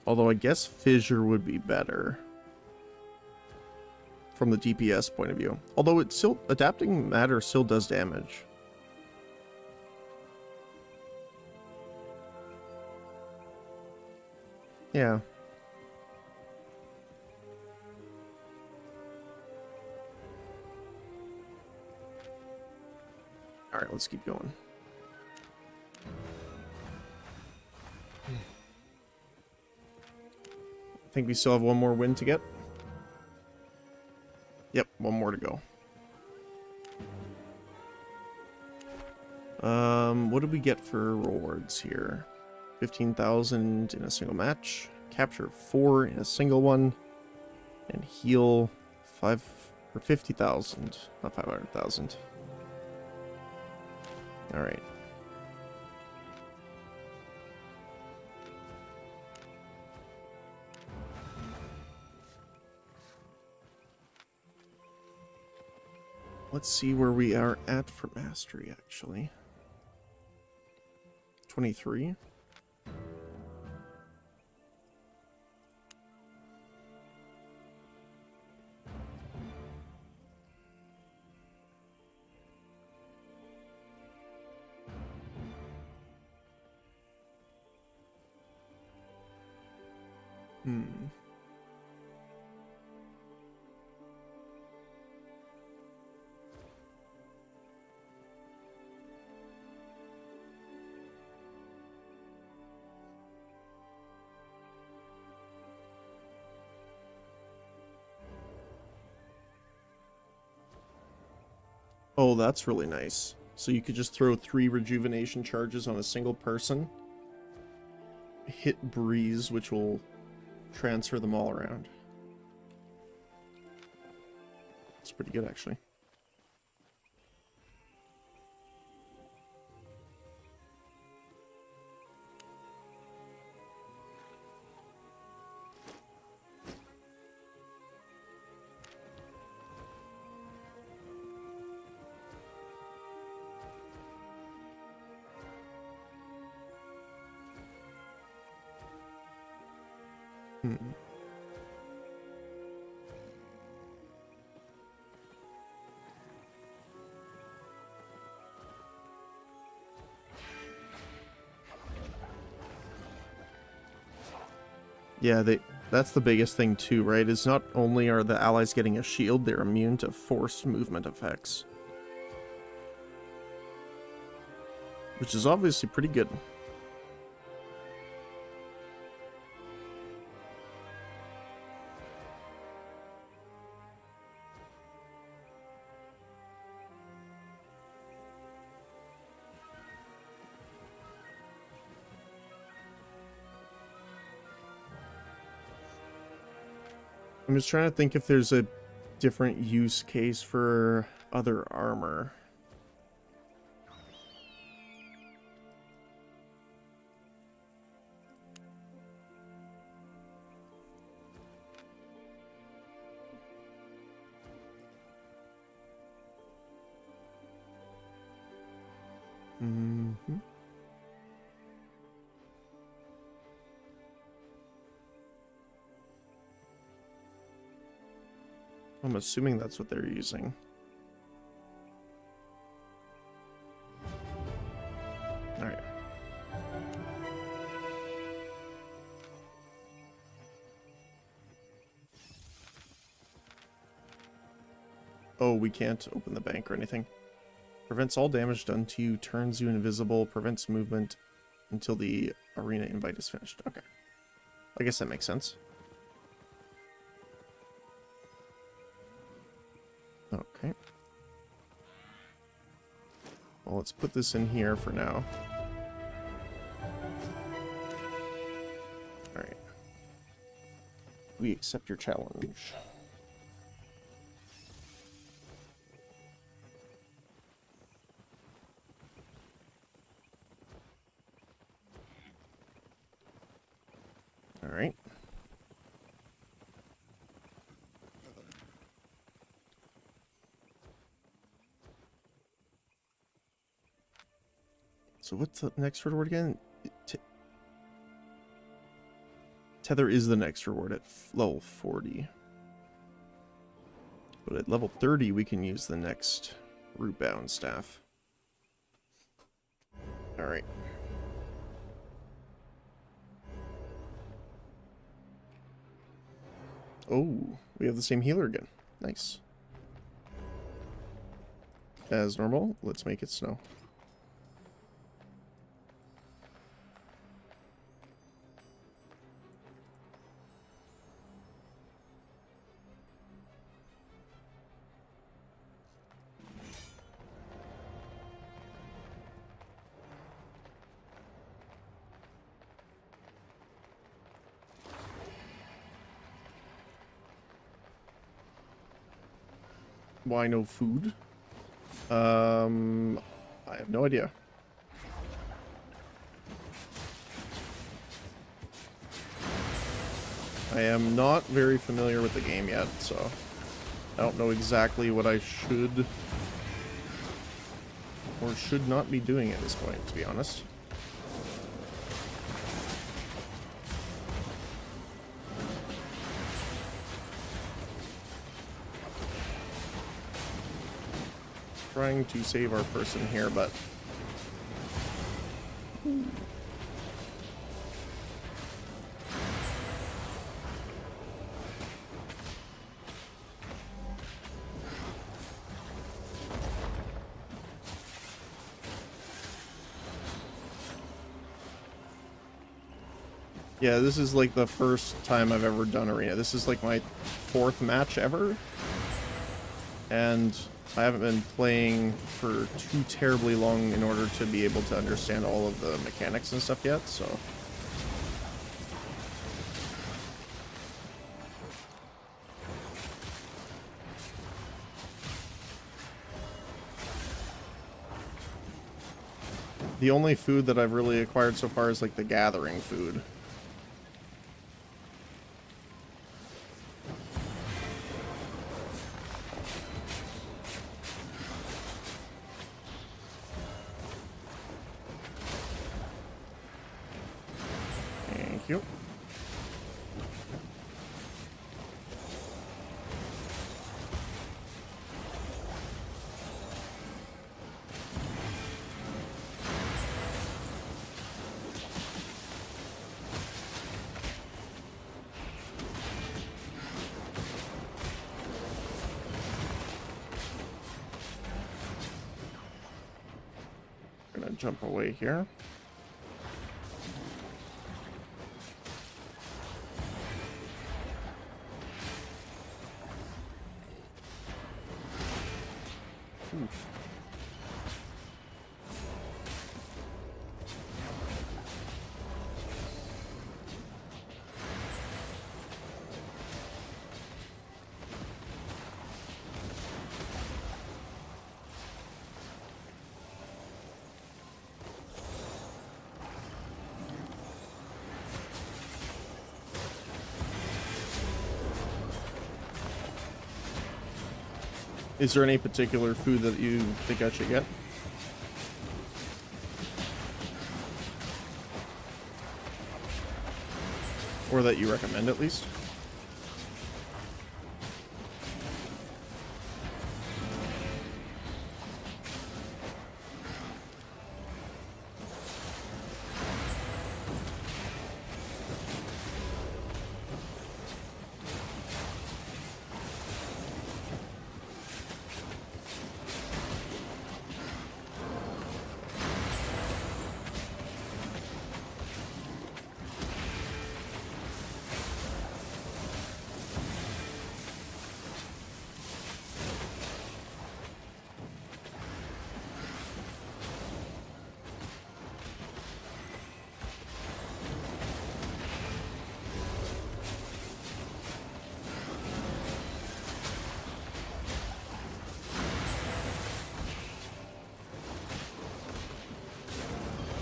Although I guess fissure would be better. From the DPS point of view. Although it's still, adapting matter still does damage. Yeah. Alright, let's keep going. I think we still have one more win to get. Yep, one more to go. What did we get for rewards here? 15,000 in a single match. Capture 4 in a single one. And heal 5 or 50,000. Not 500,000. Alright. Let's see where we are at for mastery, actually. 23. Oh, that's really nice. So you could just throw 3 rejuvenation charges on a single person. Hit breeze, which will transfer them all around. It's pretty good, actually. Yeah, that's the biggest thing too, right? Is not only are the allies getting a shield, they're immune to forced movement effects. Which is obviously pretty good. I'm just trying to think if there's a different use case for other armor. Mm-hmm. I'm assuming that's what they're using. Alright. Oh, we can't open the bank or anything. Prevents all damage done to you, turns you invisible, prevents movement until the arena invite is finished. Okay. I guess that makes sense. Okay. Well, let's put this in here for now. Alright. We accept your challenge. Alright. So what's the next reward again? Tether is the next reward at level 40. But at level 30 we can use the next root-bound staff. Alright. Oh, we have the same healer again. Nice. As normal, let's make it snow. Why no food? I have no idea. I am not very familiar with the game yet, so I don't know exactly what I should or should not be doing at this point, to be honest. Trying to save our person here, but yeah, this is like the first time I've ever done arena. This is like my 4th match ever, and I haven't been playing for too terribly long in order to be able to understand all of the mechanics and stuff yet, so. The only food that I've really acquired so far is like the gathering food. Thank you. gonna jump away here. Ooh. Is there any particular food that you think I should get? Or that you recommend, at least?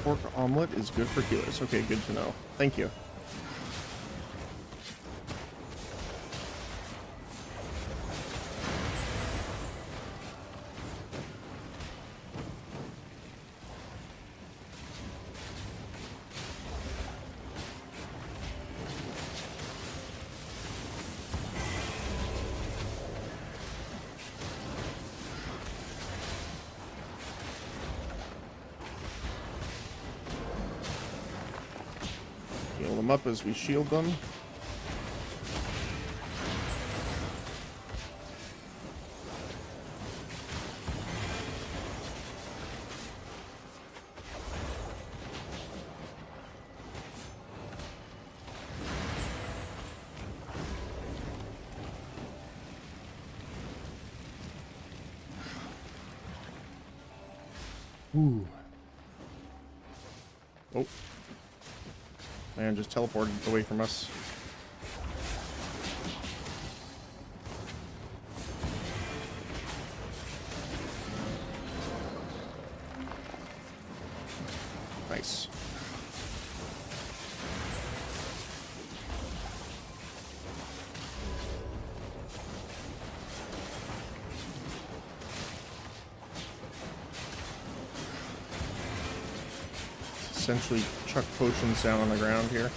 Pork omelet is good for healers. Okay, good to know. Thank you. Heal them up as we shield them. Ooh. Oh. Man, just teleported away from us. Nice. Essentially chuck potions down on the ground here.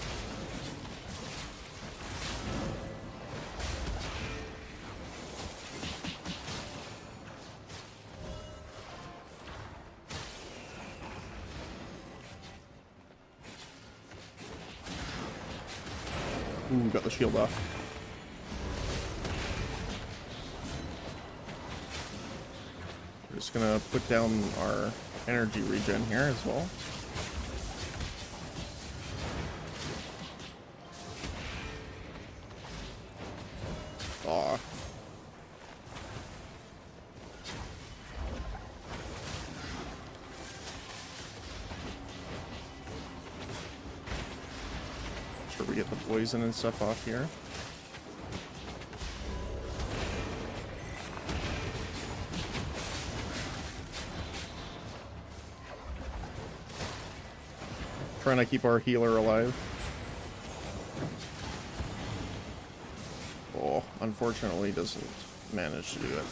Ooh, got the shield off. We're just gonna put down our energy regen here as well. Aw. Sure we get the poison and stuff off here. Trying to keep our healer alive. Oh, unfortunately doesn't manage to do it.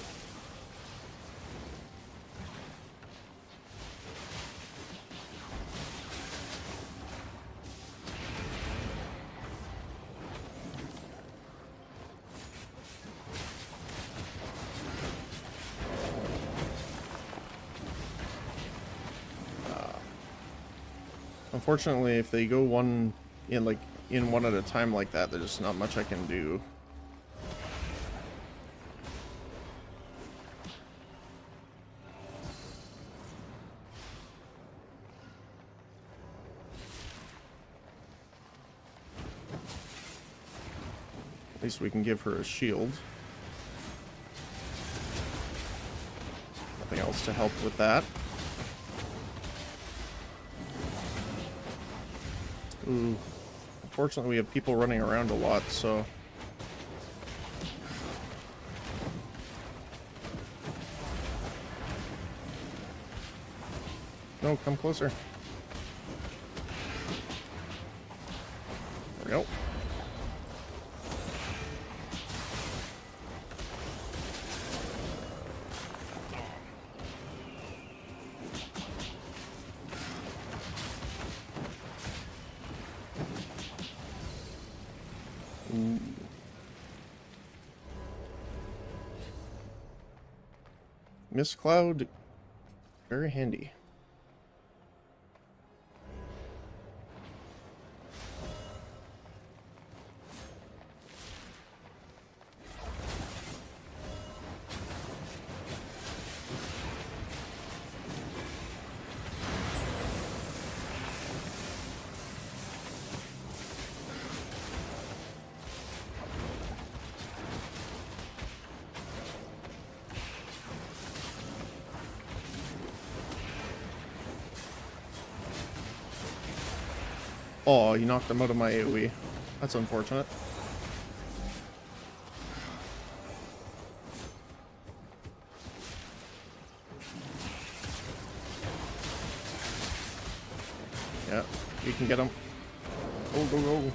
Unfortunately, if they go one in one at a time like that, there's not much I can do. At least we can give her a shield. Nothing else to help with that. Ooh. Unfortunately, we have people running around a lot, so... No, come closer. There we go. Ooh. Mist Cloud, very handy. Oh, you knocked him out of my AoE. That's unfortunate. Yeah, you can get him. Go, go, go.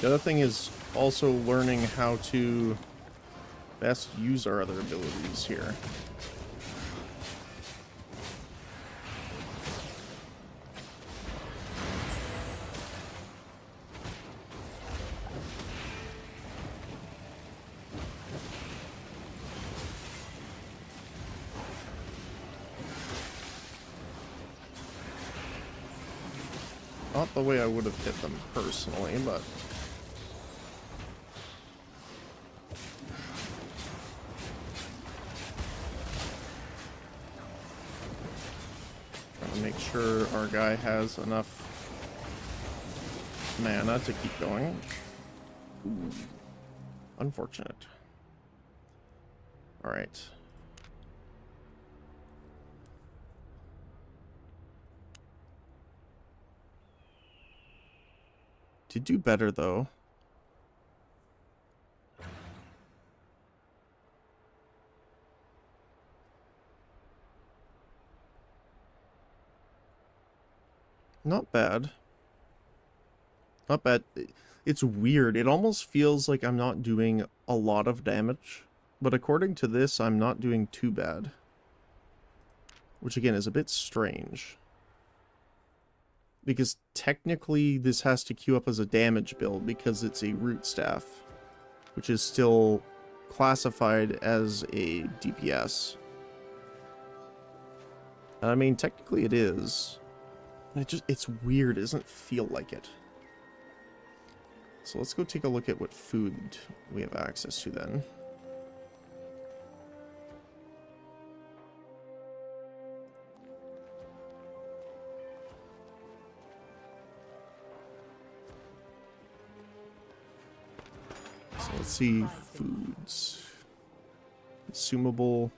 The other thing is also learning how to best use our other abilities here. Not the way I would have hit them personally, but... trying to make sure our guy has enough mana to keep going. Ooh. Unfortunate. Alright. Did do better though. Not bad. Not bad. It's weird. It almost feels like I'm not doing a lot of damage. But according to this, I'm not doing too bad. Which again is a bit strange. Because technically this has to queue up as a damage build because it's a root staff. Which is still classified as a DPS. I mean, technically it is. It's weird. It doesn't feel like it. So let's go take a look at what food we have access to then. So let's see foods. Consumable.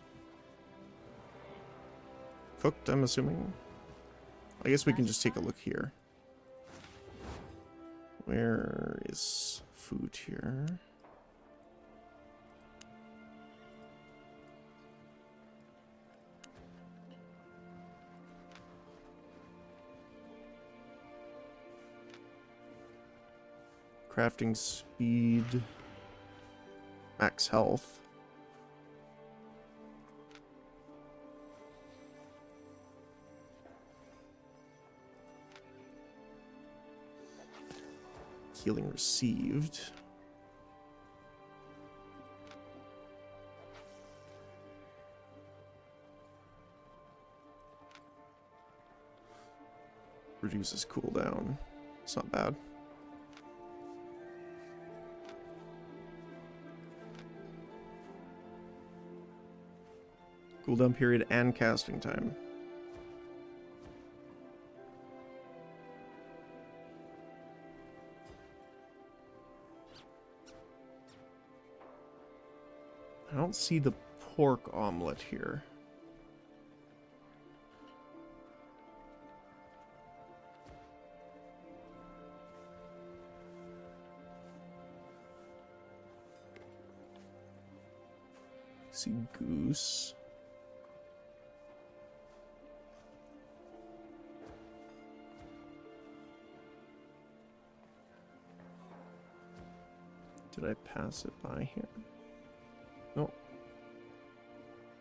Cooked, I'm assuming. I guess we can just take a look here. Where is food here? Crafting speed. Max health. Healing received. Reduces cooldown. It's not bad. Cooldown period and casting time. I don't see the pork omelet here. See goose. Did I pass it by here? No.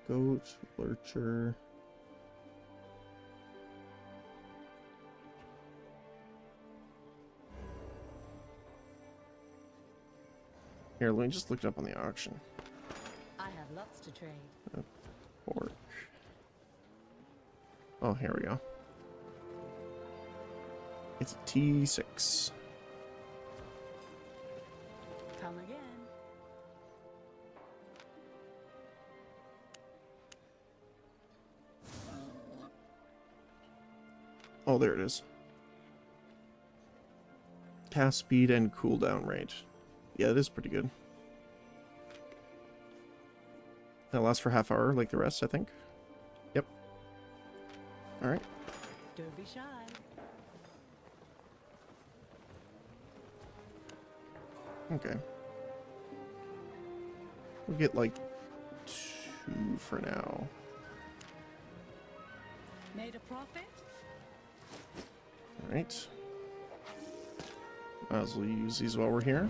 Goat, lurcher. Here, let me just look it up on the auction. I have lots to trade. Pork. Oh, here we go. It's a T6. Come again. Oh, there it is. Cast speed and cooldown rate. Yeah, it is pretty good. That lasts for half hour like the rest, I think. Yep. Alright. Don't be shy. Okay. We'll get like 2 for now. Made a profit? Alright. Might as well use these while we're here.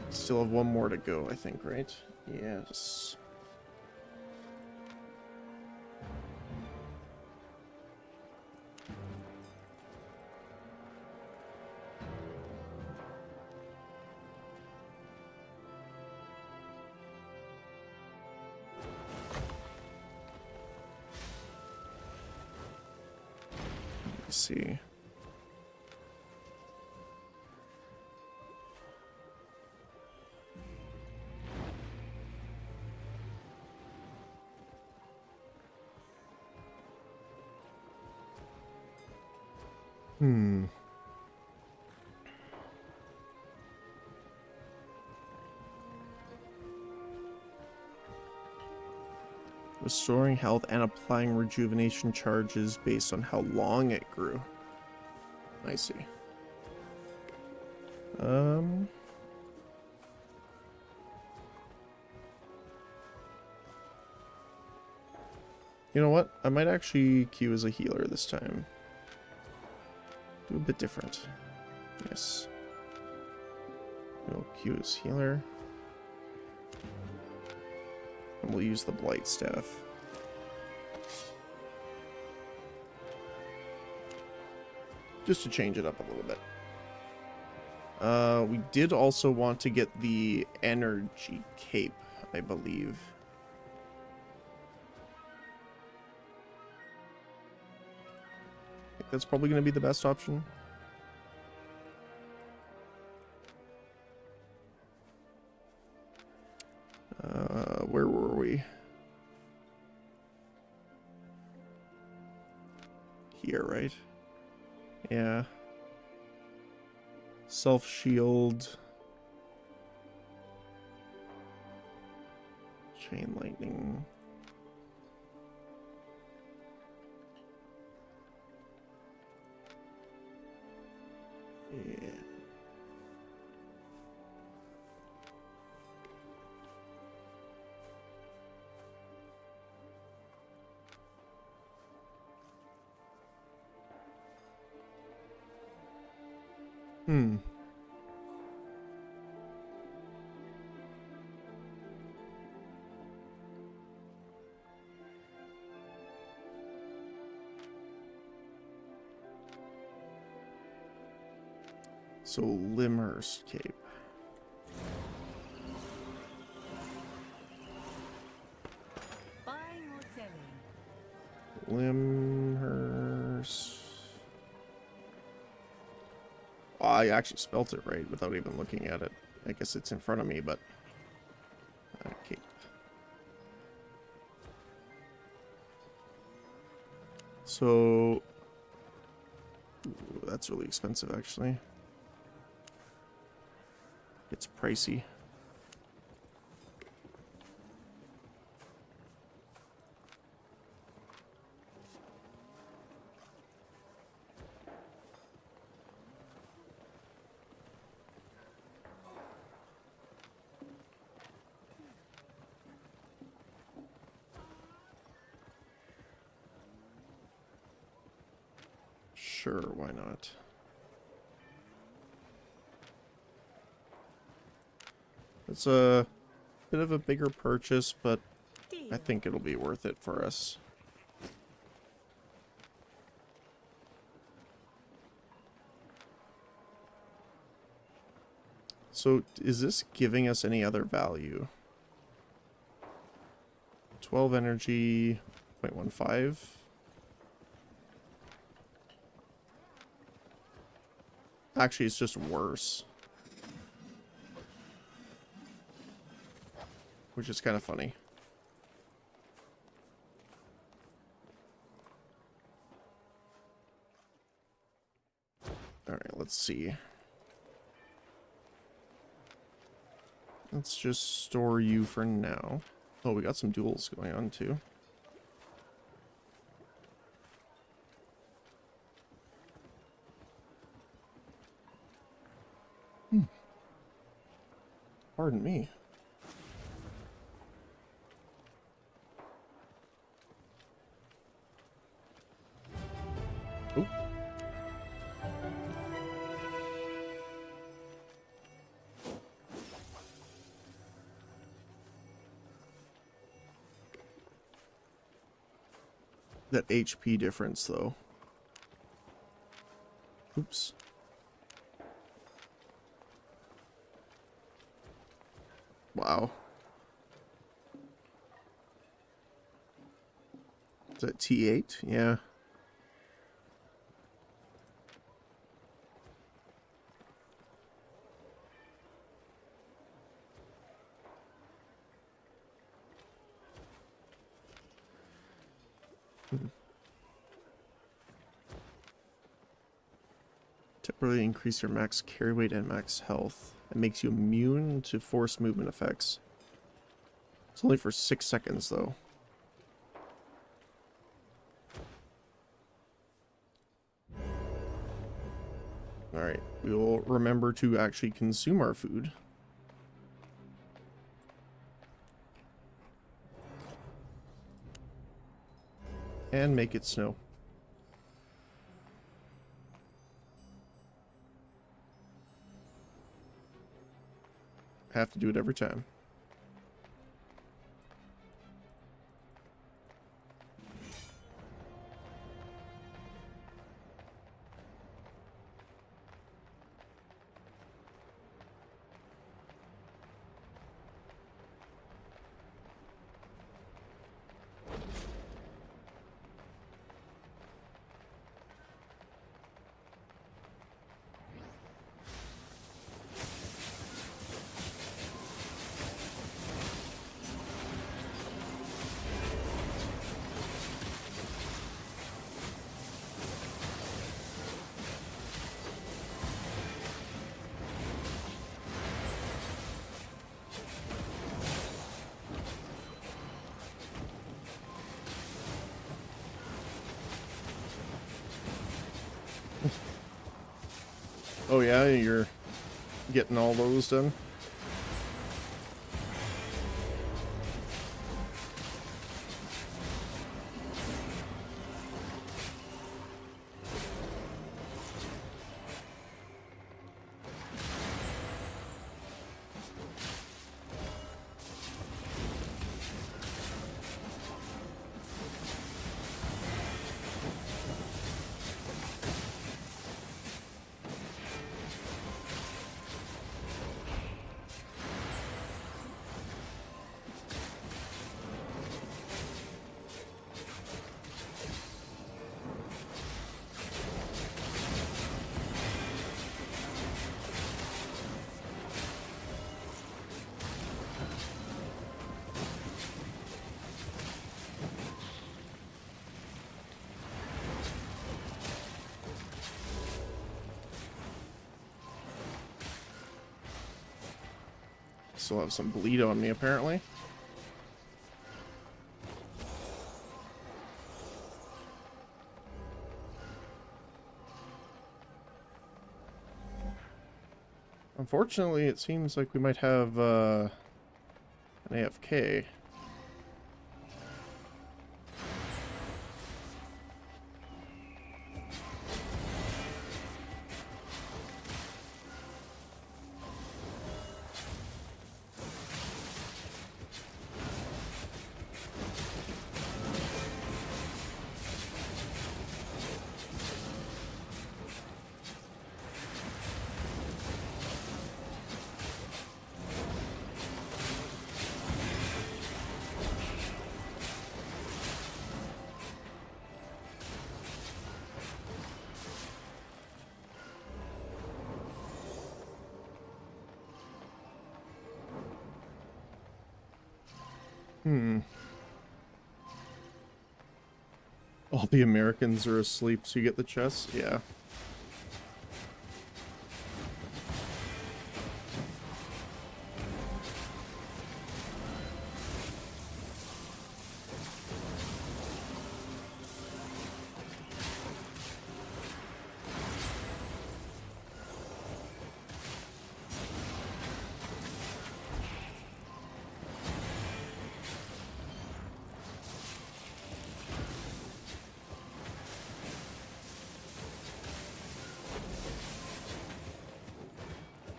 Still have one more to go, I think, right? Yes. Let's see. Restoring health and applying rejuvenation charges based on how long it grew. I see. You know what? I might actually queue as a healer this time. Do a bit different. Yes. We'll queue as healer. And we'll use the Blight Staff. Just to change it up a little bit. We did also want to get the Energy Cape, I believe. I think that's probably going to be the best option. Where were we? Here, right? Yeah. Self-shield. Chain lightning. Yeah. So, Limhurst Cape. Buying or selling? Limhurst. Oh, I actually spelt it right without even looking at it. I guess it's in front of me, but... Okay. So... Ooh, that's really expensive, actually. It's pricey. Sure, why not? It's a bit of a bigger purchase, but I think it'll be worth it for us. So, is this giving us any other value? 12 energy, 0.15. Actually, it's just worse. Which is kind of funny. Alright, let's see. Let's just store you for now. Oh, we got some duels going on too. Pardon me. Oh. That HP difference, though. Oops. Wow. Is that T8? Yeah. Temporarily increase your max carry weight and max health. It makes you immune to force movement effects. It's only for 6 seconds, though. Alright, we will remember to actually consume our food. And make it snow. Have to do it every time. Oh yeah, you're getting all those done? still have some bleed on me, apparently. Unfortunately, it seems like we might have an AFK. All the Americans are asleep, so you get the chess? Yeah.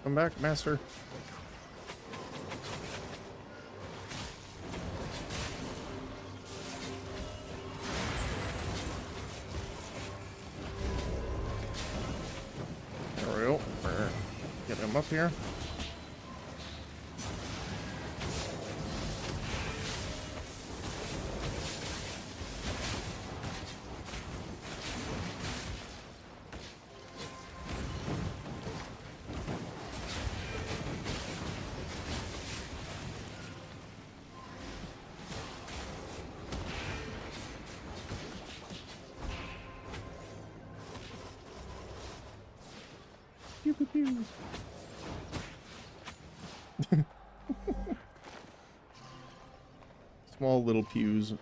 Come back, master. There we go. Get him up here. Pew, pew, pew. Small little pews.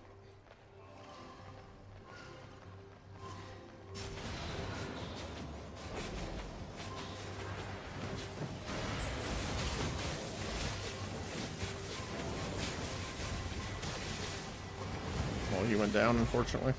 Well, he went down, unfortunately.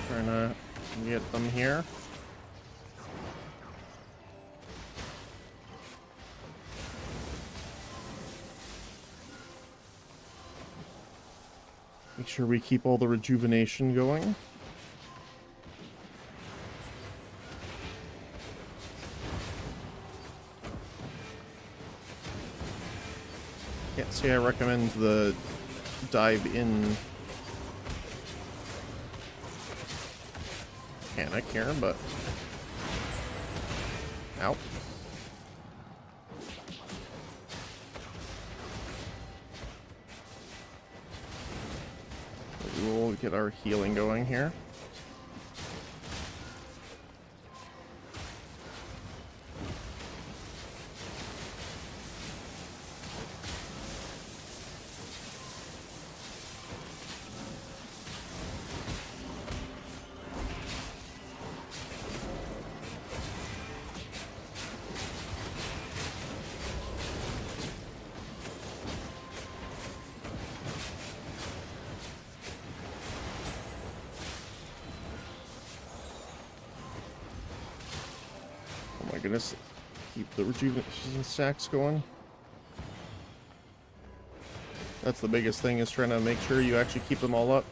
Trying to get them here. Make sure we keep all the rejuvenation going. Can't say I recommend the dive in mechanic here, but ow. We'll get our healing going here. Oh my goodness. Keep the rejuvenation stacks going. That's the biggest thing, is trying to make sure you actually keep them all up.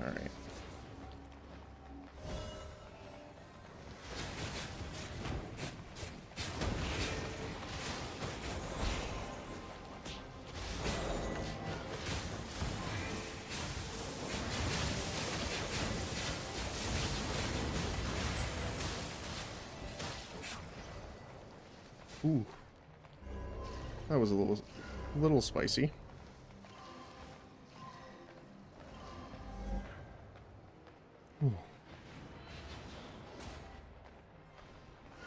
Alright. Ooh. That was a little spicy. Ooh.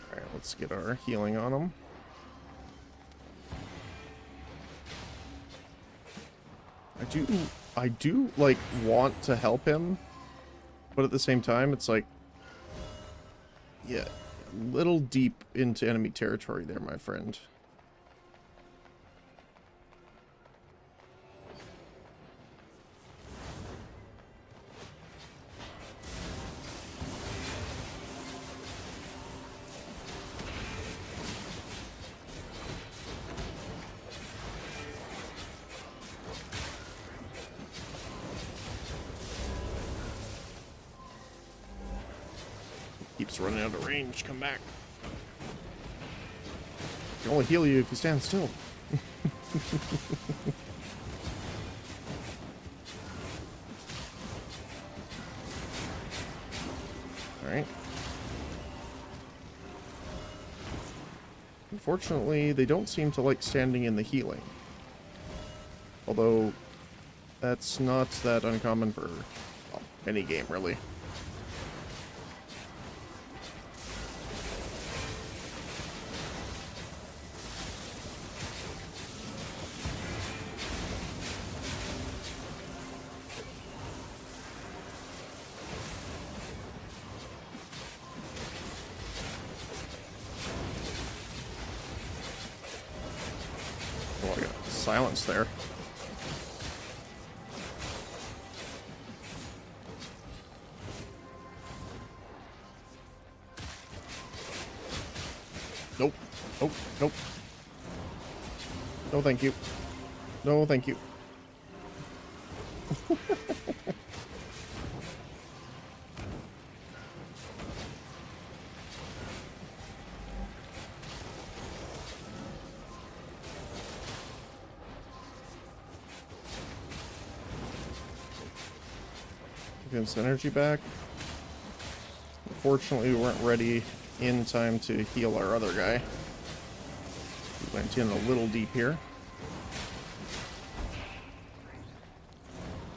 Alright, let's get our healing on him. I do, like, want to help him, but at the same time, it's like, yeah, a little deep into enemy territory there, my friend. Keeps running out of range. Come back. I can only heal you if you stand still. Alright. Unfortunately, they don't seem to like standing in the healing. Although, that's not that uncommon for, well, any game, really. Oh, I got silence there. Nope. Nope. Nope. No, thank you. No, thank you. Getting some energy back. Unfortunately, we weren't ready in time to heal our other guy. We went in a little deep here.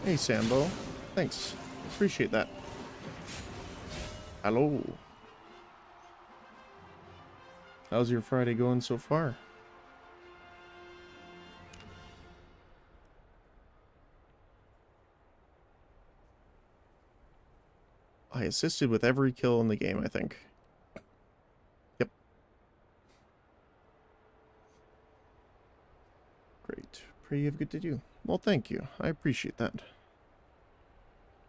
Hey, Sambo. Thanks. Appreciate that. Hello. How's your Friday going so far? I assisted with every kill in the game, I think. Yep. Great. Pray you have a good day too. Well, thank you. I appreciate that.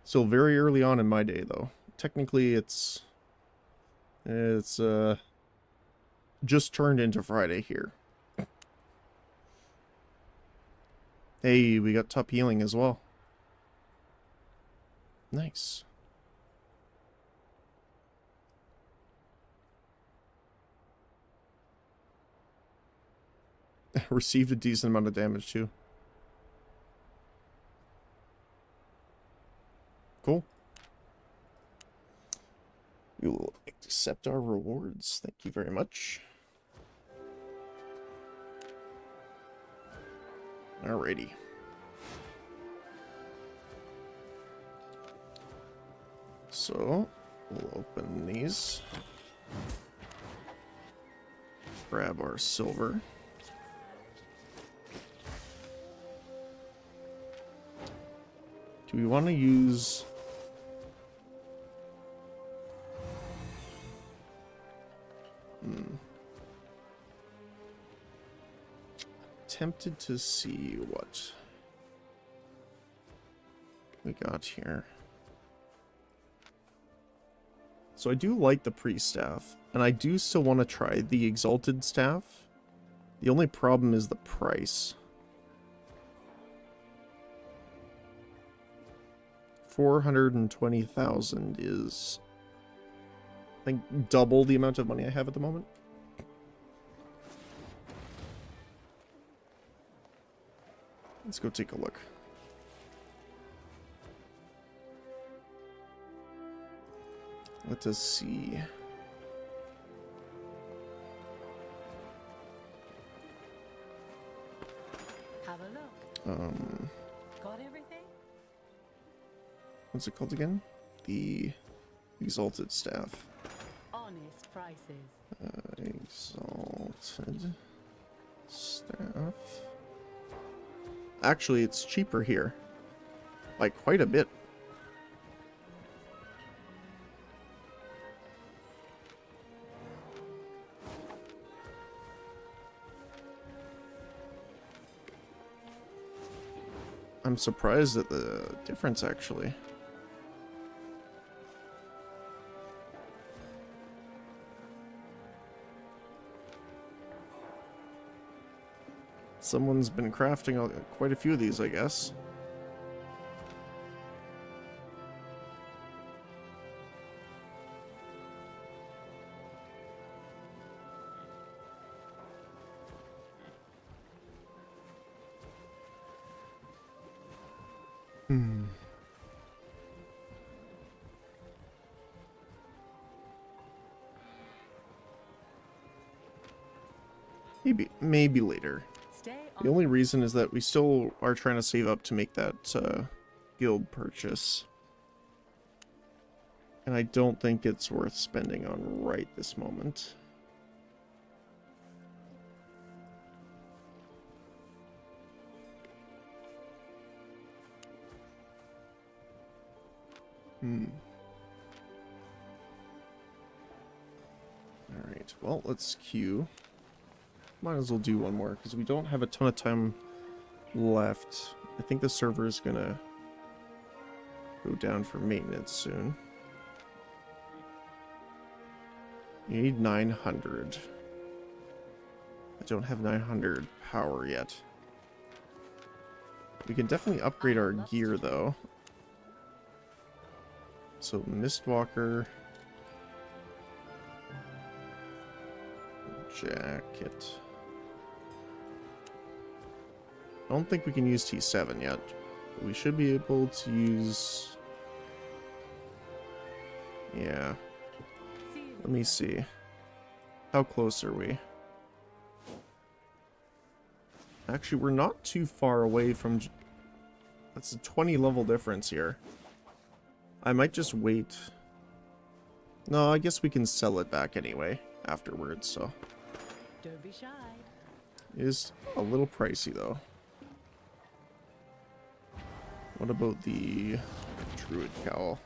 Still very early on in my day, though. Technically, it's just turned into Friday here. Hey, we got top healing as well. Nice. Received a decent amount of damage too. Cool. We will accept our rewards. Thank you very much. Alrighty. So, we'll open these. Grab our silver. Do we want to use... Tempted to see what we got here. So I do like the priest staff, and I do still want to try the exalted staff. The only problem is the price. 420,000 is, I think, double the amount of money I have at the moment. Let's go take a look. Let us see. Have a look. Got everything? What's it called again? The Exalted Staff. Honest prices. Exalted Staff. Actually, it's cheaper here. By quite a bit. I'm surprised at the difference, actually. Someone's been crafting quite a few of these, I guess. Maybe later. Stay The only reason is that we still are trying to save up to make that guild purchase. And I don't think it's worth spending on right this moment. Alright, well, let's queue. Might as well do one more, because we don't have a ton of time left. I think the server is gonna go down for maintenance soon. You need 900. I don't have 900 power yet. We can definitely upgrade our gear, though. So, Mistwalker. Jacket. I don't think we can use T7 yet. But we should be able to use... Yeah. Let me see. How close are we? Actually, we're not too far away from... That's a 20 level difference here. I might just wait. No, I guess we can sell it back anyway afterwards, so... Don't be shy. It is a little pricey, though. What about the Druid Cowl?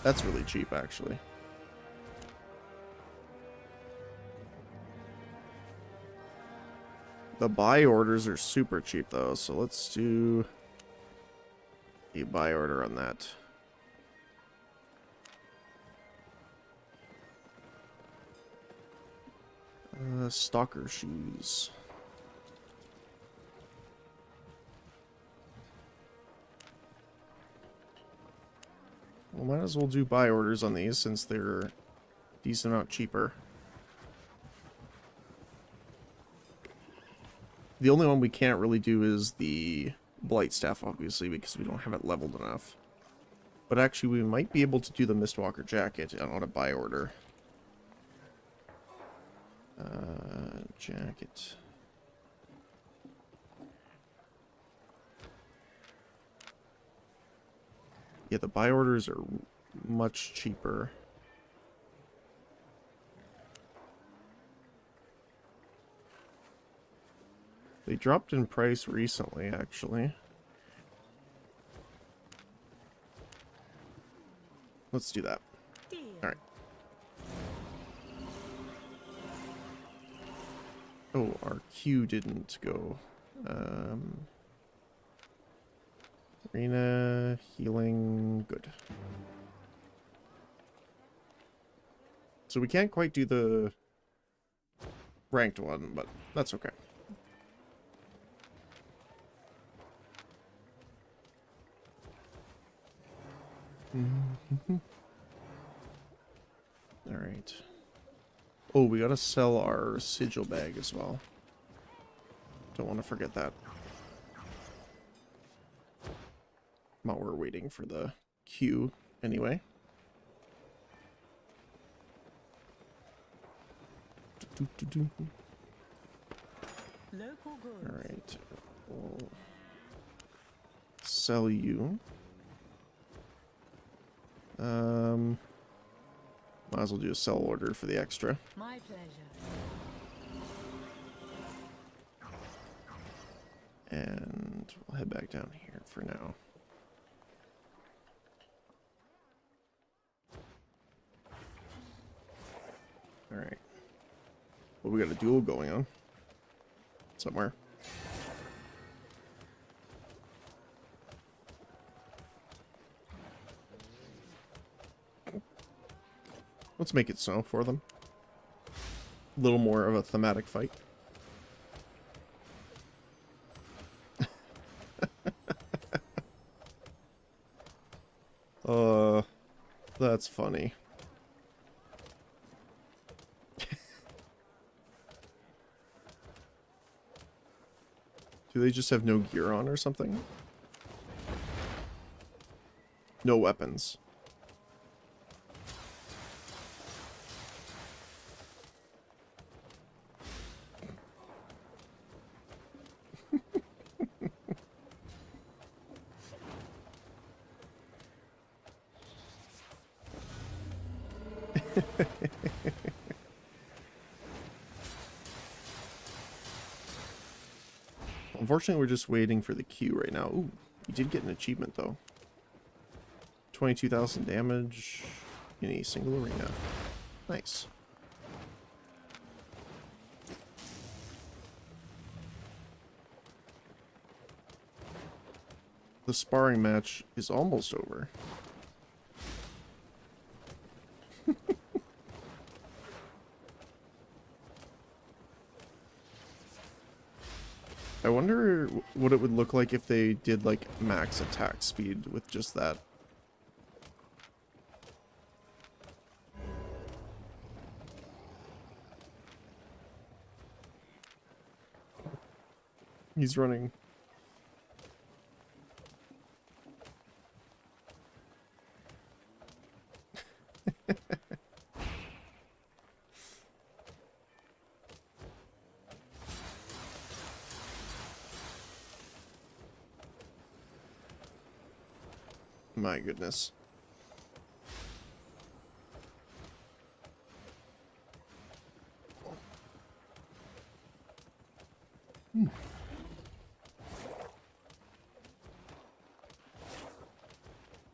That's really cheap, actually. The buy orders are super cheap, though, so let's do a buy order on that. Stalker shoes. Well, might as well do buy orders on these since they're a decent amount cheaper. The only one we can't really do is the Blight Staff, obviously, because we don't have it leveled enough. But actually, we might be able to do the Mistwalker jacket on a buy order. Jacket. Yeah, the buy orders are much cheaper. They dropped in price recently, actually. Let's do that. Deal. Alright. Oh, our queue didn't go. Arena, healing, good. So we can't quite do the ranked one, but that's okay. Alright. Oh, we gotta sell our sigil bag as well. Don't want to forget that. While we're waiting for the queue, anyway. Local goods. Alright. We'll sell you. Might as well do a sell order for the extra. My pleasure. And we'll head back down here for now. Alright. Well, we got a duel going on. Somewhere. Let's make it so for them. A little more of a thematic fight. That's funny. Do they just have no gear on or something? No weapons. Unfortunately, we're just waiting for the queue right now. Ooh, we did get an achievement, though. 22,000 damage in a single arena. Nice. The sparring match is almost over. I wonder what it would look like if they did, like, max attack speed with just that. He's running. My goodness.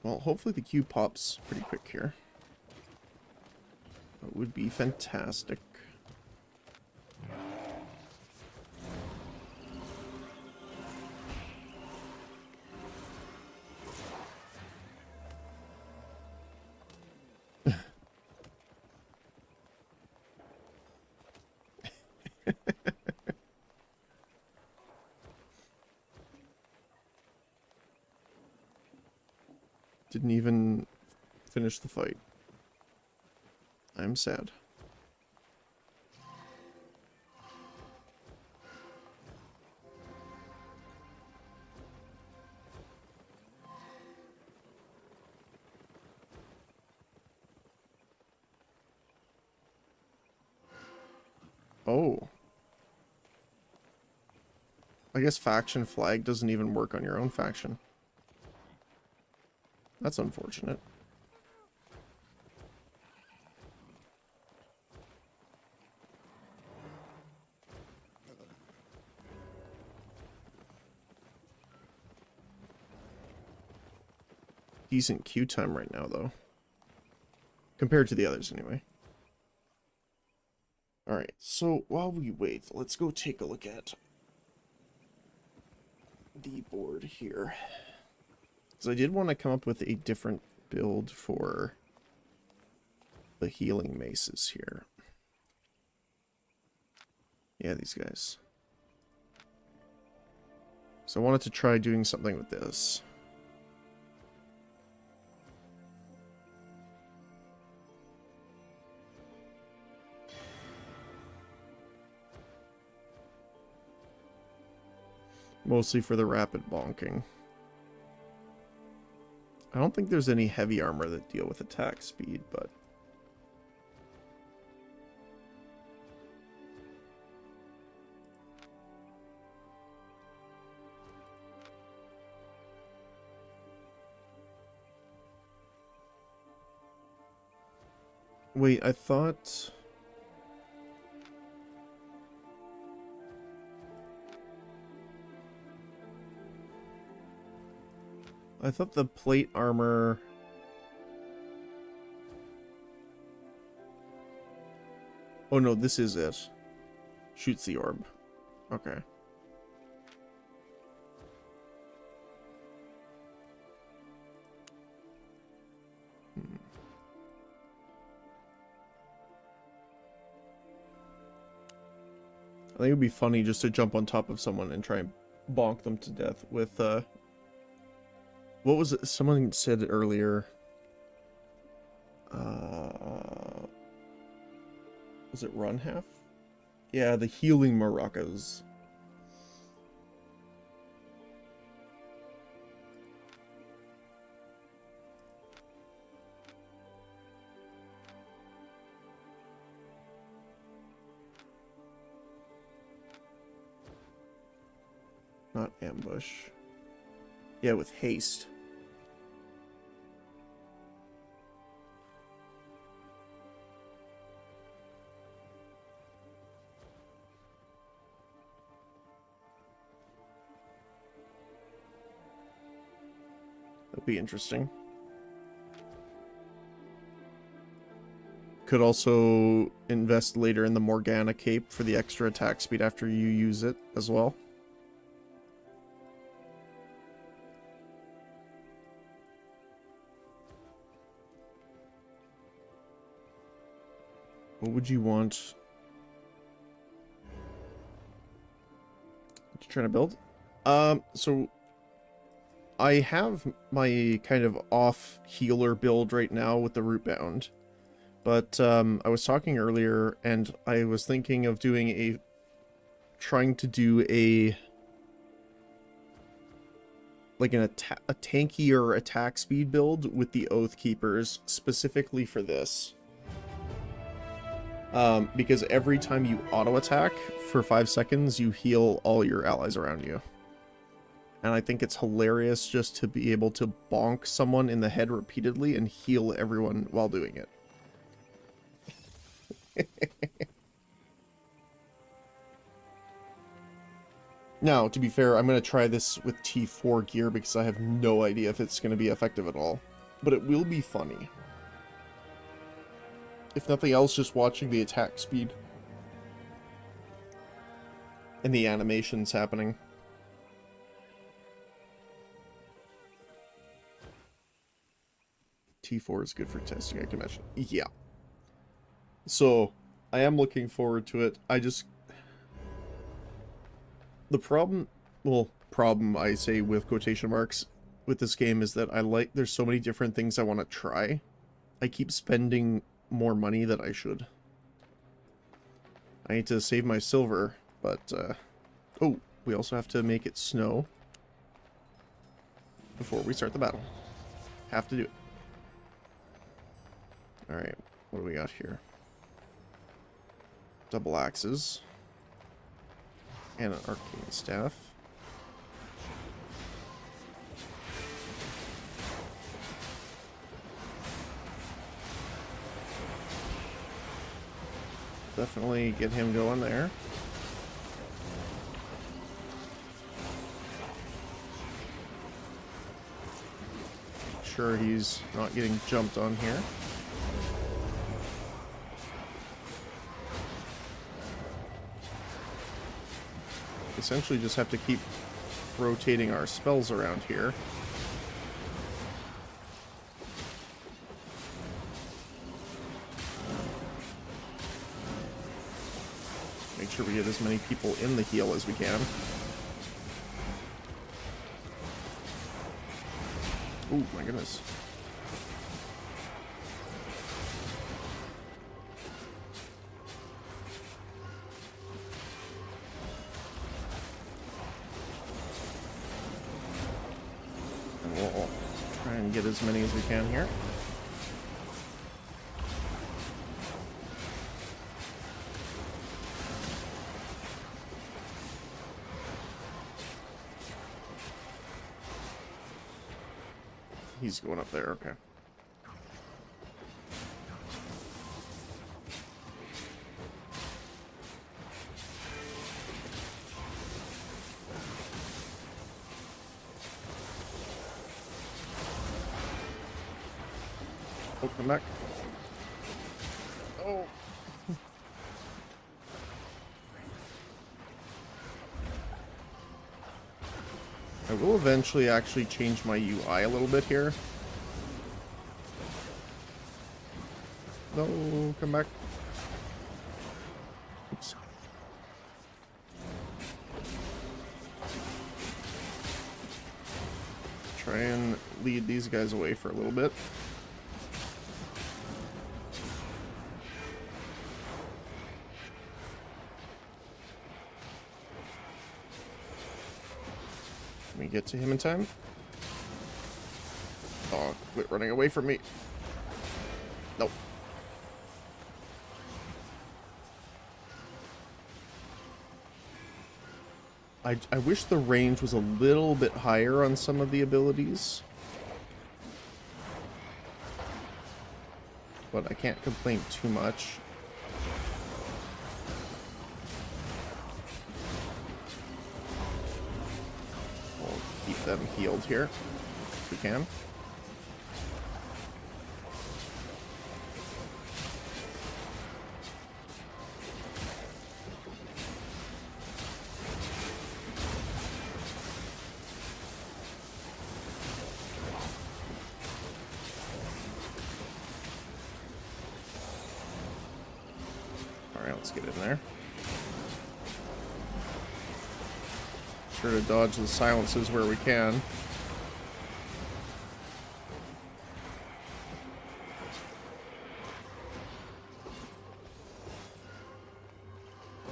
Well, hopefully the queue pops pretty quick here. That would be fantastic. Didn't even finish the fight. I'm sad. Oh. I guess faction flag doesn't even work on your own faction. That's unfortunate. Decent queue time right now, though. Compared to the others, anyway. Alright, so while we wait, let's go take a look at the board here. So I did want to come up with a different build for the healing maces here. Yeah, these guys. So I wanted to try doing something with this. Mostly for the rapid bonking. I don't think there's any heavy armor that deal with attack speed, but... Wait, I thought... I thought the plate armor... Oh no, this is it. Shoots the orb. Okay. I think it would be funny just to jump on top of someone and try and bonk them to death with, what was it? Someone said earlier, was it run half? Yeah, the healing maracas. Not ambush. Yeah, with haste. That'd be interesting. Could also invest later in the Morgana cape for the extra attack speed after you use it as well. What would you want? What you trying to build? So I have my kind of off healer build right now with the root bound. But I was talking earlier and I was thinking of doing trying to do a like a tankier attack speed build with the Oath Keepers specifically for this. Because every time you auto attack for 5 seconds, you heal all your allies around you. And I think it's hilarious just to be able to bonk someone in the head repeatedly and heal everyone while doing it. Now, to be fair, I'm going to try this with T4 gear because I have no idea if it's going to be effective at all. But it will be funny. If nothing else, just watching the attack speed. And the animations happening. T4 is good for testing, I can imagine. Yeah. So, I am looking forward to it. The problem, well, problem I say with quotation marks with this game is that there's so many different things I want to try. I keep spending more money than I should. I need to save my silver, but, oh, we also have to make it snow before we start the battle. Have to do it. Alright, what do we got here? Double axes. And an arcane staff. Definitely get him going there. Sure he's not getting jumped on here. Essentially just have to keep rotating our spells around here. Make sure we get as many people in the heal as we can. Oh my goodness. And we'll try and get as many as we can here. He's going up there, okay. Oh, come back. Oh. I will eventually actually change my UI a little bit here. No, come back. Oops. Try and lead these guys away for a little bit. Can we get to him in time? Oh, quit running away from me. Nope. I wish the range was a little bit higher on some of the abilities. But I can't complain too much. We'll keep them healed here if we can. Let's get in there. Sure to dodge the silences where we can.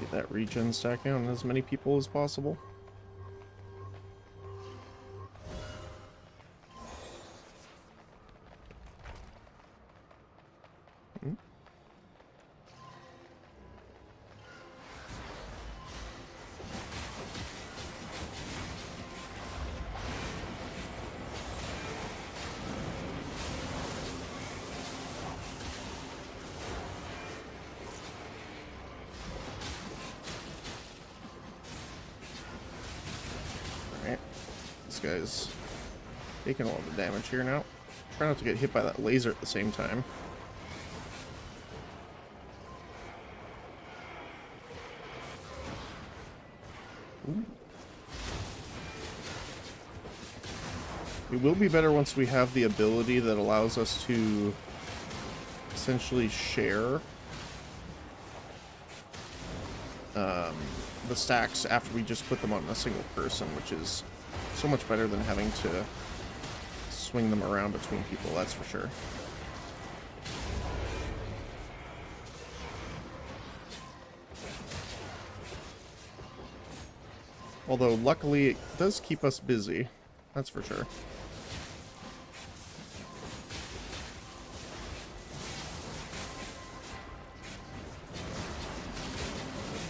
Get that regen stacking on as many people as possible. Guy's taking all the damage here now. Try not to get hit by that laser at the same time. Ooh. It will be better once we have the ability that allows us to essentially share the stacks after we just put them on a single person, which is so much better than having to swing them around between people, that's for sure. Although, luckily, it does keep us busy, that's for sure.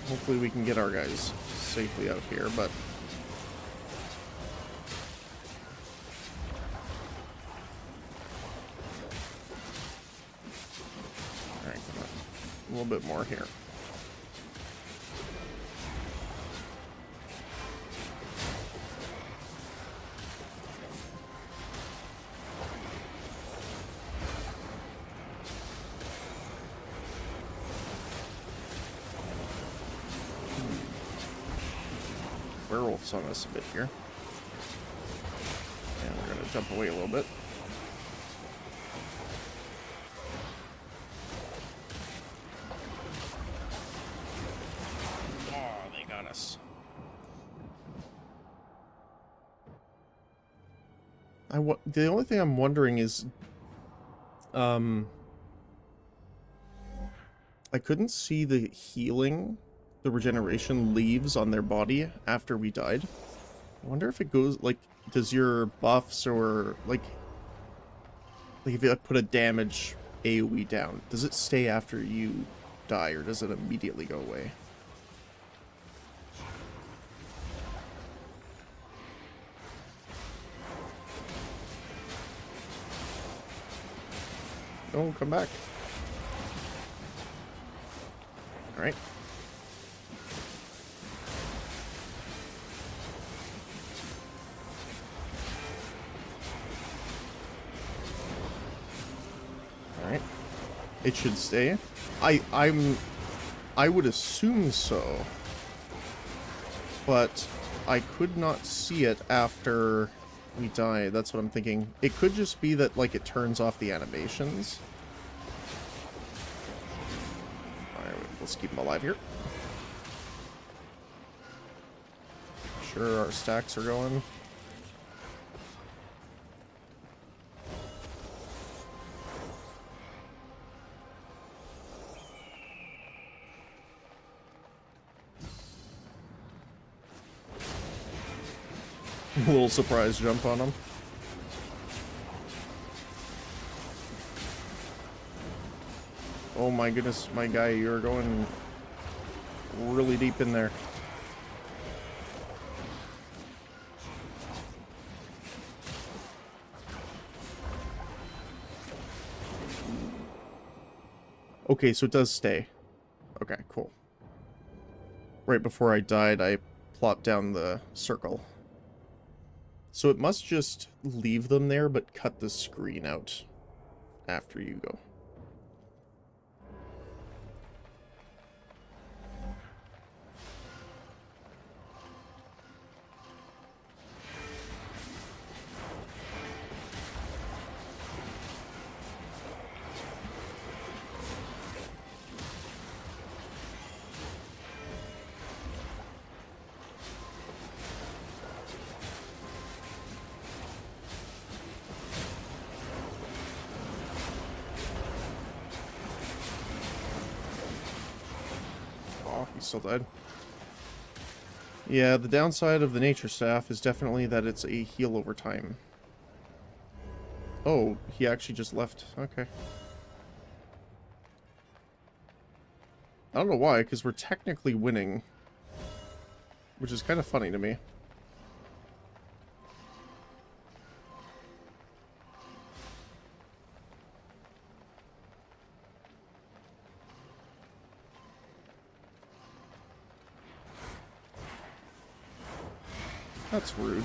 Hopefully we can get our guys safely out here, but a little bit more here. Werewolf's on us a bit here. And we're going to jump away a little bit. The only thing I'm wondering is, I couldn't see the healing, the regeneration leaves on their body after we died. I wonder if it goes, like, does your buffs or, like if you put a damage AoE down, does it stay after you die, or does it immediately go away? Oh, come back. Alright. It should stay. I would assume so. But I could not see it after we die. That's what I'm thinking. It could just be that, like, it turns off the animations. Alright, let's keep him alive here. Sure, our stacks are going. A little surprise jump on him. Oh my goodness, my guy, you're going really deep in there. Okay, so it does stay. Okay, cool. Right before I died, I plopped down the circle. So it must just leave them there, but cut the screen out after you go. He's still dead. Yeah, the downside of the nature staff is definitely that it's a heal over time. Oh, he actually just left. Okay. I don't know why, because we're technically winning. Which is kind of funny to me. That's rude.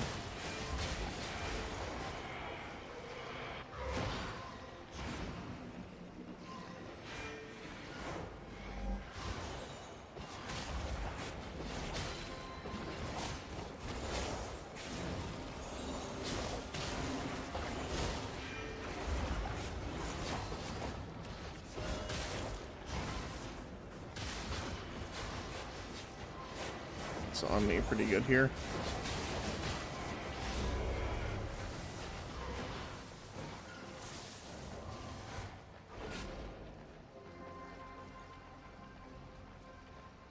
It's on me pretty good here.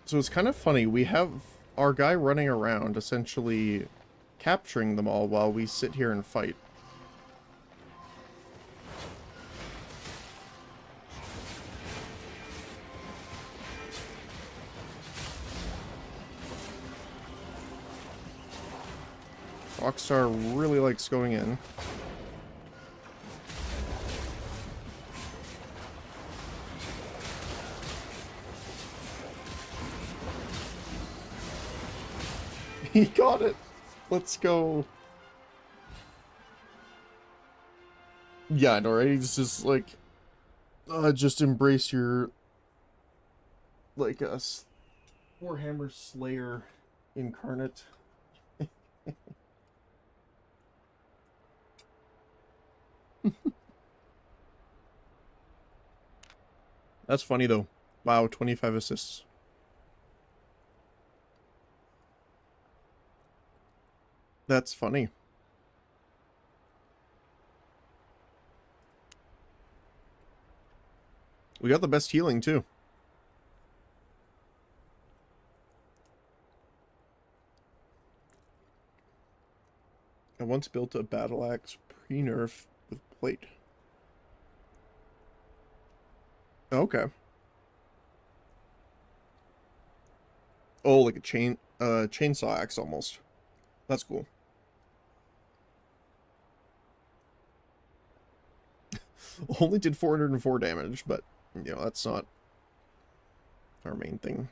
So it's kind of funny, we have our guy running around, essentially capturing them all while we sit here and fight. Rockstar really likes going in. He got it. Let's go. Yeah, I know, right? He's just like, just embrace your, like, Warhammer Slayer incarnate. That's funny, though. Wow, 25 assists. That's funny. We got the best healing, too. I once built a battle axe pre-nerf with plate. Okay. Oh, like a chainsaw axe almost. That's cool. Only did 404 damage, but, you know, that's not our main thing.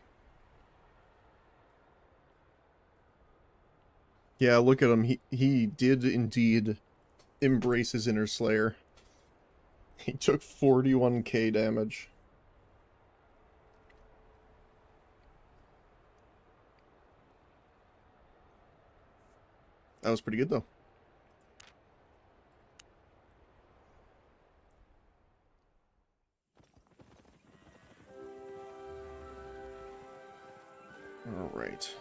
Yeah, look at him. He did indeed embrace his inner Slayer. He took 41k damage. That was pretty good, though. All right.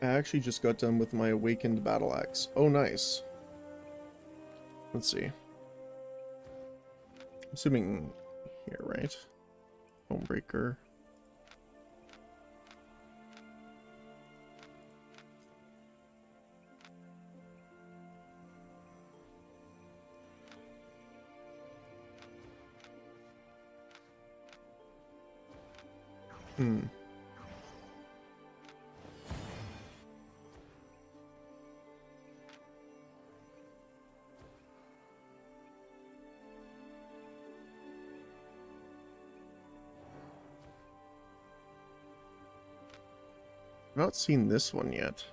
I actually just got done with my awakened battle axe. Oh, nice. Let's see. I'm assuming here, right? Homebreaker. I've not seen this one yet.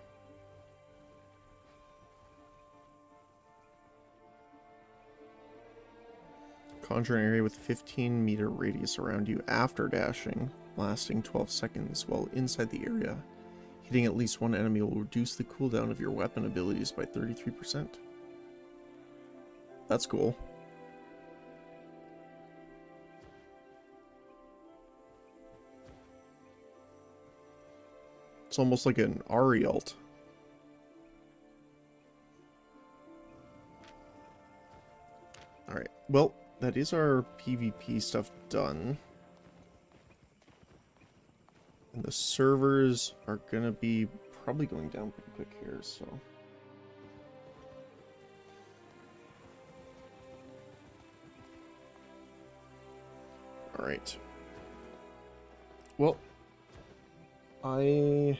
Conjure an area with 15-meter radius around you after dashing, lasting 12 seconds while inside the area. Hitting at least one enemy will reduce the cooldown of your weapon abilities by 33%. That's cool. It's almost like an Ari ult. Alright, well, that is our PvP stuff done. And the servers are gonna be probably going down pretty quick here, so... Alright. Well... it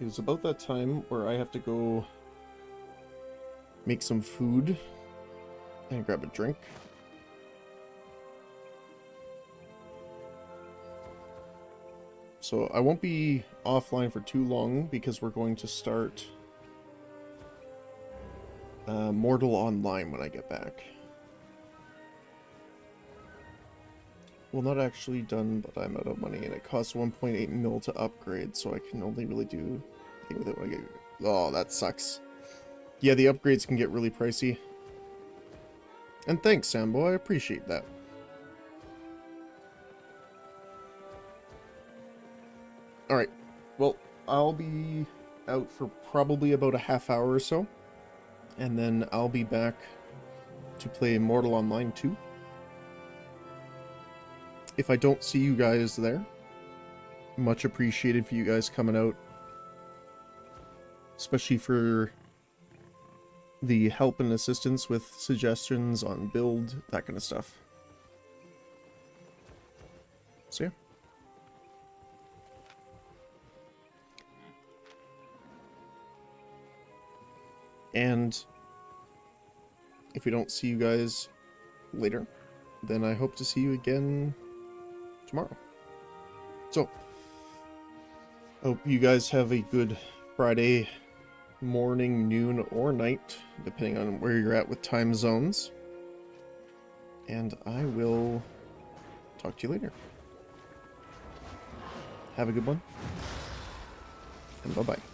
was about that time where I have to go make some food and grab a drink. So I won't be offline for too long because we're going to start Mortal Online when I get back. Well, not actually done, but I'm out of money, and it costs 1.8 mil to upgrade, so I can only really do anything with it when I get... Oh, that sucks. Yeah, the upgrades can get really pricey. And thanks, Sambo, I appreciate that. Alright, well, I'll be out for probably about a half hour or so, and then I'll be back to play Mortal Online 2. If I don't see you guys there, much appreciated for you guys coming out. Especially for the help and assistance with suggestions on build, that kind of stuff. So yeah. And if we don't see you guys later, then I hope to see you again tomorrow. So, hope you guys have a good Friday morning, noon, or night, depending on where you're at with time zones. And I will talk to you later. Have a good one, and bye-bye.